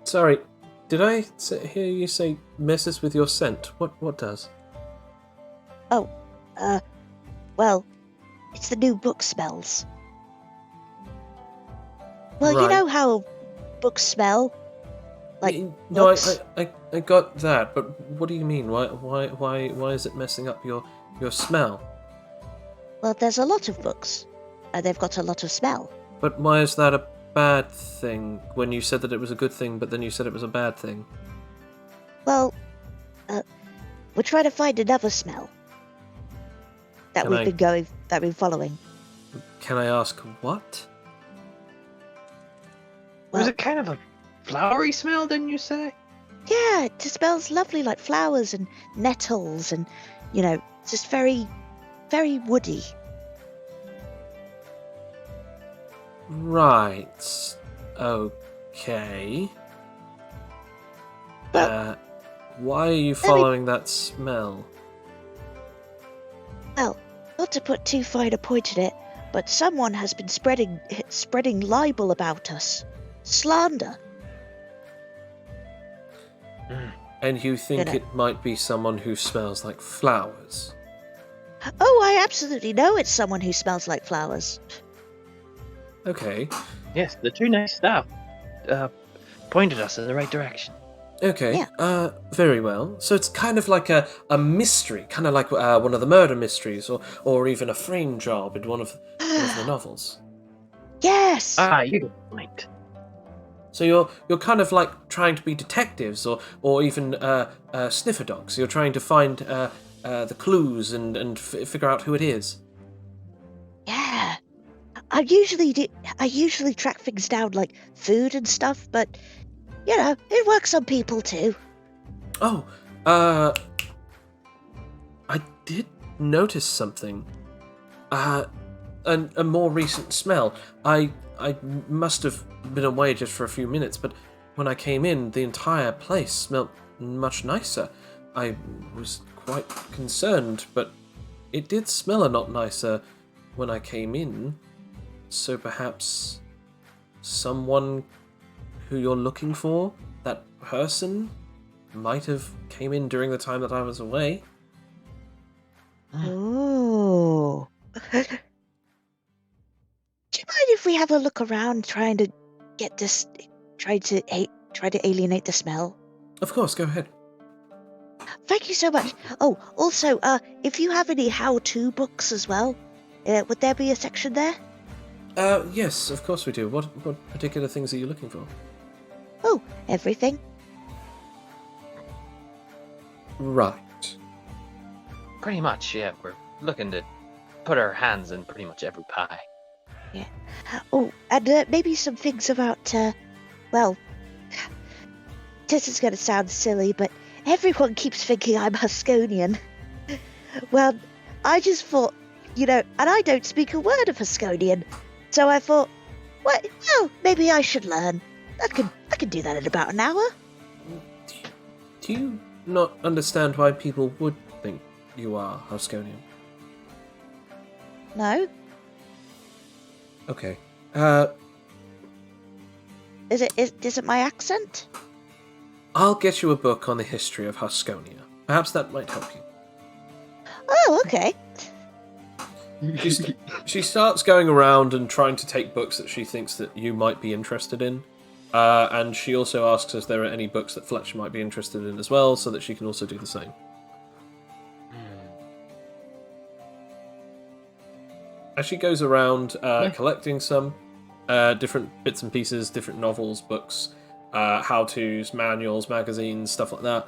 Sorry, did I hear you say messes with your scent? What does? Well, it's the new book smells. Well, you Right. know how books smell? Like No, books? I got that, but what do you mean? Why is it messing up your smell? Well, there's a lot of books, and they've got a lot of smell. But why is that a bad thing when you said that it was a good thing, but then you said it was a bad thing? Well, we're trying to find another smell that Can we've been following. Can I ask what? Was Well, it kind of a flowery smell, didn't you say? yeah, it just smells lovely, like flowers and nettles, and just very, very woody. Right. Okay. Why are you following that smell? Well, not to put too fine a point in it, but someone has been spreading libel about us. Slander. And you think know. it might be someone who smells like flowers? Oh, I absolutely know it's someone who smells like flowers. Okay. Yes, the two nice staff pointed us in the right direction. Okay, very well. So it's kind of like a mystery, kind of like one of the murder mysteries, or even a frame job in one of the novels. Yes! Ah, you get the point. So you're kind of like trying to be detectives, or even sniffer dogs. You're trying to find the clues and figure out who it is. Yeah. I usually track things down like food and stuff, but you know, it works on people too. Oh, I did notice something. A more recent smell. I must have been away just for a few minutes, but when I came in, the entire place smelled much nicer. I was quite concerned, but it did smell a lot nicer when I came in. So perhaps someone who you're looking for, that person, might have came in during the time that I was away. Oh. Do you mind if we have a look around trying to get this, try to alienate the smell? Of course, go ahead. Thank you so much. Oh, also, if you have any how-to books as well, would there be a section there? Yes, of course we do. What particular things are you looking for? Oh, everything. Right. Pretty much, yeah. We're looking to put our hands in pretty much every pie. Yeah. Oh, and maybe some things about, well, this is going to sound silly, but everyone keeps thinking I'm Husconian. Well, I just thought, you know, and I don't speak a word of Husconian, so I thought, well, maybe I should learn. I can do that in about an hour. Do you not understand why people would think you are Husconian? No? Okay. Is it my accent? I'll get you a book on the history of Husconia. Perhaps that might help you. Oh, okay. She starts going around and trying to take books that she thinks that you might be interested in. And she also asks if there are any books that Fletcher might be interested in as well, so that she can also do the same. As she goes around collecting some different bits and pieces, different novels, books, how-tos, manuals, magazines, stuff like that,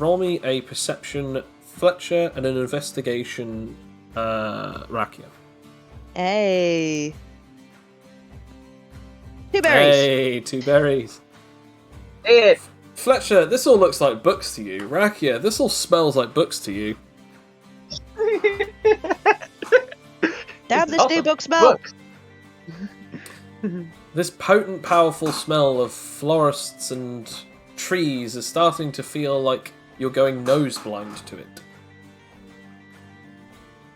roll me a perception, Fletcher, and an investigation, Rakia. Hey. 2 berries. Hey, 2 berries. Hey, Fletcher, this all looks like books to you. Rakia, this all smells like books to you. Damn this new book smell. This potent, powerful smell of florists and trees is starting to feel like you're going nose blind to it.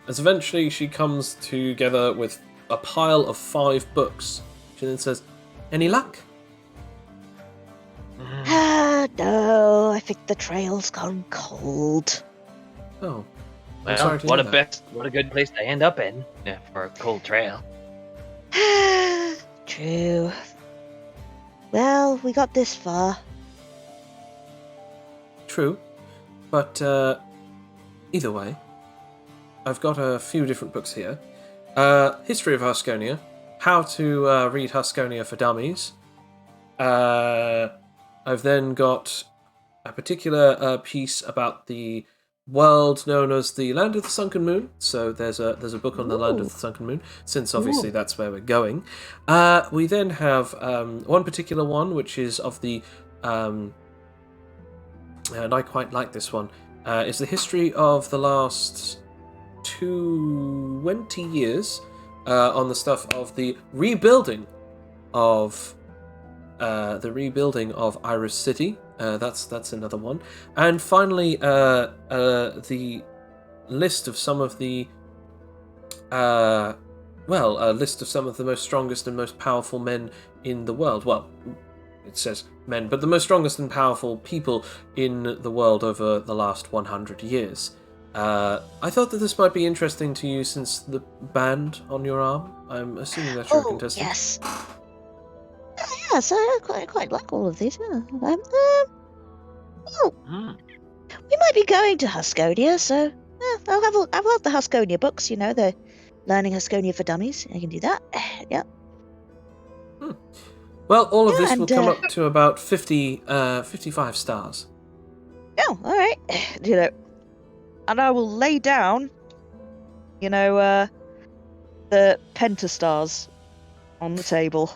As eventually she comes together with a pile of 5 books. She then says, "Any luck?" No, I think the trail's gone cold. Oh. Well, sorry to what hear a that. what a good place to end up in for a cold trail. True. Well, we got this far. True. But, either way, I've got a few different books here. History of Husconia. How to read Husconia for Dummies. I've then got a particular piece about the world known as the Land of the Sunken Moon. So there's a book on the Land of the Sunken Moon, since obviously that's where we're going. We then have one particular one, which is of the... and I quite like this one. It's the history of the last 20 years on the stuff of the rebuilding of Iris City. That's another one. And finally, the list of some of the well, a list of some of the most strongest and most powerful men in the world. Well, it says men, but the most strongest and powerful people in the world over the last 100 years. I thought that this might be interesting to you since the band on your arm. I'm assuming that you're a contestant. Yes. Yes, I quite like all of these. Yeah. Well, we might be going to Huskonia, so I'll have the Huskonia books. You know, the Learning Huskonia for Dummies. I can do that. Yeah. Well, all of this will and, come up to about 55 stars. Oh, all right. You know, and I will lay down, the pentastars on the table.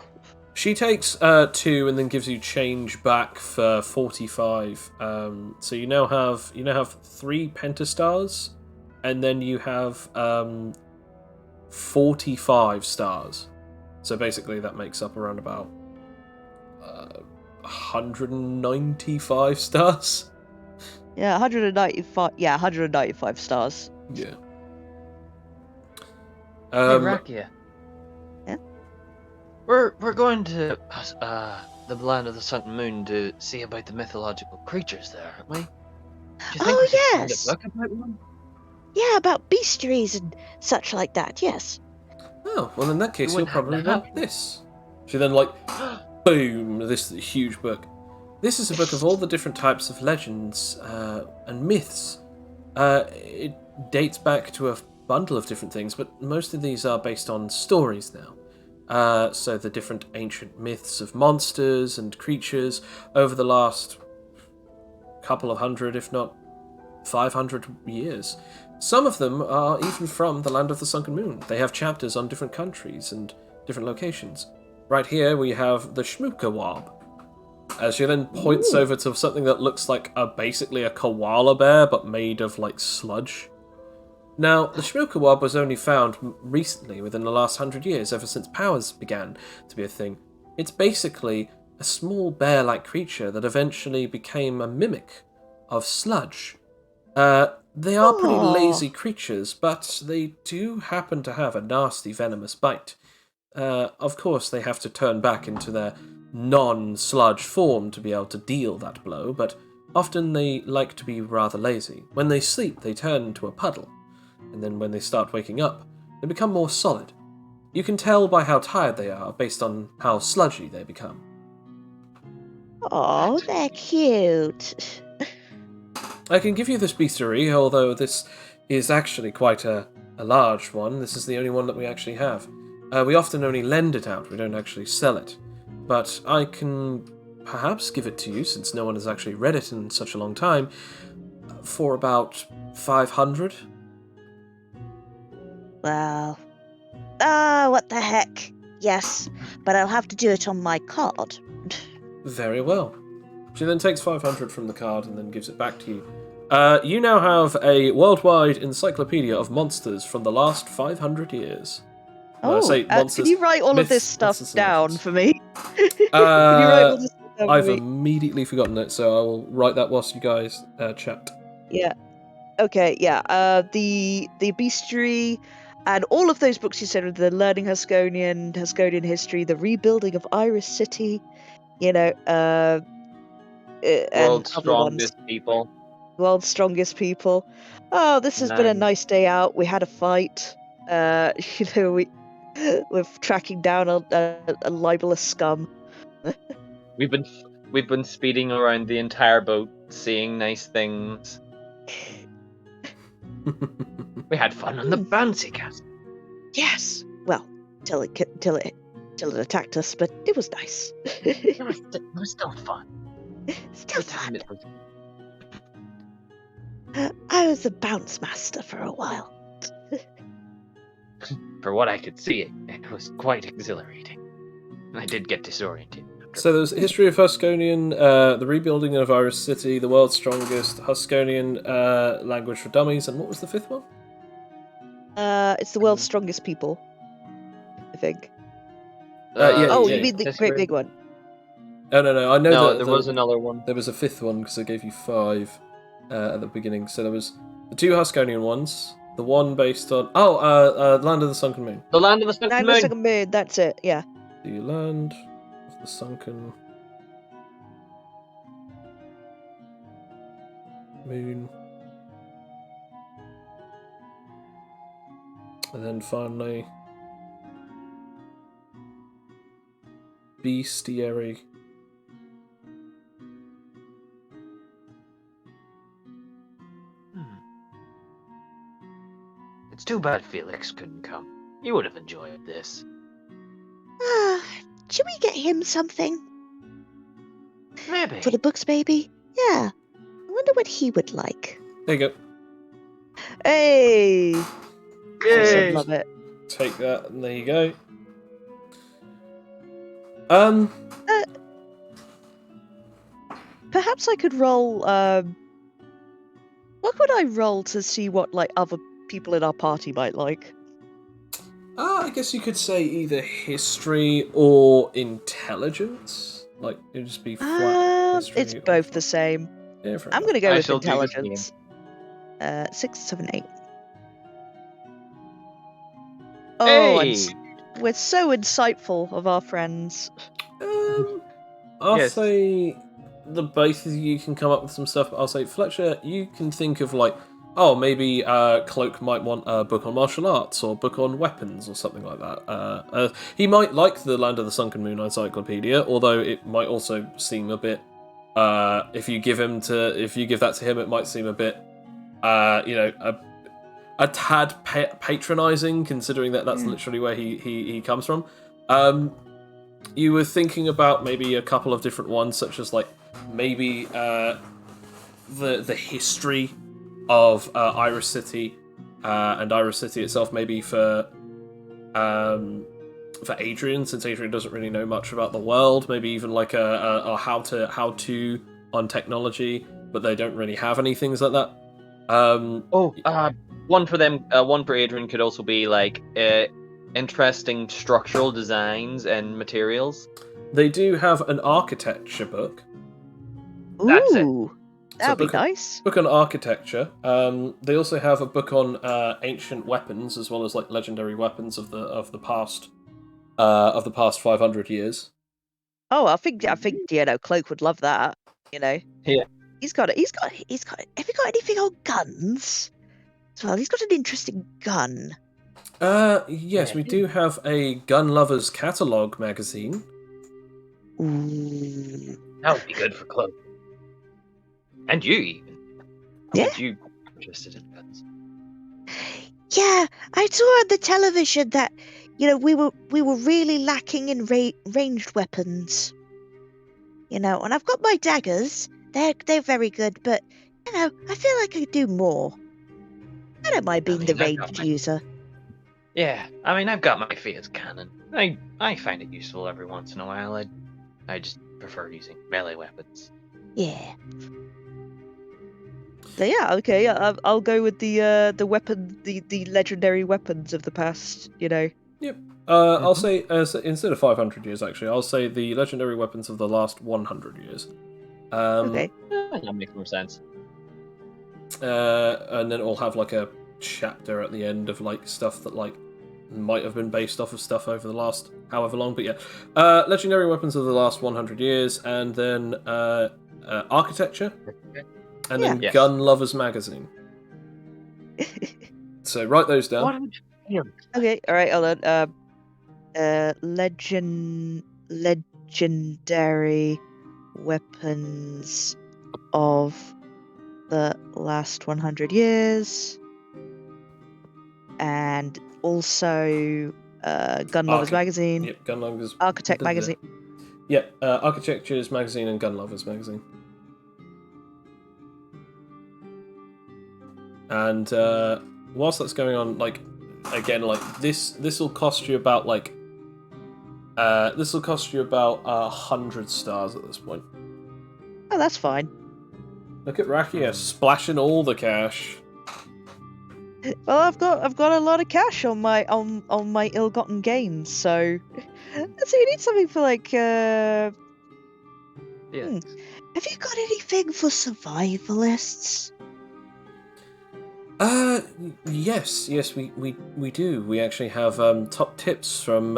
She takes 2 and then gives you change back for 45. So you now have 3 pentastars, and then you have 45 stars. So basically, that makes up around about 195 stars. Yeah, 195. Yeah, 195 stars. Yeah. Hey, Rakia. Yeah? We're going to the land of the sun and moon to see about the mythological creatures there, aren't we? Do you think we should find yes. a book about one? Yeah, about bestiaries and such like that. Yes. Oh, well, in that case, We you'll wouldn't have probably that. want this. She then, boom, this huge book. This is a book of all the different types of legends and myths. It dates back to a bundle of different things, but most of these are based on stories now. So the different ancient myths of monsters and creatures over the last couple of hundred, if not 500 years. Some of them are even from the land of the sunken moon. They have chapters on different countries and different locations. Right here we have the Shmookawab. As she then points over to something that looks like basically a koala bear, but made of sludge. Now, the Shmookawab was only found recently, within the last 100 years, ever since powers began to be a thing. It's basically a small bear-like creature that eventually became a mimic of sludge. They are pretty lazy creatures, but they do happen to have a nasty venomous bite. Of course, they have to turn back into their non-sludge form to be able to deal that blow, but often they like to be rather lazy. When they sleep, they turn into a puddle, and then when they start waking up, they become more solid. You can tell by how tired they are based on how sludgy they become. Oh, they're cute. I can give you this bestiary, although this is actually quite a large one. This is the only one that we actually have. We often only lend it out, we don't actually sell it. But I can perhaps give it to you, since no one has actually read it in such a long time, for about 500. Well, what the heck? Yes, but I'll have to do it on my card. Very well. She then takes 500 from the card and then gives it back to you. You now have a worldwide encyclopedia of monsters from the last 500 years. When I say monsters, can you write all of myths, this stuff monsters, and down legends. for me? Can you write all this stuff down I've for me? immediately forgotten it, so I will write that whilst you guys chat. Yeah. Okay, yeah. The bestiary and all of those books you said, the Learning Huskonian History, the Rebuilding of Iris City, and World's other ones. strongest people. World's Strongest People. Oh, this has been a nice day out. We had a fight. We're tracking down a libelous scum. We've been speeding around the entire boat, seeing nice things. We had fun on the bouncy castle. Yes. Well, till it attacked us, but it was nice. It was still fun. Still Good time fun. it was. I was the bounce master for a while. For what I could see, it was quite exhilarating. I did get disoriented. So there's History of Huskonian, the Rebuilding of Iris City, the World's Strongest, Huskonian Language for Dummies, and what was the fifth one? It's the World's Strongest People, I think. Yeah, You mean the great big one? Oh, no, I know No, that there was another one. there was a fifth one because I gave you 5 at the beginning. So there was the 2 Huskonian ones, The one based on Land of the Sunken Moon. The Land of the Sunken Land of Moon. the Sunken Moon, that's it, yeah. The Land of the Sunken Moon. And then finally, Bestiary. It's too bad Felix couldn't come. He would have enjoyed this. Should we get him something Maybe. for the books, maybe? Yeah. I wonder what he would like. There you go. Hey! Yay. Love it. Take that, and there you go. Perhaps I could roll, what could I roll to see what, like, other people in our party might like? I guess you could say either history or intelligence. Like, it'd just be flat history. It's both the same. Yeah, fair I'm enough. gonna go I with shall do the same. intelligence. 6, 7, 8. Oh, Hey. we're so insightful of our friends. I'll Yes. say the both of you can come up with some stuff, but I'll say, Fletcher, you can think of, like, oh, maybe Cloak might want a book on martial arts or a book on weapons or something like that. He might like the Land of the Sunken Moon Encyclopedia, although it might also seem a bit. If you give that to him, it might seem a bit, a tad patronising, considering that that's literally where he comes from. You were thinking about maybe a couple of different ones, such as like maybe the history of Iris City and Iris City itself, maybe for Adrian, since Adrian doesn't really know much about the world. Maybe even like a how to on technology, but they don't really have any things like that. One for them. One for Adrian could also be like interesting structural designs and materials. They do have an architecture book. That's it. Ooh, that'd be book- nice. Book on architecture. They also have a book on ancient weapons, as well as like legendary weapons of the past 500 years. Oh, I think Cloak would love that. Yeah. He's got. Have you got anything on guns? As well, he's got an interesting gun. Yes, we do have a Gun Lovers Catalogue magazine. Ooh. That would be good for Cloak. And you, even. Yeah. Would you interested in guns? Yeah, I saw on the television that we were really lacking in ranged weapons. And I've got my daggers. They're very good, but I feel like I could do more. I don't mind being the I've got ranged my- user. Yeah, I mean, I've got my Fiat cannon. I find it useful every once in a while. I just prefer using melee weapons. Yeah. So yeah, okay. I'll go with the weapon, the legendary weapons of the past. I'll say instead of 500 years, actually, I'll say the legendary weapons of the last 100 years. Okay. That makes more sense. And then it'll have like a chapter at the end of like stuff that like might have been based off of stuff over the last however long. But yeah, legendary weapons of the last 100 years, and then architecture, and then Yes. Gun Lovers magazine. So write those down. What would you Okay. All right. Hold on. Legendary weapons of the last 100 years, and also Gun Lovers magazine, Yep, Gun Lovers. Architect magazine. Yeah, Architecture's magazine and Gun Lovers magazine. And whilst that's going on, like again, like this will cost you about like 100 stars at this point. Oh, that's fine. Look at Rakia splashing all the cash. Well, I've got a lot of cash on my ill-gotten gains, so we need something for like Yeah. Have you got anything for survivalists? Yes, we do. We actually have top tips from.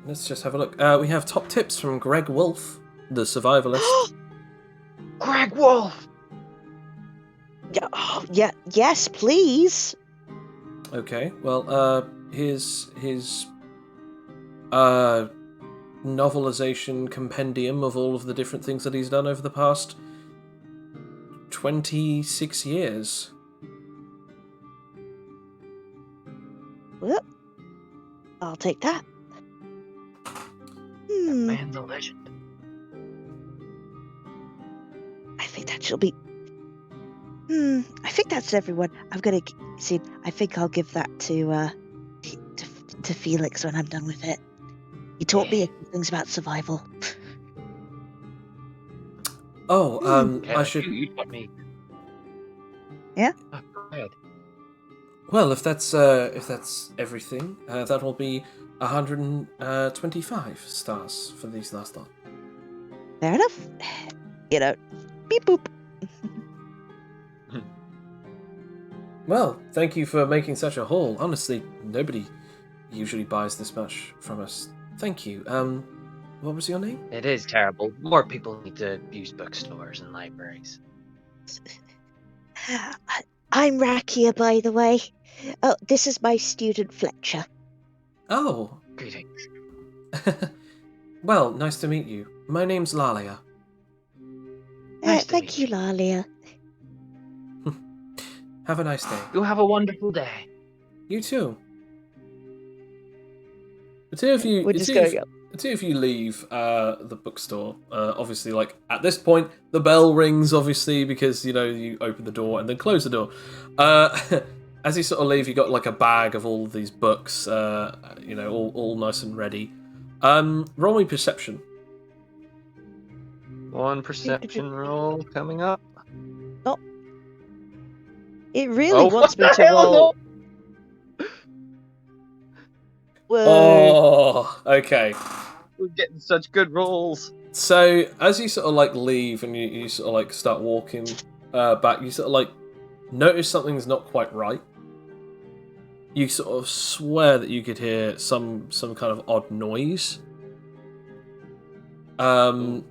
Let's just have a look. We have top tips from Greg Wolf, the survivalist. Greg Wolf! Yeah, oh, yeah, yes, please. Okay, well, his novelization compendium of all of the different things that he's done over the past 26 years. Well, I'll take that. Man's a legend. I think that shall be. I think that's everyone. I'm gonna see. I think I'll give that to Felix when I'm done with it. He taught me a few things about survival. Oh, Okay, I should. You taught me. Yeah? Oh, go ahead. Well, if that's everything, that will be 125 stars for these last lot. Fair enough. You know, beep boop. Well, thank you for making such a haul. Honestly, nobody usually buys this much from us. Thank you. What was your name? It is terrible. More people need to use bookstores and libraries. I'm Rakia, by the way. Oh, this is my student Fletcher. Oh. Greetings. Well, nice to meet you. My name's Lalia. Nice to Thank meet you, you. Lalia. Have a nice day. You have a wonderful day. You too. The two of you. We're just going up. The two of you leave the bookstore. Obviously, like at this point, the bell rings. Obviously, because you open the door and then close the door. As you sort of leave, you got like a bag of all of these books. All nice and ready. Roll me perception. One perception roll coming up. It really wants me what to the hell? roll. Whoa. Oh, okay. We're getting such good rolls. So as you sort of like leave and you sort of like start walking back, you sort of like notice something's not quite right. You sort of swear that you could hear some kind of odd noise. And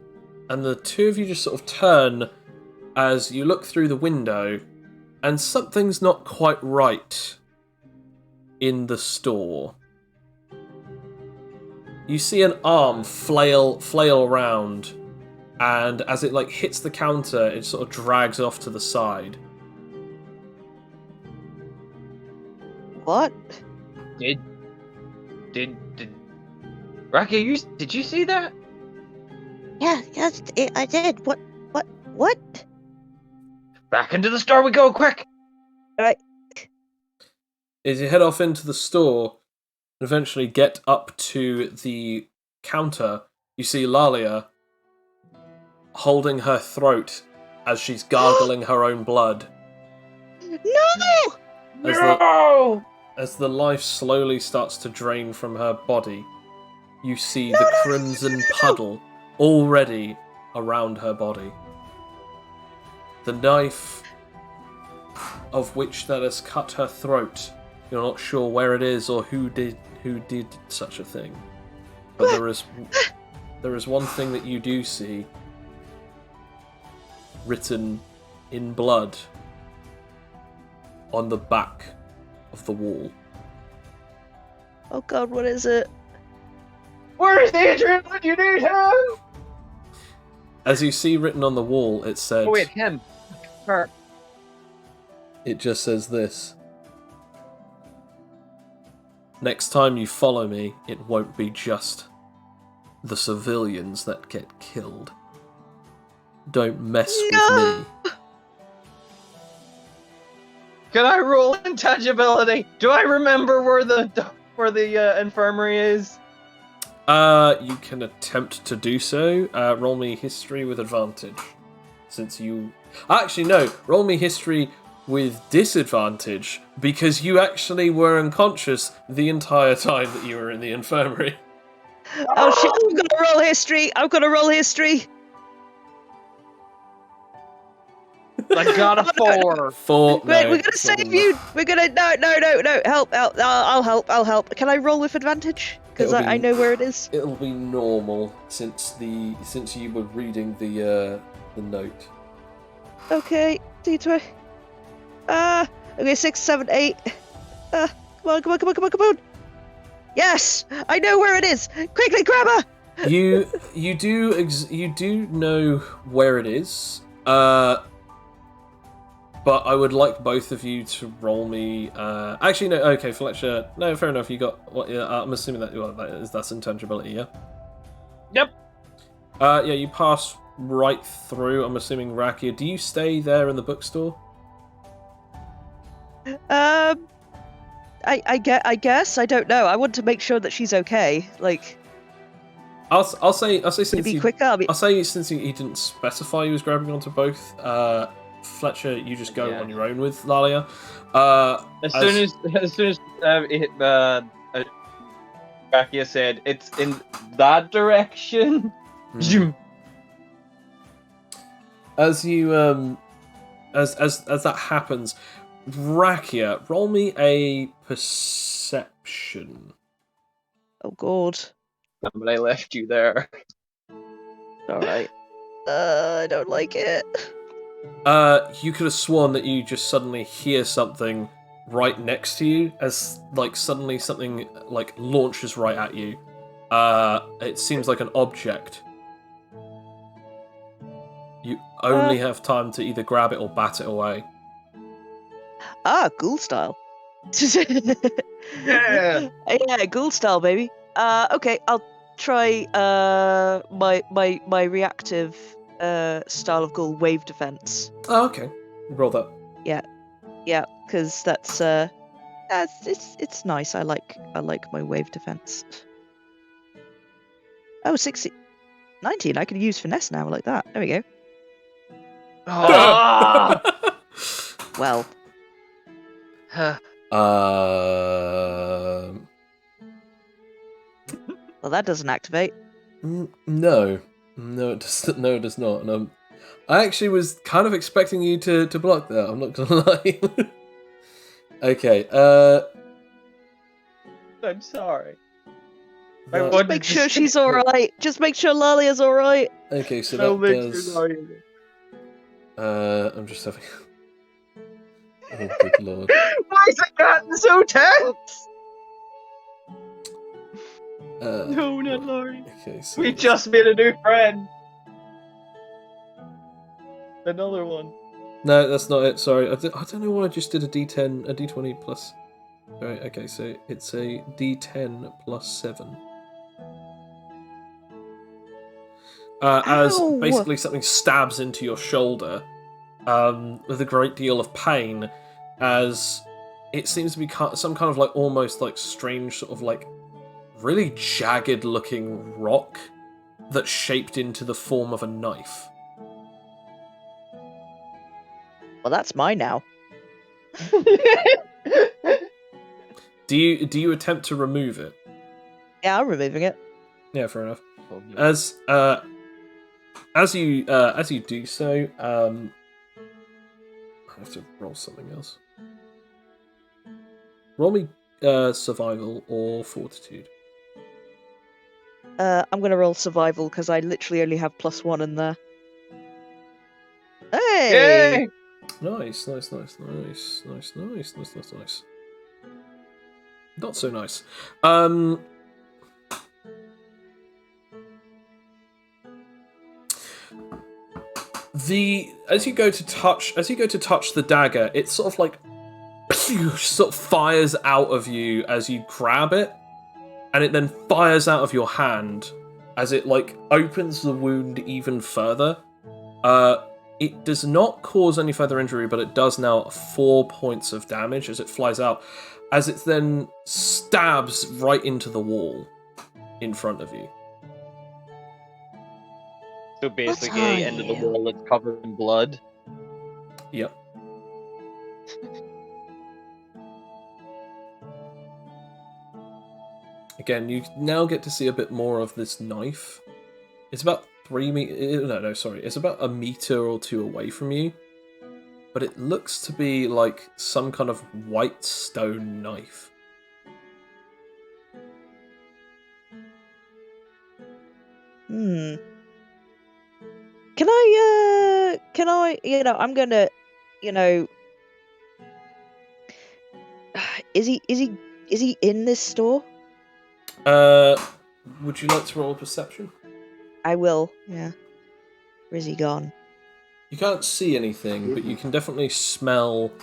the two of you just sort of turn as you look through the window, and something's not quite right in the store. You see an arm flail around, and as it like hits the counter, it sort of drags off to the side. What? Did Rocky, did you see that? Yeah, yes, I did. What? Back into the store we go, quick! Alright. As you head off into the store and eventually get up to the counter, you see Lalia holding her throat as she's gargling her own blood. No! As the life slowly starts to drain from her body, you see the crimson puddle already around her body. The knife of which that has cut her throat, you're not sure where it is or who did such a thing. But there is one thing that you do see written in blood on the back of the wall. Oh god, what is it? Where's Adrian when you need him? As you see written on the wall, it said... Oh wait, him. Her. It just says this. Next time you follow me, it won't be just the civilians that get killed. Don't mess with me. Can I roll intangibility? Do I remember where the infirmary is? You can attempt to do so. Roll me history with advantage. Since you... Actually, no. Roll me history with disadvantage, because you actually were unconscious the entire time that you were in the infirmary. Oh shit, I'm gonna roll history! I'm gonna roll history! I got a 4. 4. Wait, No, we're gonna it's not save good you. enough. We're gonna no. Help! I'll help. Can I roll with advantage? Because It'll I be- know where it is. It'll be normal since you were reading the note. Okay, D20. Okay, 6, 7, 8. Come on. Yes, I know where it is. Quickly, grab her. You do know where it is. But I would like both of you to roll me. Actually, no. Okay, Fletcher. No, fair enough. You got what? Yeah, I'm assuming that's intangibility. Yeah. Yep. Yeah, you pass right through. I'm assuming Rakia. Do you stay there in the bookstore? I guess I don't know. I want to make sure that she's okay. Like, I'll say to since be you, quicker. I mean, I'll say since he didn't specify he was grabbing onto both. Fletcher, you just go Yeah. on your own with Lalia. As soon as Rakia said it's in that direction. Hmm. As you as that happens, Rakia, roll me a perception. oh god. But I left you there. All right. I don't like it. You could have sworn that you just suddenly hear something right next to you, as like suddenly something like launches right at you. It seems like an object. You only have time to either grab it or bat it away. Ghoul style. Yeah. Yeah, ghoul style, baby. Okay, I'll try my reactive style of ghoul wave defense. Oh, okay. Roll that. Yeah, because that's it's nice. I like my wave defense. Oh, 16, 19. I can use finesse now like that. There we go. Ah! Well, Huh. well that doesn't activate. No, it does. No, it does not. And I actually was kind of expecting you to block that. I'm not gonna lie. Okay. I'm sorry. that- I Just make sure she's all right. Just make sure Lalia's all right. Okay, so I'll that make does. sure I'm just having. Oh, good lord. Why is it gotten so tense? No, not Laurie. Okay, so We just made a new friend. Another one. No, that's not it. Sorry, I don't know why I just did a D10, a D20 plus. Alright, okay, so it's a D10 plus 7. As Ow! basically something stabs into your shoulder with a great deal of pain, as it seems to be some kind of like almost like strange sort of like really jagged looking rock that's shaped into the form of a knife. Well, that's mine now. Do you attempt to remove it? Yeah, I'm removing it. Yeah, fair enough. As you do so, I have to roll something else. Roll me survival or fortitude. I'm gonna roll survival because I literally only have +1 in there. Hey! Yay! Nice. Not so nice. As you go to touch the dagger, it sort of like sort of fires out of you as you grab it, and it then fires out of your hand as it like opens the wound even further. It does not cause any further injury, but it does now 4 points of damage as it flies out, as it then stabs right into the wall in front of you. So basically, are end of the you? wall that's covered in blood. Yep. Again, you now get to see a bit more of this knife. It's about 3 meters. No, sorry. It's about a meter or two away from you. but it looks to be like some kind of white stone knife. Can I, I'm gonna, is he in this store? Would you like to roll a perception? I will, yeah. Or is he gone? You can't see anything, but you can definitely smell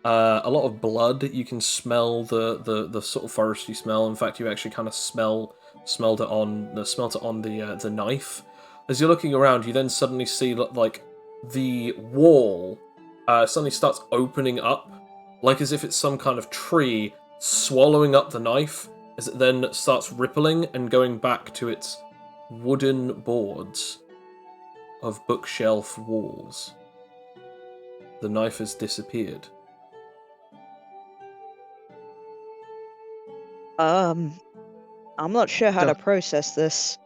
a lot of blood. You can smell the sort of foresty smell. In fact, you actually kind of smelt it on the knife. As you're looking around, you then suddenly see like the wall suddenly starts opening up, like as if it's some kind of tree swallowing up the knife, as it then starts rippling and going back to its wooden boards of bookshelf walls. The knife has disappeared. I'm not sure how to process this.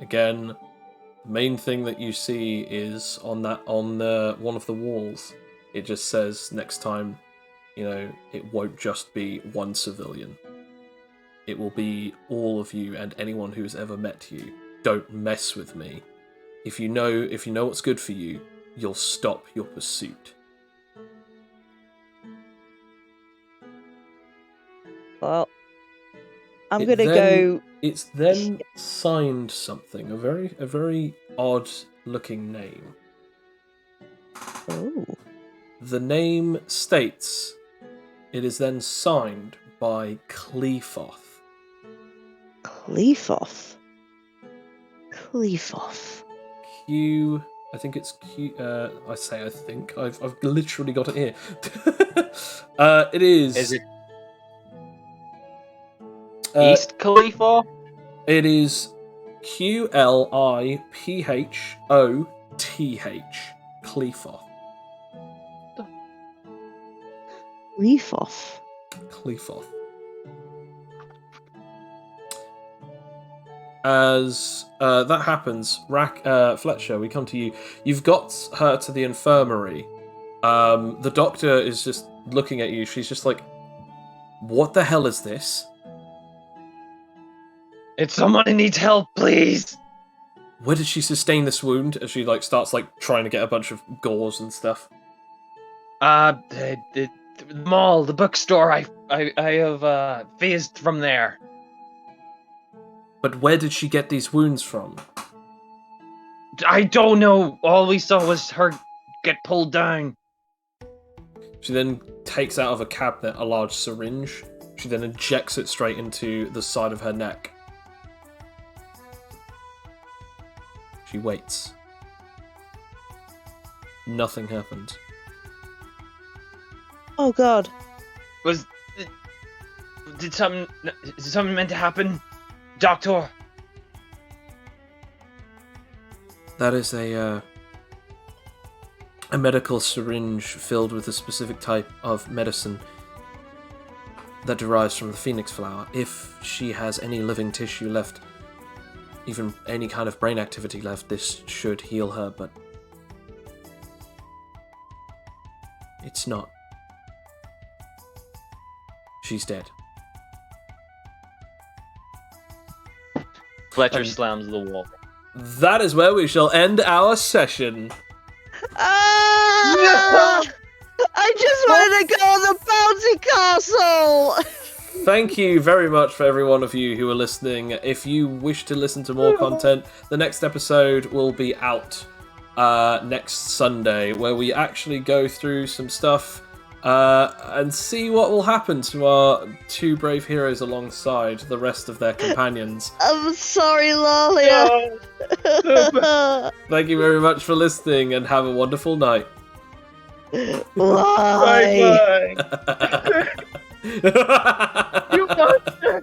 Again, the main thing that you see is on one of the walls. It just says next time, it won't just be one civilian. It will be all of you and anyone who's ever met you. Don't mess with me. If you know what's good for you, you'll stop your pursuit. Well, I'm gonna go. It's then signed something, a very odd looking name. Oh. The name states it is then signed by Cleefoth. Cleefoth. I think it's Q. I think. I've literally got it here. It is. Is it East Khalifa? It is Qliphoth. Cleefoth. Cleefoth. As that happens, Fletcher, we come to you. You've got her to the infirmary. The doctor is just looking at you. She's just like, "What the hell is this?" It's someone who needs help, please. Where did she sustain this wound? As she starts trying to get a bunch of gauze and stuff. The mall, the bookstore. I have phased from there. But where did she get these wounds from? I don't know. All we saw was her get pulled down. She then takes out of a cabinet a large syringe. She then injects it straight into the side of her neck. She waits. Nothing happens. Oh God. Did something meant to happen? Doctor. That is a medical syringe filled with a specific type of medicine that derives from the phoenix flower. If she has any living tissue left, even any kind of brain activity left, this should heal her, but it's not. She's dead. Fletcher slams the wall. That is where we shall end our session. Ah! I just wanted to go on the bouncy castle! Thank you very much for every one of you who are listening. If you wish to listen to more content, the next episode will be out next Sunday, where we actually go through some stuff and see what will happen to our two brave heroes alongside the rest of their companions. I'm sorry, Lalia. Thank you very much for listening, and have a wonderful night. Bye. Bye. You monster.